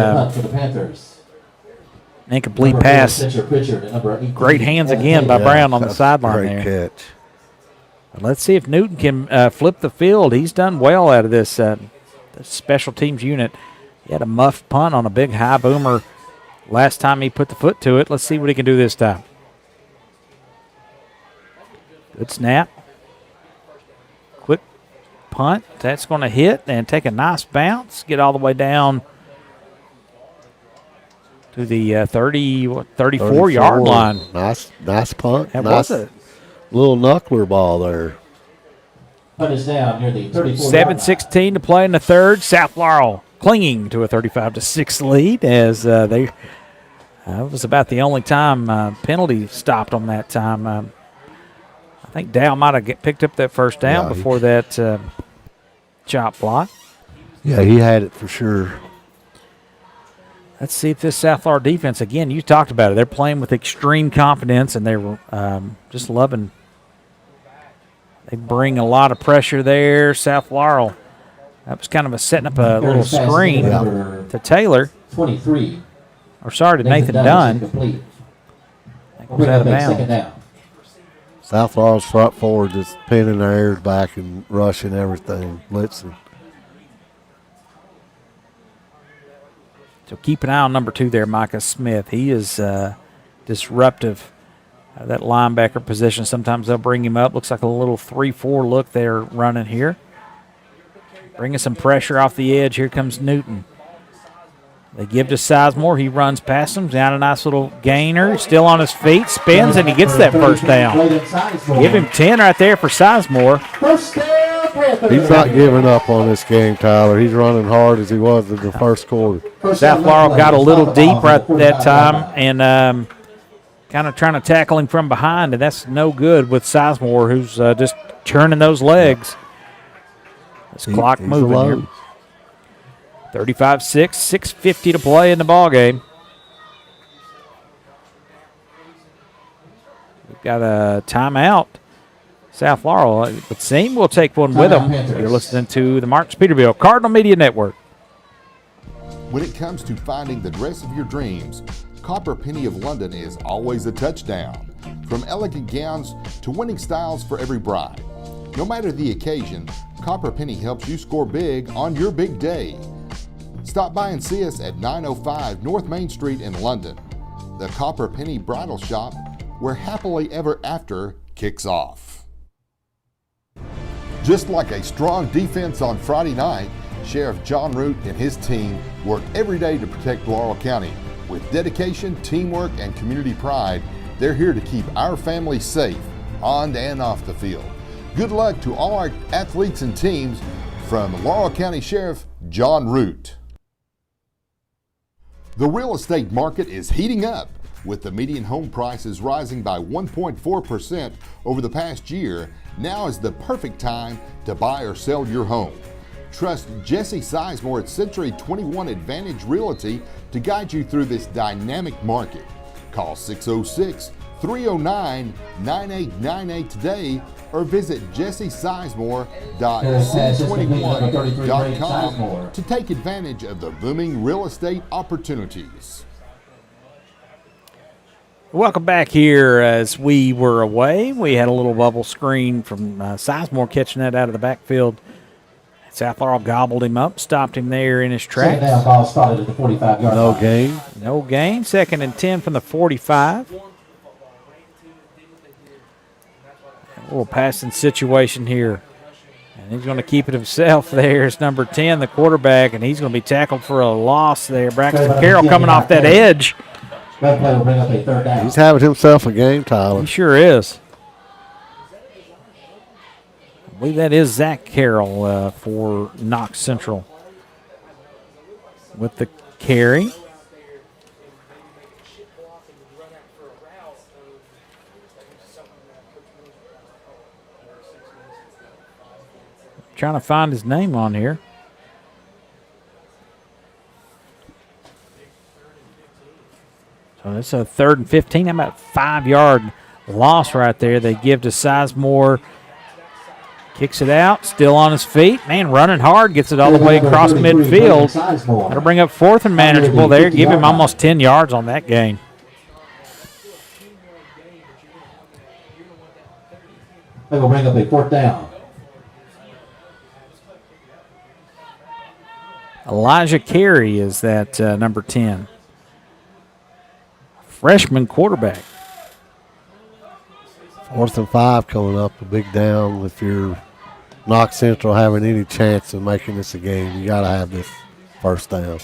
incomplete pass. Great hands again by Brown on the sideline there. Great catch. Let's see if Newton can flip the field. He's done well out of this special teams unit. He had a muffed punt on a big high boomer last time he put the foot to it. Let's see what he can do this time. Good snap. Quick punt. That's going to hit and take a nice bounce. Get all the way down to the 34-yard line. Nice punt. That was a little knuckler ball there. Punt is down near the 34. 7:16 to play in the third. South Laurel clinging to a 35-6 lead as they was about the only time penalty stopped on that time. I think Dow might have picked up that first down before that chop block. Yeah, he had it for sure. Let's see if this South Laurel defense, again, you talked about it. They're playing with extreme confidence, and they're just loving. They bring a lot of pressure there. South Laurel, that was kind of setting up a little screen to Taylor. 23. Or sorry, to Nathan Dunn. That was out of bounds. South Laurel's front forward just pinning their ears back and rushing everything, blitzing. So keep an eye on number 2 there, Micah Smith. He is disruptive. That linebacker position, sometimes they'll bring him up. Looks like a little 3-4 look they're running here. bringing some pressure off the edge. Here comes Newton. They give to Sizemore. He runs past him. Got a nice little gainer. Still on his feet. Spins, and he gets that first down. Give him 10 right there for Sizemore. He's not giving up on this game, Tyler. He's running hard as he was in the first quarter. South Laurel got a little deep right that time and kind of trying to tackle him from behind, and that's no good with Sizemore, who's just churning those legs. This clock moving here. 35-6, 6:50 to play in the ball game. We've got a timeout. South Laurel, it would seem, will take one with them. You're listening to the Marks Peterbilt Cardinal Media Network. When it comes to finding the dress of your dreams, Copper Penny of London is always a touchdown. From elegant gowns to winning styles for every bride. No matter the occasion, Copper Penny helps you score big on your big day. Stop by and see us at 905 North Main Street in London. The Copper Penny Bridal Shop, where happily ever after kicks off. Just like a strong defense on Friday night, Sheriff John Root and his team work every day to protect Laurel County. With dedication, teamwork, and community pride, they're here to keep our families safe on and off the field. Good luck to all our athletes and teams from Laurel County Sheriff John Root. The real estate market is heating up, with the median home prices rising by 1.4% over the past year. Now is the perfect time to buy or sell your home. Trust Jesse Sizemore at Century 21 Advantage Realty to guide you through this dynamic market. Call 606-309-9898 today or visit jessesizemore.c21.com to take advantage of the booming real estate opportunities. Welcome back here. As we were away, we had a little bubble screen from Sizemore catching that out of the backfield. South Laurel gobbled him up, stopped him there in his tracks. Second down, ball started at the 45-yard No line. gain. No gain. 2nd and 10 from the 45. A little passing situation here. And he's going to keep it himself there. It's number 10, the quarterback, and he's going to be tackled for a loss there. Braxton Carroll coming off that edge. That play will bring up a 3rd down. He's having himself a game, Tyler. He sure is. I believe that is Zach Carroll for Knox Central with the carry. Trying to find his name on here. So it's a 3rd and 15. How about 5-yard loss right there? They give to Sizemore. Kicks it out. Still on his feet. Man, running hard. Gets it all the way across midfield. That'll bring up 4th and manageable there. Give him almost 10 yards on that gain. They will bring up a 4th down. Elijah Carey is that number 10. Freshman quarterback. 4th and 5 coming up, a big down. If you're Knox Central having any chance of making this a game, you got to have this first down.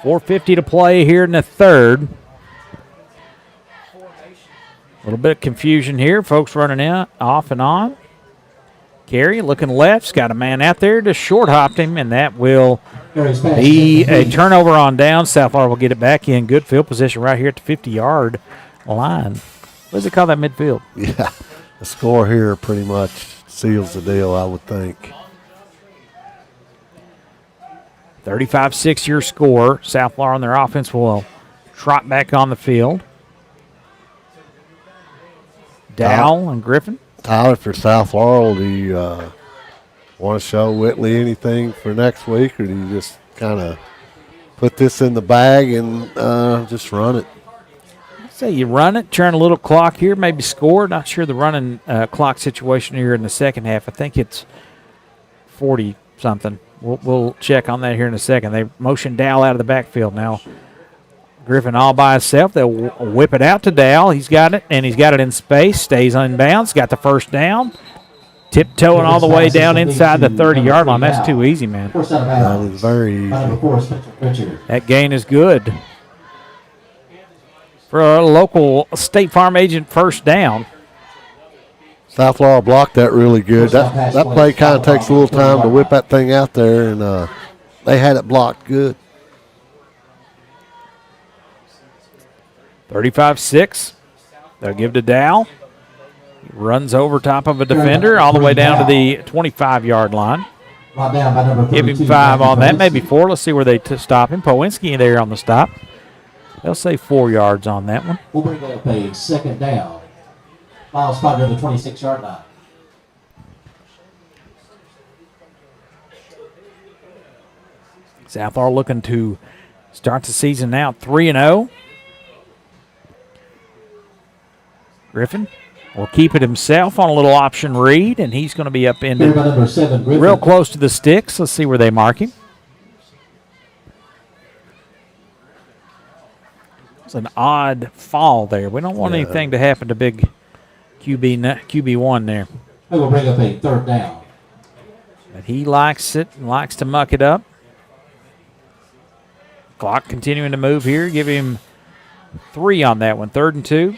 4:50 to play here in the 3rd. A little bit of confusion here. Folks running in, off and on. Carey looking left's got a man out there, just short hopped him, and that will be a turnover on down. South Laurel will get it back in. Good field position right here at the 50-yard line. What does it call that midfield? Yeah, the score here pretty much seals the deal, I would think. 35-6 your score. South Laurel on their offense will trot back on the field. Dowell and Griffin. Tyler, for South Laurel, do you want to show Whitley anything for next week, or do you just kind of put this in the bag and just run it? I'd say you run it, turn a little clock here, maybe score. Not sure the running clock situation here in the second half. I think it's 40-something. We'll check on that here in a second. They motion Dowell out of the backfield now. Griffin all by himself. They'll whip it out to Dowell. He's got it, and he's got it in space. Stays on bounds. Got the first down. Tiptoeing all the way down inside the 30-yard line. That's too easy, man. That is very easy. That gain is good. For a local State Farm agent first down. South Laurel blocked that really good. That play kind of takes a little time to whip that thing out there, and they had it blocked good. 35-6. They'll give to Dow. He runs over top of a defender all the way down to the 25-yard line. Give him 5 on that, maybe 4. Let's see where they stop him. Powinski there on the stop. They'll say 4 yards on that one. We'll bring up a second down. Ball spotted at the 26-yard line. South Laurel looking to start the season out 3-0. Griffin will keep it himself on a little option read, and he's going to be up into number 7, Griffin. Real close to the sticks. Let's see where they mark him. It's an odd fall there. We don't want anything to happen to big QB1 there. We will bring up a third down. But he likes it and likes to muck it up. Clock continuing to move here. Give him 3 on that one. 3rd and 2.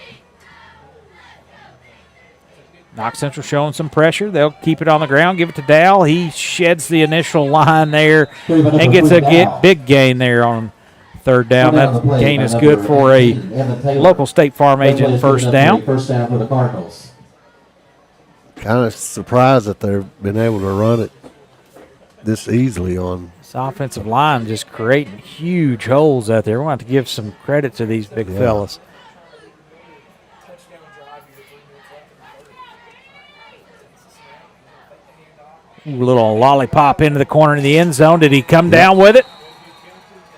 Knox Central showing some pressure. They'll keep it on the ground, give it to Dow. He sheds the initial line there and gets a big gain there on 3rd down. That gain is good for a local State Farm agent first down. First down for the Cardinals. Kind of surprised that they've been able to run it this easily on. This offensive line just creating huge holes out there. We're going to have to give some credit to these big fellas. Little lollipop into the corner of the end zone. Did he come down with it?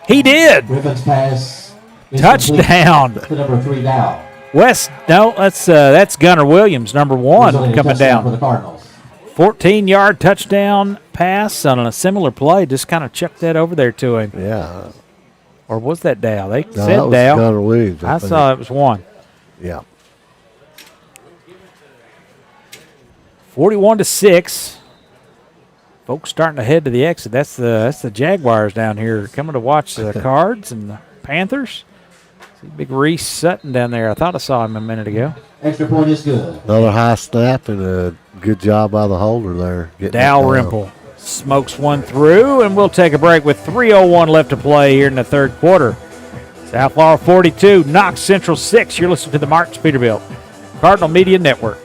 He did. Griffin's pass. Touchdown. To number 3 down. West, no, that's Gunnar Williams, number 1, coming down. For the Cardinals. 14-yard touchdown pass on a similar play. Just kind of chucked that over there to him. Yeah. Or was that Dow? They said that was Dow. Gunnar Williams, I saw it was 1. Yeah. 41-6. Folks starting to head to the exit. That's the Jaguars down here coming to watch the Cards and the Panthers. See big Reese Sutton down there. I thought I saw him a minute ago. Extra point is good. Another high snap and a good job by the holder there. Dalrymple smokes one through, and we'll take a break with 3:01 left to play here in the 3rd quarter. South Laurel 42, Knox Central 6. You're listening to the Martins Peterbilt Cardinal Media Network.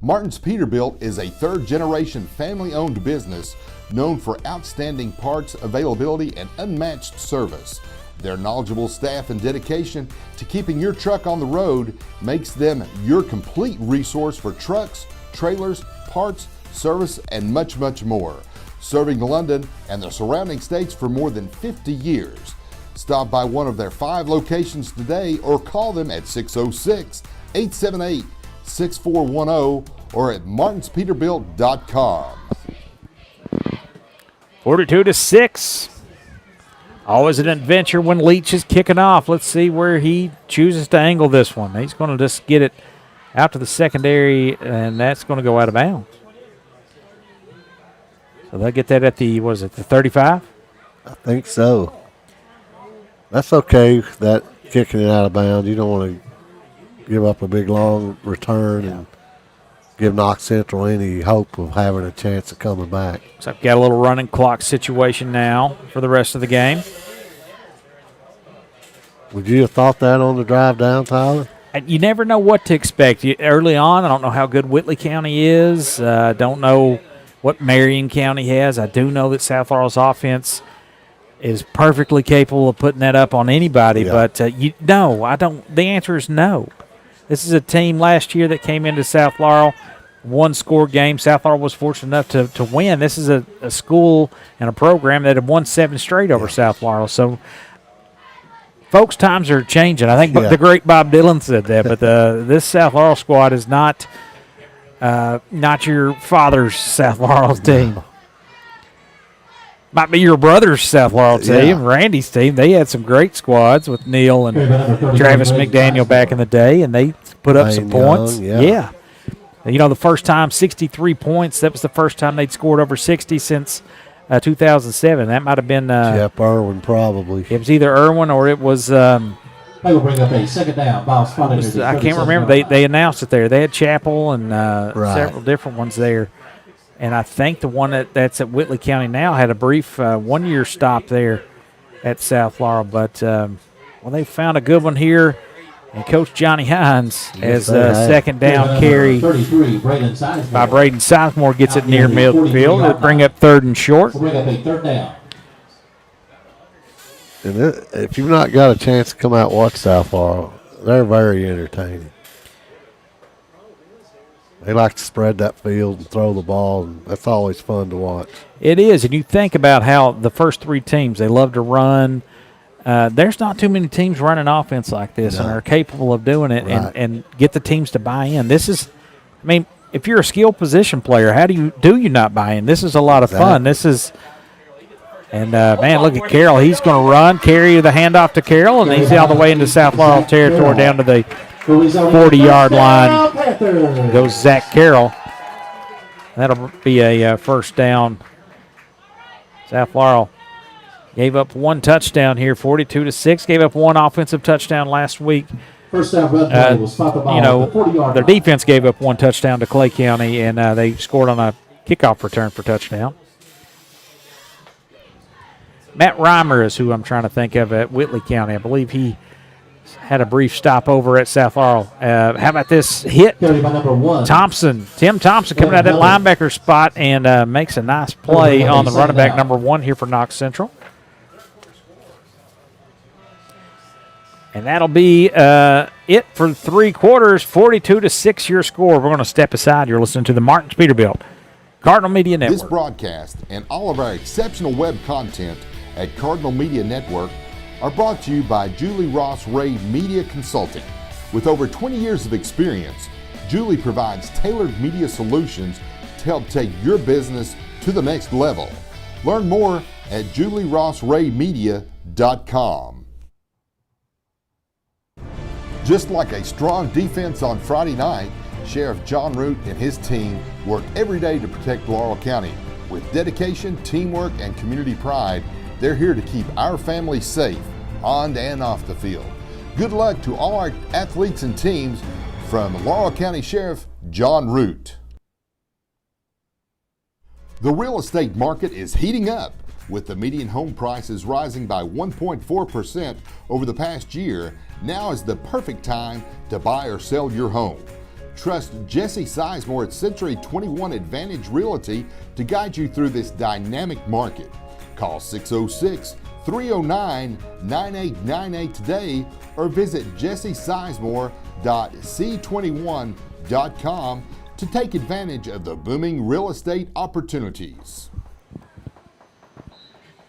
Martins Peterbilt is a 3rd-generation family-owned business known for outstanding parts availability and unmatched service. Their knowledgeable staff and dedication to keeping your truck on the road makes them your complete resource for trucks, trailers, parts, service, and much, much more. Serving London and the surrounding states for more than 50 years. Stop by one of their 5 locations today or call them at 606-878-6410 or at martinspeterbilt.com. 42-6. Always an adventure when Leach is kicking off. Let's see where he chooses to angle this one. He's going to just get it out to the secondary, and that's going to go out of bounds. So they'll get that at the 35? I think so. That's okay, that kicking it out of bounds. You don't want to give up a big, long return and give Knox Central any hope of having a chance of coming back. So I've got a little running clock situation now for the rest of the game. Would you have thought that on the drive down, Tyler? And you never know what to expect. Early on, I don't know how good Whitley County is. I don't know what Marion County has. I do know that South Laurel's offense is perfectly capable of putting that up on anybody. Yeah. But no, I don't. The answer is no. This is a team last year that came into South Laurel, 1-score game. South Laurel was fortunate enough to win. This is a school and a program that have won 7 straight over South Laurel. So, folks, times are changing. I think the great Bob Dylan said that. But this South Laurel squad is not your father's South Laurel team. No. Might be your brother's South Laurel team, Randy's team. They had some great squads with Neil and Travis McDaniel back in the day, and they put up some points. Yeah. The first time, 63 points. That was the first time they'd scored over 60 since 2007. That might have been Jeff Irwin, probably. It was either Irwin or it was. They will bring up a second down. Ball spotted. I can't remember. They announced it there. They had Chapel and several different ones there. And I think the one that's at Whitley County now had a brief 1-year stop there at South Laurel. But, they found a good one here. And Coach Johnny Hines has a second down carry by Braden Sizemore, gets it near midfield. It'll bring up 3rd and short. We'll bring up a 3rd down. And if you've not got a chance to come out and watch South Laurel, they're very entertaining. They like to spread that field and throw the ball, and that's always fun to watch. It is, and you think about how the first 3 teams, they love to run. There's not too many teams running offense like this and are capable of doing it and get the teams to buy in. This is, if you're a skilled position player, how do you not buy in? This is a lot of fun. This is, and man, look at Carroll. He's going to run, carry the handoff to Carroll, and he's all the way into South Laurel territory down to the 40-yard line. Goes Zach Carroll. That'll be a first down. South Laurel gave up 1 touchdown here, 42-6. Gave up 1 offensive touchdown last week. First down, red play will spot the ball at the 40-yard their line. defense gave up 1 touchdown to Clay County, and they scored on a kickoff return for touchdown. Matt Reimer is who I'm trying to think of at Whitley County. I believe he had a brief stop over at South Laurel. How about this hit? Thompson, Tim Thompson coming out of that linebacker spot and makes a nice play on the running back number 1 here for Knox Central. And that'll be it for 3 quarters, 42-6 your score. We're going to step aside. You're listening to the Martins Peterbilt Cardinal Media Network. This broadcast and all of our exceptional web content at Cardinal Media Network are brought to you by Julie Ross Ray Media Consulting. With over 20 years of experience, Julie provides tailored media solutions to help take your business to the next level. Learn more at julierossraymedia.com. Just like a strong defense on Friday night, Sheriff John Root and his team work every day to protect Laurel County. With dedication, teamwork, and community pride, they're here to keep our families safe on and off the field. Good luck to all our athletes and teams from Laurel County Sheriff John Root. The real estate market is heating up, with the median home prices rising by 1.4% over the past year. Now is the perfect time to buy or sell your home. Trust Jesse Sizemore at Century 21 Advantage Realty to guide you through this dynamic market. Call 606-309-9898 today or visit jessesizemore.c21.com to take advantage of the booming real estate opportunities.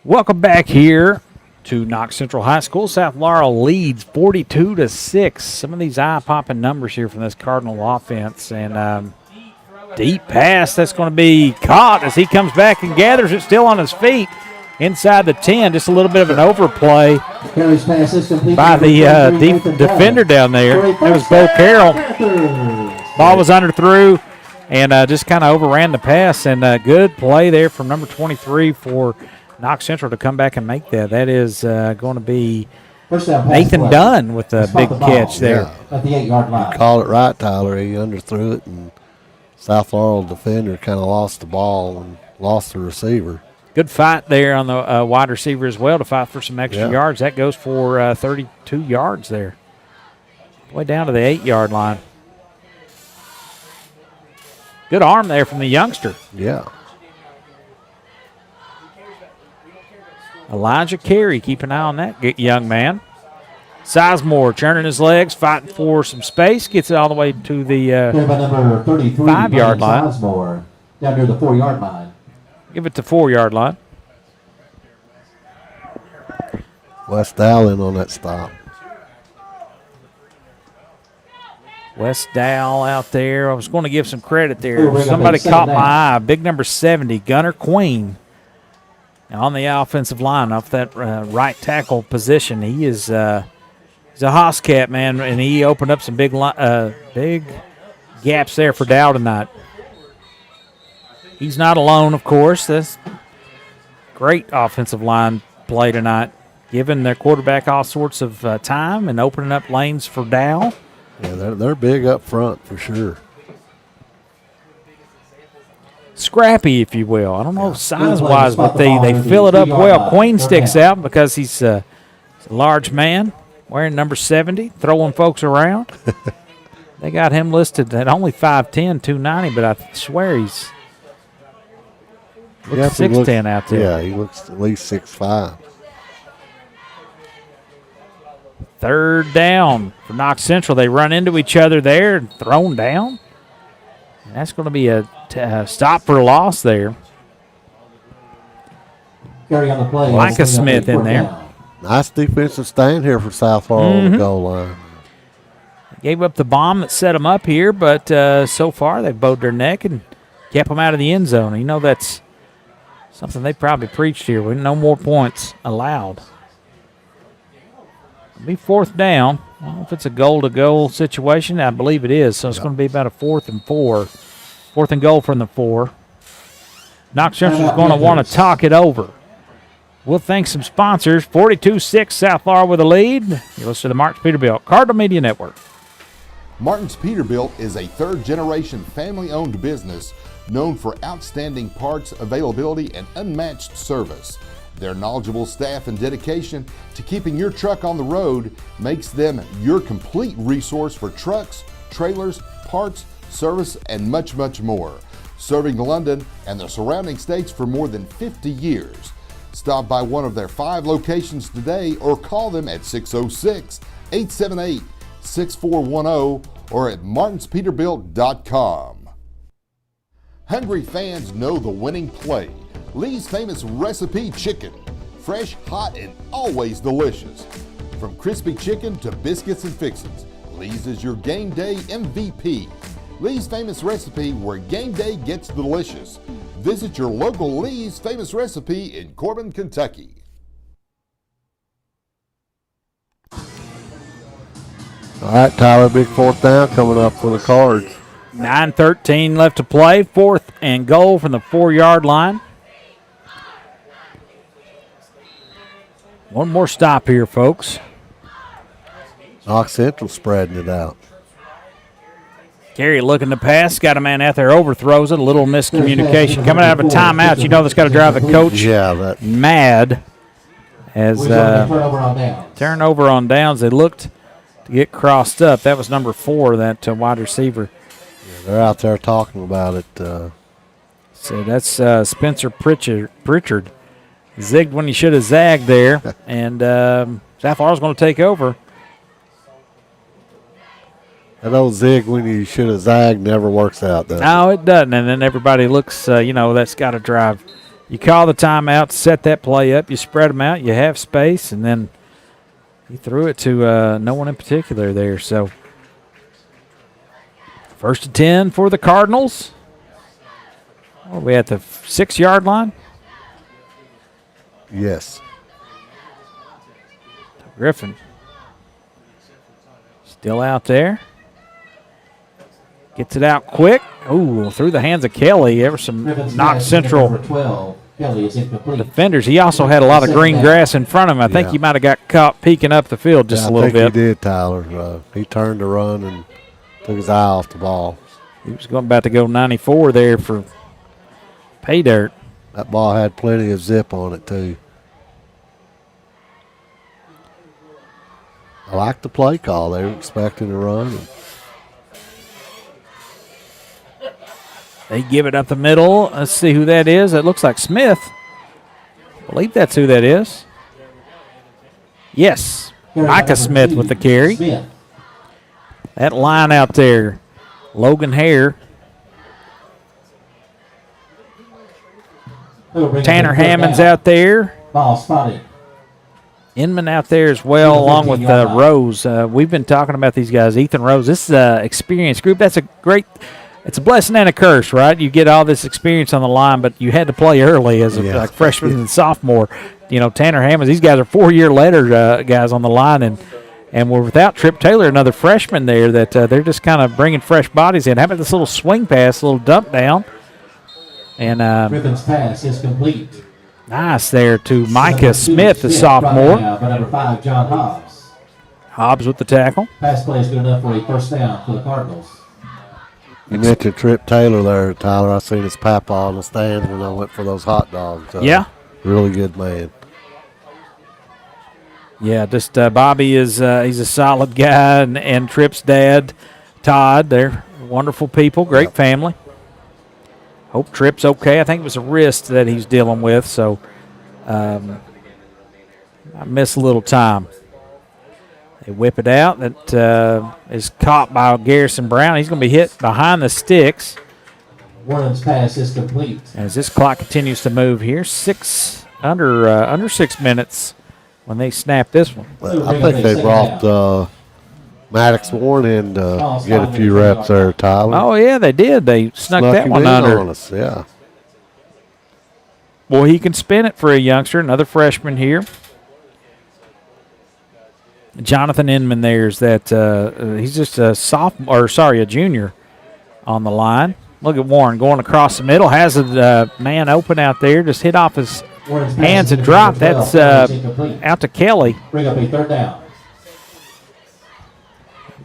Welcome back here to Knox Central High School. South Laurel leads 42-6. Some of these eye-popping numbers here from this Cardinal offense. And deep pass that's going to be caught as he comes back and gathers it still on his feet inside the 10. Just a little bit of an overplay by the defender down there. It was Bo Carroll. Ball was underthrew and just kind of overran the pass. And good play there from number 23 for Knox Central to come back and make that. That is going to be Nathan Dunn with a big catch there. At the 8-yard line. You call it right, Tyler. He underthrew it, and South Laurel defender kind of lost the ball and lost the receiver. Good fight there on the wide receiver as well to fight for some extra yards. That goes for 32 yards there. Way down to the 8-yard line. Good arm there from the youngster. Yeah. Elijah Carey, keep an eye on that young man. Sizemore churning his legs, fighting for some space, gets it all the way to the 5-yard line. Sizemore, down near the 4-yard line. Give it to 4-yard line. West Allen on that stop. West Dow out there. I was going to give some credit there. Somebody caught my eye. Big number 70, Gunnar Queen. On the offensive line, off that right tackle position, he is he's a Hoscat, man, and he opened up some big gaps there for Dow tonight. He's not alone, of course. That's great offensive line play tonight, giving their quarterback all sorts of time and opening up lanes for Dow. Yeah, they're big up front for sure. Scrappy, if you will. I don't know size-wise, but they fill it up well. Queen sticks out because he's a large man, wearing number 70, throwing folks around. They got him listed at only 5'10", 290, but I swear he's looks 6'10" out there. Yeah, he looks at least 6'5". Third down for Knox Central. They run into each other there and thrown down. And that's going to be a stop for a loss there. Carry on the play. Micah Smith in there. Nice defensive stand here for South Florida on the goal line. Gave up the bomb that set them up here, but so far they've bowed their neck and kept them out of the end zone. You know, that's something they probably preached here. With no more points allowed. It'll be fourth down. I don't know if it's a goal-to-goal situation. I believe it is, so it's going to be about a 4th and 4. 4th and goal from the 4. Knox Central's going to want to talk it over. We'll thank some sponsors. 42-6 South Florida with a lead. You listen to the Marks Peterbilt Cardinal Media Network. Martin's Peterbilt is a third-generation family-owned business known for outstanding parts availability and unmatched service. Their knowledgeable staff and dedication to keeping your truck on the road makes them your complete resource for trucks, trailers, parts, service, and much, much more. Serving London and the surrounding states for more than 50 years. Stop by one of their 5 locations today or call them at 606-878-6410 or at martinspeterbilt.com. Hungry fans know the winning play. Lee's famous recipe chicken. Fresh, hot, and always delicious. From crispy chicken to biscuits and fixins, Lee's is your game day MVP. Lee's famous recipe, where game day gets delicious. Visit your local Lee's famous recipe in Corbin, Kentucky. All right, Tyler, big fourth down coming up for the Cards. 9:13 left to play. 4th and goal from the 4-yard line. One more stop here, folks. Knox Central spreading it out. Gary looking to pass. Got a man out there, overthrows it. A little miscommunication. Coming out of a timeout, you know that's got to drive the coach mad. As turnover on downs. They looked to get crossed up. That was number 4, that wide receiver. Yeah, they're out there talking about it. So that's Spencer Pritchard. Zigged when he should have zagged there. And South Florida's going to take over. That old zig when you should have zagged never works out, does it? No, it doesn't. And then everybody looks, that's got to drive. You call the timeout, set that play up, you spread them out, you have space, and then he threw it to no one in particular there. So 1st and 10 for the Cardinals. Are we at the 6-yard line? Yes. Griffin still out there. Gets it out quick. Ooh, through the hands of Kelly. There were some Knox Central defenders. He also had a lot of green grass in front of him. I think he might have got caught peeking up the field just a little bit. I think he did, Tyler. He turned to run and took his eye off the ball. He was about to go 94 there for pay dirt. That ball had plenty of zip on it, too. I like the play call. They were expecting to run. They give it up the middle. Let's see who that is. It looks like Smith. I believe that's who that is. Yes, Micah Smith with the carry. That line out there, Logan Hare. Tanner Hammond's out there. Ball spotted. Inman out there as well, along with Rose. We've been talking about these guys. Ethan Rose, this is an experienced group. That's it's a blessing and a curse, right? You get all this experience on the line, but you had to play early as a freshman and sophomore. Tanner Hammonds, these guys are 4-year letter guys on the line, and And we're without Trip Taylor, another freshman there, that they're just kind of bringing fresh bodies in. How about this little swing pass, little dump down? And Griffin's pass is complete. nice there to Micah Smith, the sophomore. By number 5, John Hobbs. Hobbs with the tackle. Pass play is good enough for a first down for the Cardinals. You mentioned Trip Taylor there, Tyler. I seen his papa on the stand when I went for those hot dogs. Yeah. Really good man. Yeah, just Bobby is he's a solid guy, and Tripp's dad, Todd, they're wonderful people, great family. Hope Tripp's okay. I think it was a wrist that he's dealing with, so I miss a little time. They whip it out. That is caught by Garrison Brown. He's going to be hit behind the sticks. Warren's pass is complete. As this clock continues to move here, under 6 minutes when they snap this one. I think they brought Maddox Warren in to get a few reps there, Tyler. Oh, yeah, they did. They snuck that him one in under. on us, yeah. Well, he can spin it for a youngster, another freshman here. Jonathan Inman there's that he's just a junior on the line. Look at Warren going across the middle, has a man open out there, just hit off his hands and drop. That's out to Kelly. Bring up a third down.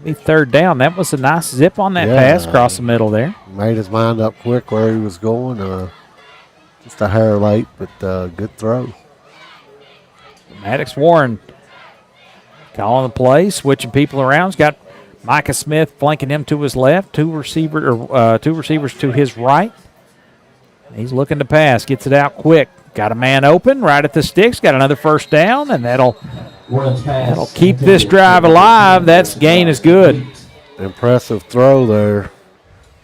Third down. That was a nice zip on that pass across the middle there. Made his mind up quick where he was going. Just a hair late, but good throw. Maddox Warren calling the play, switching people around. He's got Micah Smith flanking him to his left, two receivers to his right. He's looking to pass, gets it out quick. Got a man open right at the sticks, got another first down, and that'll keep this drive alive. That gain is good. Impressive throw there.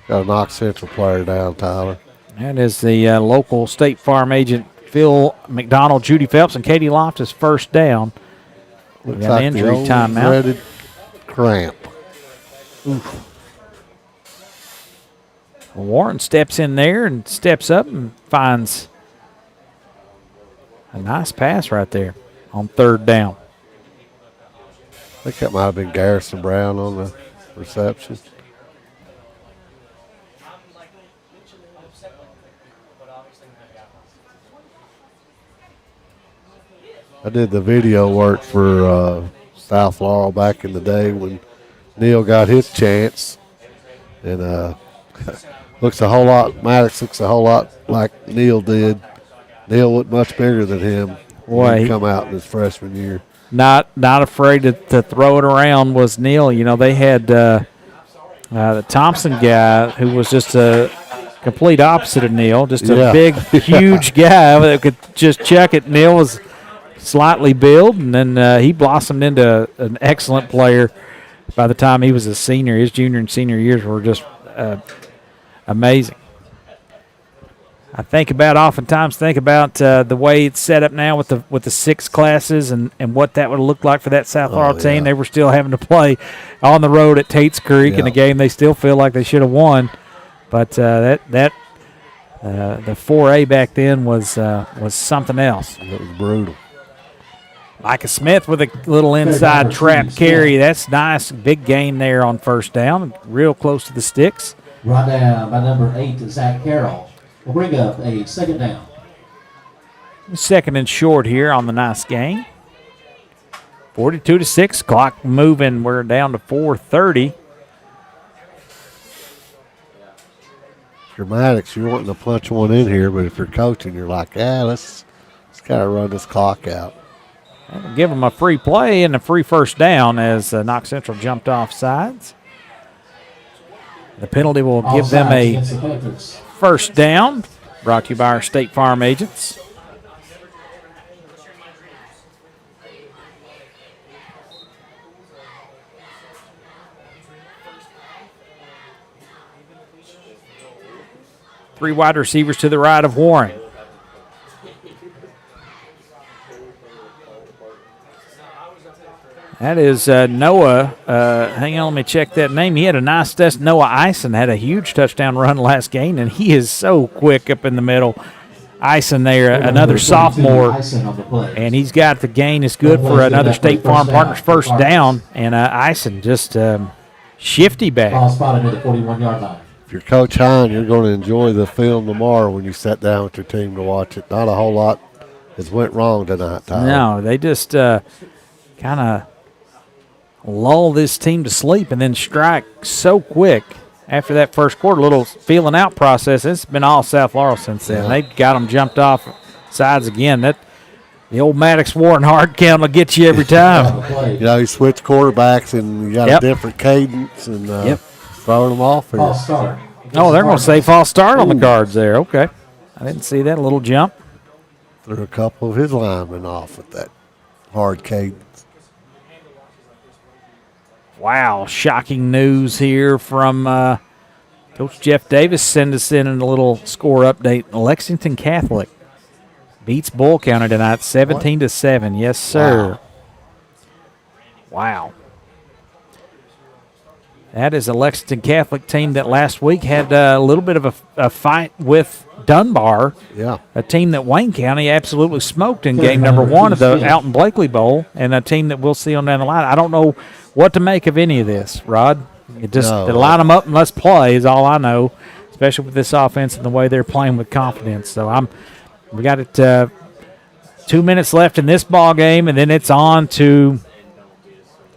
Got a Knox Central player down, Tyler. That is the local State Farm agent Phil McDonald, Judy Phelps, and Katie Loftus first down. We Looks got like an injury the old timeout. dreaded cramp. Oof. Warren steps in there and steps up and finds a nice pass right there on third down. I think that might have been Garrison Brown on the reception. I did the video work for South Laurel back in the day when Neil got his chance. And looks a whole lot, Maddox looks a whole lot like Neil did. Neil looked much bigger than him when he come out in his freshman year. Not afraid to throw it around was Neil. You know, they had the Thompson guy who was just a complete opposite of Neil, just a big, huge guy that could just chuck it. Neil was slightly built, and then he blossomed into an excellent player by the time he was a senior. His junior and senior years were just amazing. I oftentimes think about the way it's set up now with the 6 classes and what that would look like for that South Laurel team. They were still having to play on the road at Tate's Creek in a game they still feel like they should have won. But the 4A back then was something else. It was brutal. Micah Smith with a little inside trap carry. That's nice. Big gain there on first down. Real close to the sticks. Brought down by number 8, Zach Carroll. We'll bring up a second down. Second and short here on the nice gain. 42-6. Clock moving. We're down to 4:30. Dramatics, you're wanting to punch one in here, but if you're coaching, you're like, let's kind of run this clock out. We'll give them a free play and a free first down as Knox Central jumped off sides. The penalty will give them a first down, brought to you by our State Farm agents. Three wide receivers to the right of Warren. That is Noah. Hang on, let me check that name. He had a nice test. Noah Eisen had a huge touchdown run last game, and he is so quick up in the middle. Ison there, another sophomore, and he's got the gain is good for another State Farm Partners first down, and Ison just shifty back. Ball spotted at the 41-yard line. If you're Coach Hine, you're going to enjoy the film tomorrow when you sit down with your team to watch it. Not a whole lot has went wrong tonight, Tyler. No, they just kind of lull this team to sleep and then strike so quick after that first quarter. Little feeling out process. It's been all South Laurel since then. They got them jumped off sides again. That the old Maddox Warren hard count will get you every time. You know, you switch quarterbacks and you got a different cadence and throwing them off. False start. Oh, they're going to say false start on the cards there. Okay. I didn't see that little jump. Threw a couple of his linemen off with that hard cadence. Wow, shocking news here from Coach Jeff Davis. Send us in a little score update. Lexington Catholic beats Bull County tonight, 17-7. Yes, sir. Wow. That is a Lexington Catholic team that last week had a little bit of a fight with Dunbar, a team that Wayne County absolutely smoked in game number 1 of the Alton Blakely Bowl, and a team that we'll see on down the line. I don't know what to make of any of this, Rod. It just to line them up and let's play is all I know, especially with this offense and the way they're playing with confidence. So we got it 2 minutes left in this ball game, and then it's on to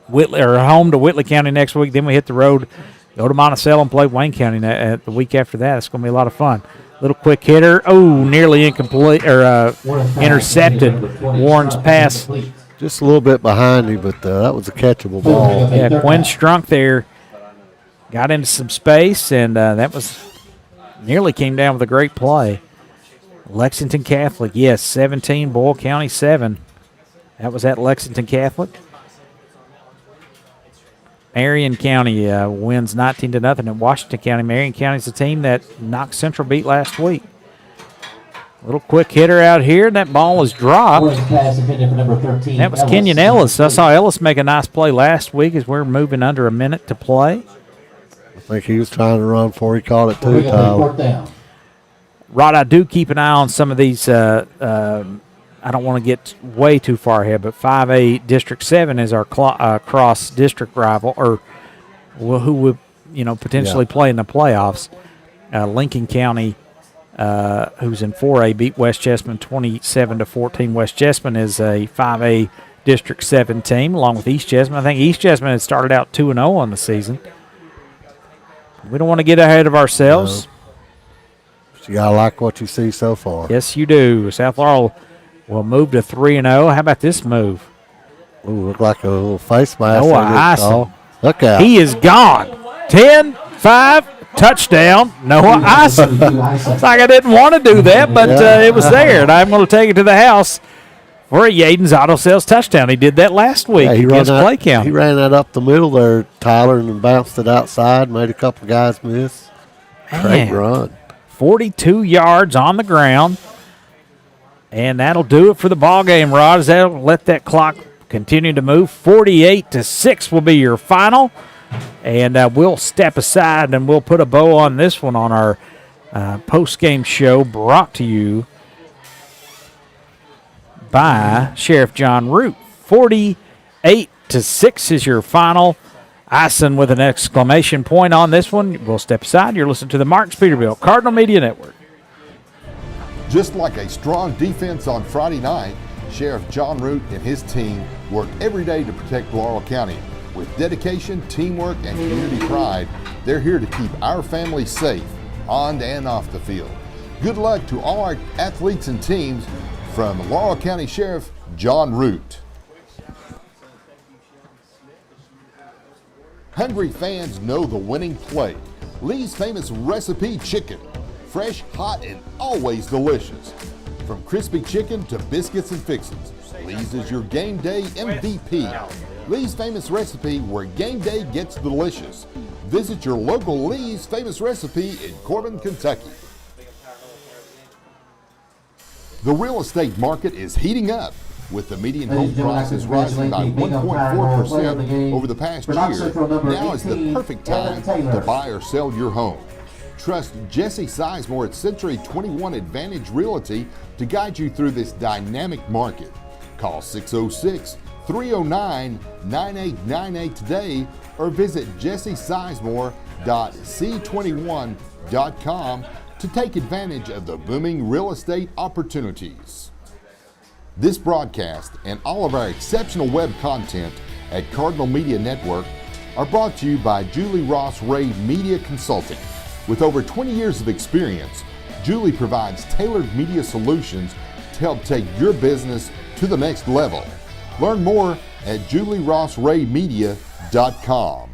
Whitley or home to Whitley County next week. Then we hit the road, go to Monticello and play Wayne County the week after that. It's going to be a lot of fun. Little quick hitter. Oh, nearly incomplete or intercepted. Warren's pass. Just a little bit behind him, but that was a catchable ball. Yeah, Quinn Strunk there got into some space, and that was nearly came down with a great play. Lexington Catholic, yes, 17, Bull County 7. That was at Lexington Catholic. Marion County wins 19-0 at Washington County. Marion County's the team that Knox Central beat last week. Little quick hitter out here, and that ball is dropped. That was Kenyon Ellis. I saw Ellis make a nice play last week as we're moving under a minute to play. I think he was trying to run before he caught it too, Tyler. Rod, I do keep an eye on some of these. I don't want to get way too far ahead, but 5A District 7 is our cross-district rival, or who would potentially play in the playoffs. Lincoln County, who's in 4A, beat West Chessman 27-14. West Chessman is a 5A District 7 team, along with East Chessman. I think East Chessman had started out 2-0 on the season. We don't want to get ahead of ourselves. No. But you got to like what you see so far. Yes, you do. South Laurel will move to 3-0. How about this move? Ooh, look like a little face mask. Noah Ison. Look out. He is gone. 10-5, touchdown, Noah Ison. It's like I didn't want to do that, but it was there, and I'm going to take it to the house for a Yaden's Auto Sales touchdown. He did that last week against Clay County. He ran that up the middle there, Tyler, and then bounced it outside, made a couple guys miss. Great run. 42 yards on the ground. And that'll do it for the ball game, Rod, as that'll let that clock continue to move. 48-6 will be your final. And we'll step aside and we'll put a bow on this one on our post-game show brought to you by Sheriff John Root. 48-6 is your final. Ison with an exclamation point on this one. We'll step aside. You're listening to the Marks Peterbilt Cardinal Media Network. Just like a strong defense on Friday night, Sheriff John Root and his team work every day to protect Laurel County. With dedication, teamwork, and community pride, they're here to keep our families safe on and off the field. Good luck to all our athletes and teams from Laurel County Sheriff John Root. Hungry fans know the winning play. Lee's Famous Recipe Chicken. Fresh, hot, and always delicious. From crispy chicken to biscuits and fixins, Lee's is your game day MVP. Lee's Famous Recipe, where game day gets delicious. Visit your local Lee's Famous Recipe in Corbin, Kentucky. The real estate market is heating up, with the median home prices rising by 1.4% over the past year. Now is the perfect time to buy or sell your home. Trust Jesse Sizemore at Century 21 Advantage Realty to guide you through this dynamic market. Call 606-309-9898 today or visit jessesizemore.c21.com to take advantage of the booming real estate opportunities. This broadcast and all of our exceptional web content at Cardinal Media Network are brought to you by Julie Ross Ray Media Consulting. With over 20 years of experience, Julie provides tailored media solutions to help take your business to the next level. Learn more at julierossraymedia.com.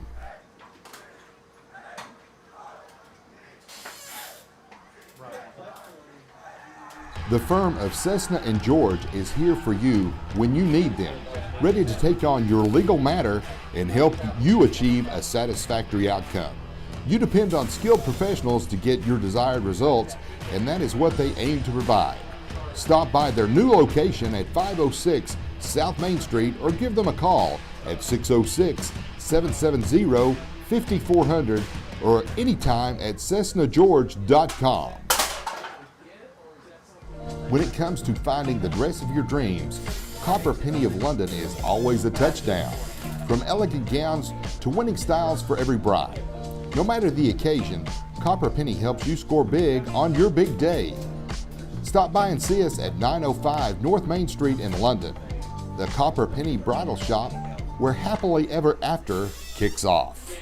The firm of Cessna and George is here for you when you need them, ready to take on your legal matter and help you achieve a satisfactory outcome. You depend on skilled professionals to get your desired results, and that is what they aim to provide. Stop by their new location at 506 South Main Street or give them a call at 606-770-5400 or anytime at CessnaGeorge.com. When it comes to finding the dress of your dreams, Copper Penny of London is always a touchdown. From elegant gowns to winning styles for every bride. No matter the occasion, Copper Penny helps you score big on your big day. Stop by and see us at 905 North Main Street in London. The Copper Penny Bridal Shop, where happily ever after kicks off.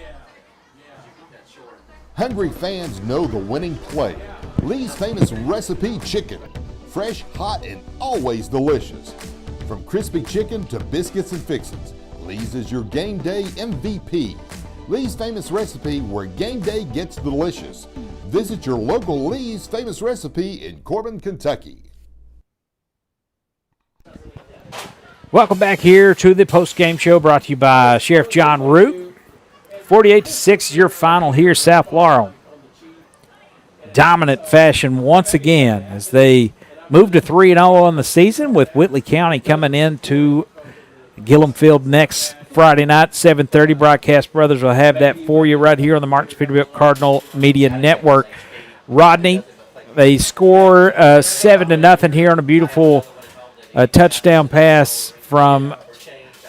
Hungry fans know the winning play. Lee's Famous Recipe Chicken. Fresh, hot, and always delicious. From crispy chicken to biscuits and fixins, Lee's is your game day MVP. Lee's Famous Recipe, where game day gets delicious. Visit your local Lee's Famous Recipe in Corbin, Kentucky. Welcome back here to the post-game show brought to you by Sheriff John Root. 48-6 is your final here, South Laurel. Dominant fashion once again as they move to 3-0 on the season, with Whitley County coming into Gillum Field next Friday night, 7:30. Broadcast Brothers will have that for you right here on the Marks Peterbilt Cardinal Media Network. Rodney, they score 7-0 here on a beautiful touchdown pass from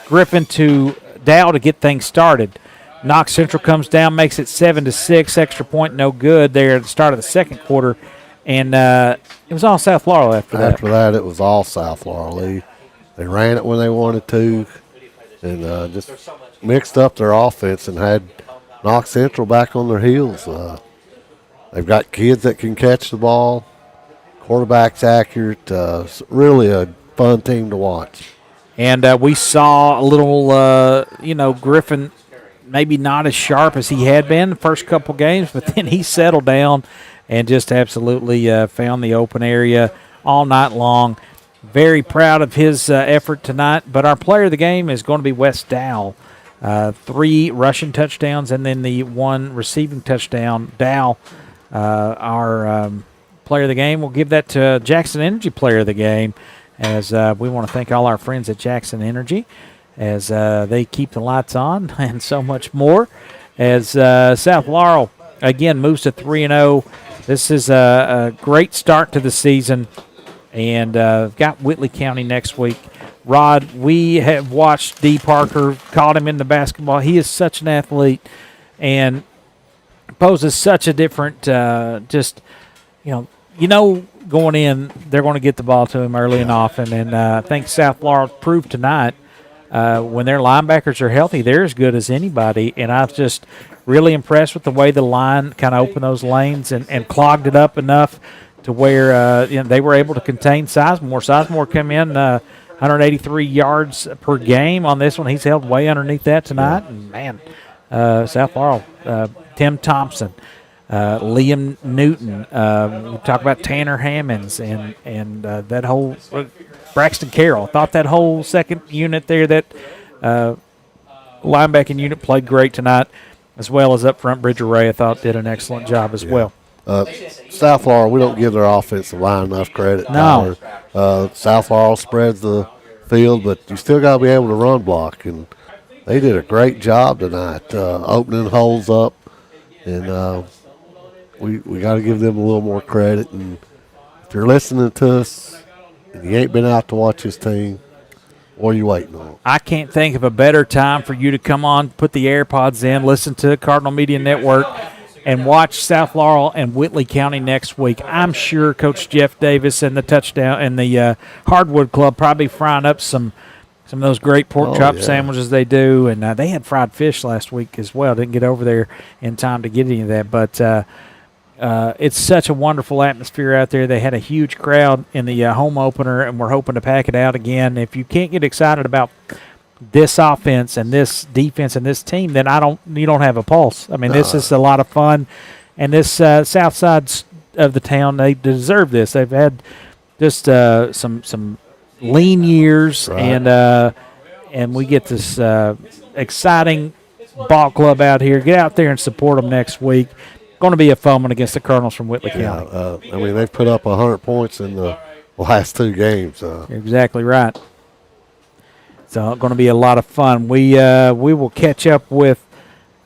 Griffin to Dow to get things started. Knox Central comes down, makes it 7-6. Extra point no good there at the start of the second quarter. And it was all South Laurel after that. After that, it was all South Laurel. They ran it when they wanted to and just mixed up their offense and had Knox Central back on their heels. They've got kids that can catch the ball, quarterback's accurate. Really a fun team to watch. And we saw a little, Griffin maybe not as sharp as he had been the first couple games, but then he settled down and just absolutely found the open area all night long. Very proud of his effort tonight. But our player of the game is going to be Wes Dow. 3 rushing touchdowns and then the 1 receiving touchdown. Dow, our player of the game, we'll give that to Jackson Energy player of the game, as we want to thank all our friends at Jackson Energy as they keep the lights on and so much more. As South Laurel, again, moves to 3-0. This is a great start to the season, and got Whitley County next week. Rod, we have watched D. Parker, caught him in the basketball. He is such an athlete and poses such a different, going in, they're going to get the ball to him early and often. And I think South Laurel proved tonight when their linebackers are healthy, they're as good as anybody. And I was just really impressed with the way the line kind of opened those lanes and clogged it up enough to where they were able to contain Sizemore. Sizemore come in 183 yards per game on this one. He's held way underneath that tonight. And, man, South Laurel, Tim Thompson, Liam Newton, we talk about Tanner Hammonds and that whole Braxton Carroll. Thought that whole second unit there, that linebacking unit, played great tonight, as well as up front. Bridger Ray, I thought, did an excellent job as well. South Laurel, we don't give their offensive line enough credit. No. South Laurel spreads the field, but you still got to be able to run block, and they did a great job tonight opening holes up and we got to give them a little more credit. And if you're listening to us and you ain't been out to watch this team, what are you waiting on? I can't think of a better time for you to come on, put the AirPods in, listen to Cardinal Media Network, and watch South Laurel and Whitley County next week. I'm sure Coach Jeff Davis and the touchdown and the Hardwood Club probably frying up some of those great pork chop sandwiches they do, and they had fried fish last week as well. Didn't get over there in time to get any of that, but it's such a wonderful atmosphere out there. They had a huge crowd in the home opener, and we're hoping to pack it out again. If you can't get excited about this offense and this defense and this team, then you don't have a pulse. I mean, this is a lot of fun, and this south side of the town, they deserve this. They've had just some lean years, Right. and we get this exciting ball club out here. Get out there and support them next week. Going to be a fun one against the Cardinals from Whitley County. I mean, they've put up 100 points in the last 2 games. You're exactly right. So going to be a lot of fun. We will catch up with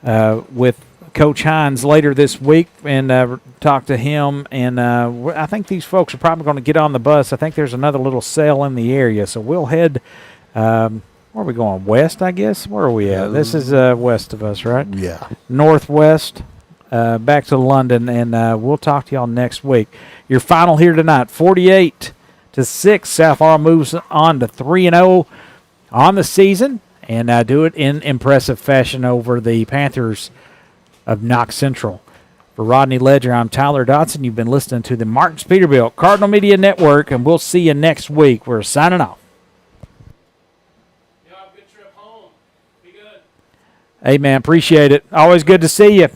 Coach Hines later this week and talk to him. And I think these folks are probably going to get on the bus. I think there's another little sale in the area, so we'll head. Where are we going? West, I guess. Where are we at? This is west of us, right? Yeah. Northwest. Back to London, and we'll talk to y'all next week. Your final here tonight, 48-6. South Laurel moves on to 3-0 on the season, and do it in impressive fashion over the Panthers of Knox Central. For Rodney Ledger, I'm Tyler Dotson. You've been listening to the Martins Peterbilt Cardinal Media Network, and we'll see you next week. We're signing off. Good trip home. Be good. Hey, man, appreciate it. Always good to see you.